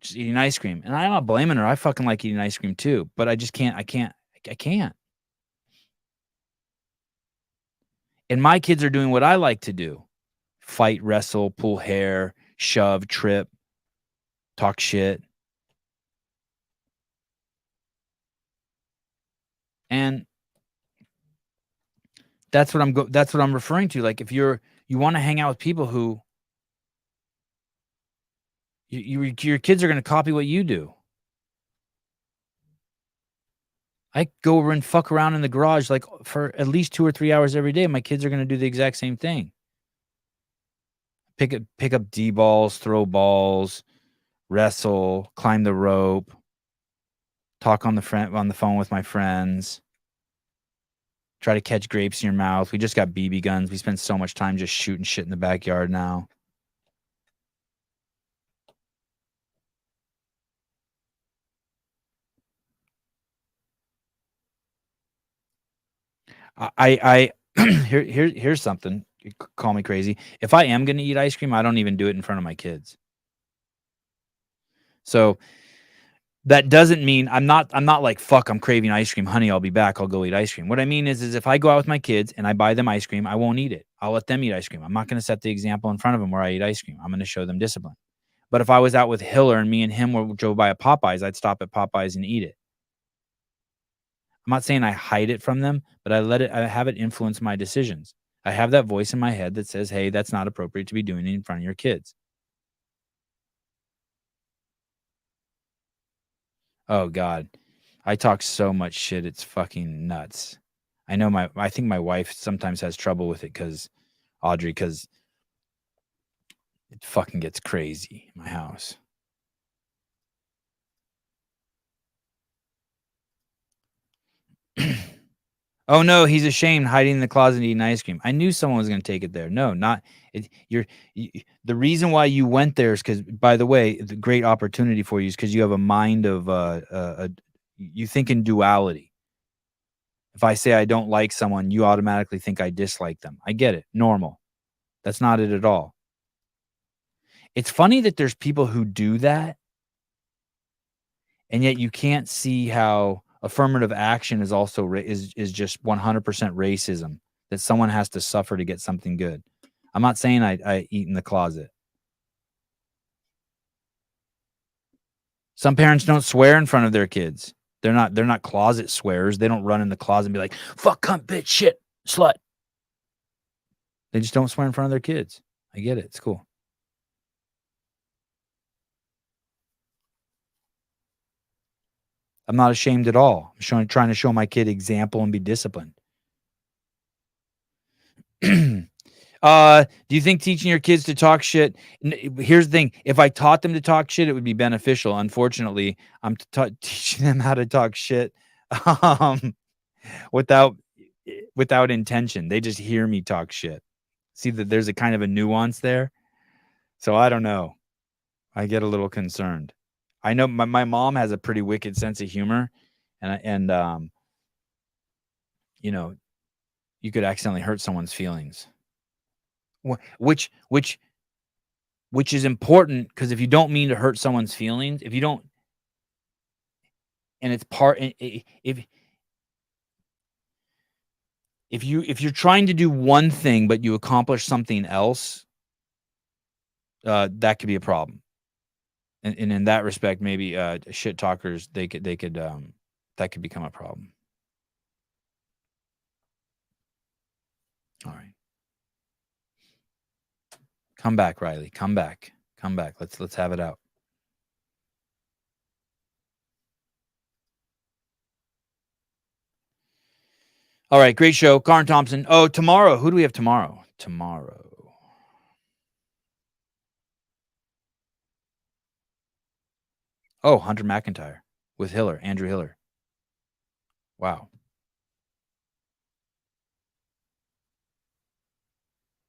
Just eating ice cream. And I'm not blaming her. I fucking like eating ice cream too. But I just can't. I can't. And my kids are doing what I like to do. Fight, wrestle, pull hair, shove, trip, talk shit. And that's what I'm referring to. Like if you want to hang out with people who Your kids are going to copy what you do. I go over and fuck around in the garage like for at least 2 or 3 hours every day. My kids are going to do the exact same thing. Pick up D-balls, throw balls, wrestle, climb the rope, talk on the phone with my friends, try to catch grapes in your mouth. We just got BB guns. We spend so much time just shooting shit in the backyard now. Here's something. You call me crazy. If I am going to eat ice cream, I don't even do it in front of my kids. So that doesn't mean I'm not like, fuck, I'm craving ice cream. Honey, I'll be back. I'll go eat ice cream. What I mean is if I go out with my kids and I buy them ice cream, I won't eat it. I'll let them eat ice cream. I'm not going to set the example in front of them where I eat ice cream. I'm going to show them discipline. But if I was out with Hiller and me and him drove by a Popeyes, I'd stop at Popeyes and eat it. I'm not saying I hide it from them, but I have it influence my decisions. I have that voice in my head that says, hey, that's not appropriate to be doing it in front of your kids. Oh God. I talk so much shit. It's fucking nuts. I think my wife sometimes has trouble with it because it fucking gets crazy in my house. Oh no, he's ashamed hiding in the closet eating ice cream. I knew someone was going to take it there. No, not it. The reason why you went there is because, by the way, the great opportunity for you is because you have a mind of you think in duality. If I say I don't like someone, you automatically think I dislike them. I get it. Normal. That's not it at all. It's funny that there's people who do that, and yet you can't see how affirmative action is also is just 100% racism, that someone has to suffer to get something good. I'm not saying I eat in the closet. Some parents don't swear in front of their kids. They're not closet swearers. They don't run in the closet and be like, fuck, cunt, bitch, shit, slut. They just don't swear in front of their kids. I get it. It's cool. I'm not ashamed at all. I'm trying to show my kid example and be disciplined. Do you think teaching your kids to talk shit? Here's the thing. If I taught them to talk shit, it would be beneficial. Unfortunately, I'm teaching them how to talk shit without intention. They just hear me talk shit. See that there's a kind of a nuance there. So I don't know. I get a little concerned. I know my mom has a pretty wicked sense of humor, and you know, you could accidentally hurt someone's feelings, which is important, because if you don't mean to hurt someone's feelings, if you don't, and it's part, if you're trying to do one thing but you accomplish something else, that could be a problem. And in that respect, maybe shit talkers, that could become a problem. All right. Come back, Riley. Come back. Let's have it out. All right, great show. Karn Thompson. Oh, tomorrow. Who do we have tomorrow? Oh, Hunter McIntyre with Hiller, Andrew Hiller. Wow.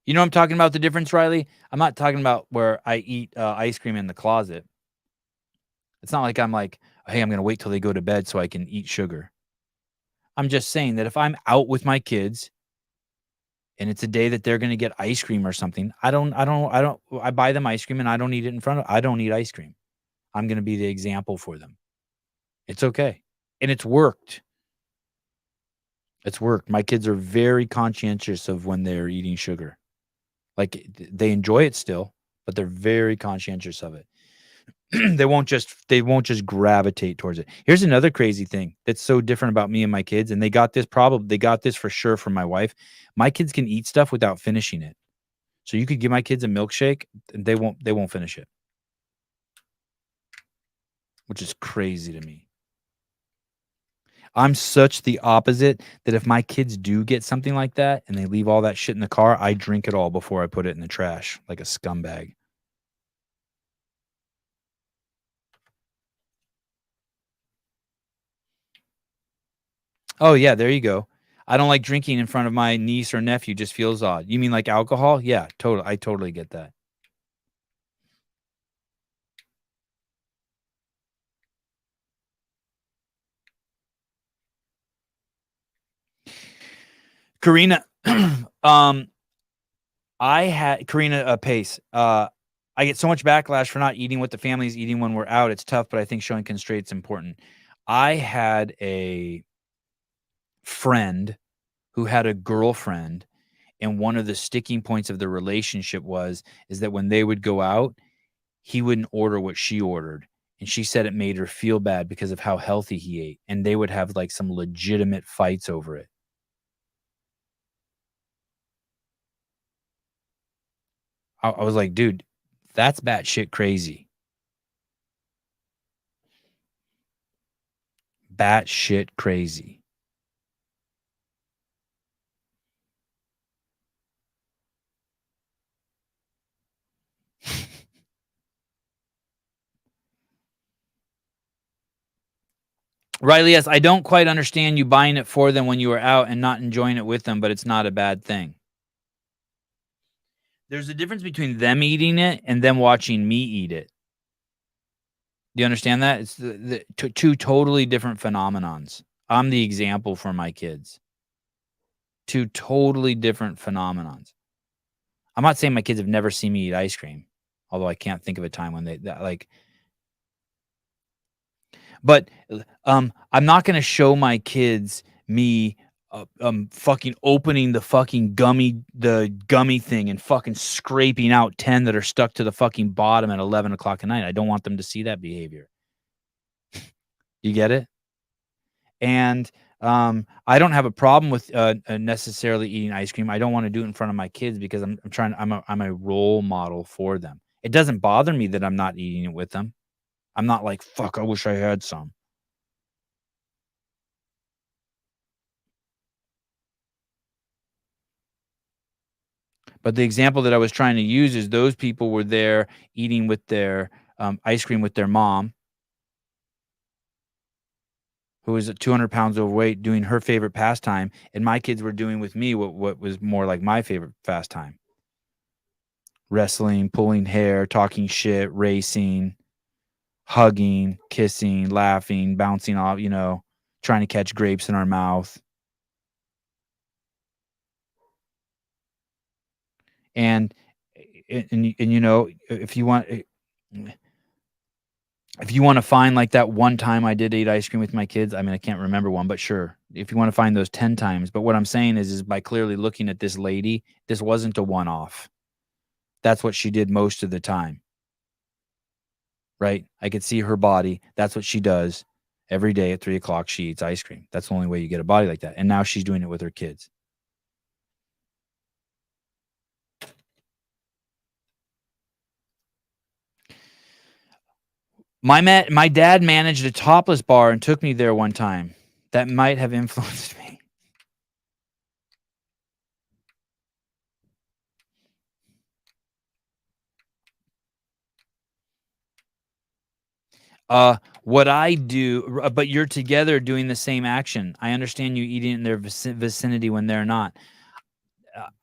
You know I'm talking about the difference, Riley? I'm not talking about where I eat ice cream in the closet. It's not like I'm like, hey, I'm going to wait till they go to bed so I can eat sugar. I'm just saying that if I'm out with my kids and it's a day that they're going to get ice cream or something, I buy them ice cream and I don't eat it in front of, I don't eat ice cream. I'm going to be the example for them. It's okay. And it's worked. It's worked. My kids are very conscientious of when they're eating sugar. Like, they enjoy it still, but they're very conscientious of it. They won't just gravitate towards it. Here's another crazy thing that's so different about me and my kids. And they got this for sure from my wife. My kids can eat stuff without finishing it. So you could give my kids a milkshake and they won't finish it. which is crazy to me. I'm such the opposite that if my kids do get something like that and they leave all that shit in the car, I drink it all before I put it in the trash like a scumbag. Oh, yeah, there you go. I don't like drinking in front of my niece or nephew. Just feels odd. You mean like alcohol? Yeah, totally. I totally get that. Karina, I had Karina Pace. I get so much backlash for not eating what the family's eating when we're out. It's tough, but I think showing constraint's important. I had a friend who had a girlfriend, and one of the sticking points of the relationship is that when they would go out, he wouldn't order what she ordered. And she said it made her feel bad because of how healthy he ate. And they would have like some legitimate fights over it. I was like, dude, that's batshit crazy. Batshit crazy. Riley, yes, I don't quite understand you buying it for them when you were out and not enjoying it with them, but it's not a bad thing. There's a difference between them eating it and them watching me eat it. Do you understand that? It's the two totally different phenomenons. I'm the example for my kids. Two totally different phenomenons. I'm not saying my kids have never seen me eat ice cream, although I can't think of a time when they like. But I'm not going to show my kids me fucking opening the fucking gummy thing and fucking scraping out 10 that are stuck to the fucking bottom at 11 o'clock at night. I don't want them to see that behavior. You get it? And I don't have a problem with necessarily eating ice cream. I don't want to do it in front of my kids because I'm a role model for them. It doesn't bother me that I'm not eating it with them. I'm not like, fuck, I wish I had some. But the example that I was trying to use is those people were there eating with their ice cream with their mom, who was 200 pounds overweight, doing her favorite pastime, and my kids were doing with me what was more like my favorite pastime. Wrestling, pulling hair, talking shit, racing, hugging, kissing, laughing, bouncing off, trying to catch grapes in our mouth. And if you want to find like that one time I did eat ice cream with my kids, I mean, I can't remember one, but sure. If you want to find those 10 times, but what I'm saying is by clearly looking at this lady, this wasn't a one-off. That's what she did most of the time. Right? I could see her body. That's what she does every day at 3 o'clock. She eats ice cream. That's the only way you get a body like that. And now she's doing it with her kids. My dad managed a topless bar and took me there one time. That might have influenced me. What I do, but you're together doing the same action. I understand you eating in their vicinity when they're not.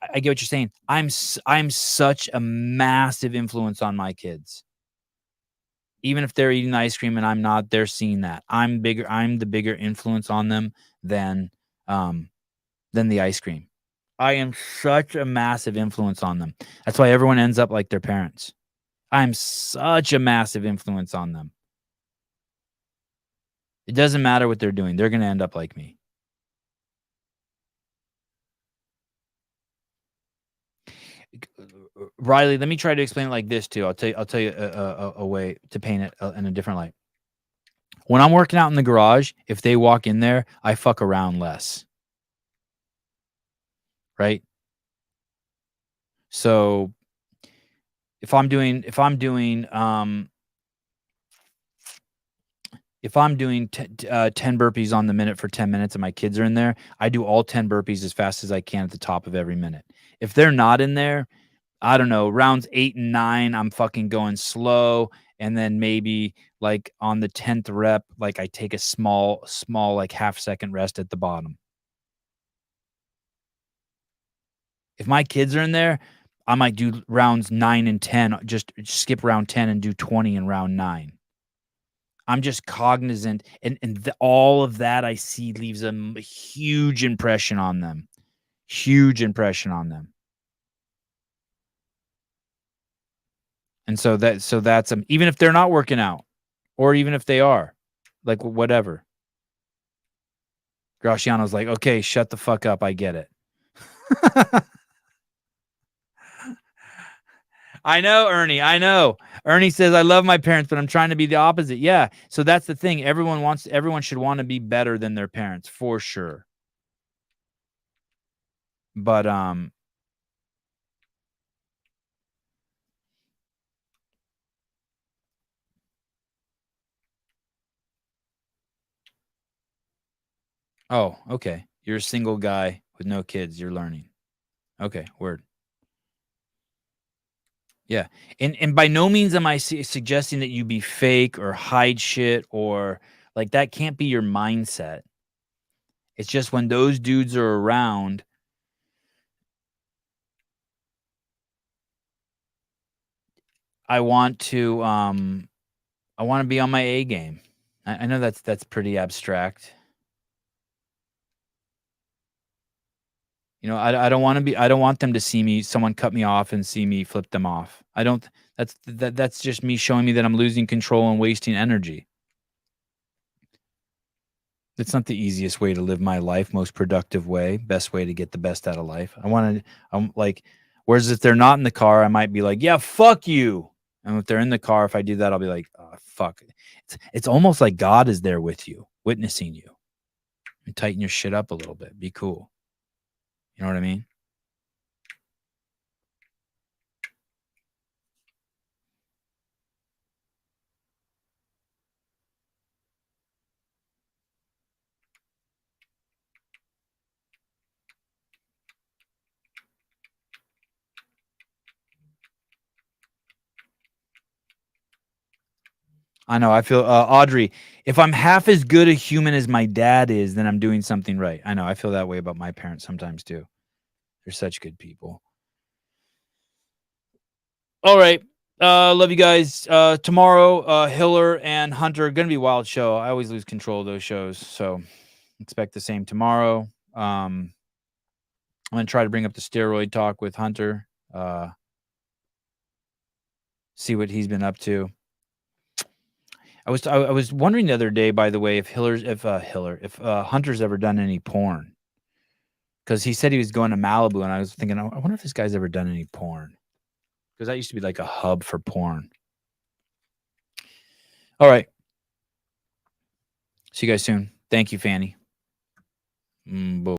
I get what you're saying. I'm such a massive influence on my kids. Even if they're eating ice cream and I'm not, they're seeing that. I'm the bigger influence on them than the ice cream. I am such a massive influence on them. That's why everyone ends up like their parents. I'm such a massive influence on them. It doesn't matter what they're doing. They're going to end up like me. Riley, let me try to explain it like this too. I'll tell you a way to paint it in a different light. When I'm working out in the garage, if they walk in there, I fuck around less. Right? So if I'm doing if I'm doing 10 burpees on the minute for 10 minutes and my kids are in there, I do all 10 burpees as fast as I can at the top of every minute. If they're not in there, I don't know, rounds 8 and 9, I'm fucking going slow. And then maybe like on the 10th rep, like I take a small, like half-second rest at the bottom. If my kids are in there, I might do rounds 9 and 10, just skip round 10 and do 20 in round 9. I'm just cognizant, and all of that I see leaves a huge impression on them. Huge impression on them. And so that's even if they're not working out, or even if they are, like whatever. Graciano's like, okay, shut the fuck up. I get it. I know, Ernie. I know. Ernie says, I love my parents, but I'm trying to be the opposite. Yeah. So that's the thing. Everyone should want to be better than their parents, for sure. But oh, okay. You're a single guy with no kids. You're learning. Okay, word. Yeah. And by no means am I suggesting that you be fake or hide shit, or like that can't be your mindset. It's just when those dudes are around, I want to be on my A game. I know that's pretty abstract. You know, I don't want them to see someone cut me off and see me flip them off. That's just me showing me that I'm losing control and wasting energy. It's not the easiest way to live my life, most productive way, best way to get the best out of life. I'm like, whereas if they're not in the car, I might be like, yeah, fuck you. And if they're in the car, if I do that, I'll be like, oh, fuck. It's almost like God is there with you, witnessing you. And tighten your shit up a little bit. Be cool. You know what I mean? I know. I feel, Audrey, if I'm half as good a human as my dad is, then I'm doing something right. I know. I feel that way about my parents sometimes too. They're such good people. All right. Love you guys. Tomorrow, Hiller and Hunter are going to be a wild show. I always lose control of those shows. So expect the same tomorrow. I'm going to try to bring up the steroid talk with Hunter. See what he's been up to. I was wondering the other day, by the way, if Hunter's ever done any porn, because he said he was going to Malibu, and I was thinking, I wonder if this guy's ever done any porn, because that used to be like a hub for porn. All right, see you guys soon. Thank you, Fanny. Bye.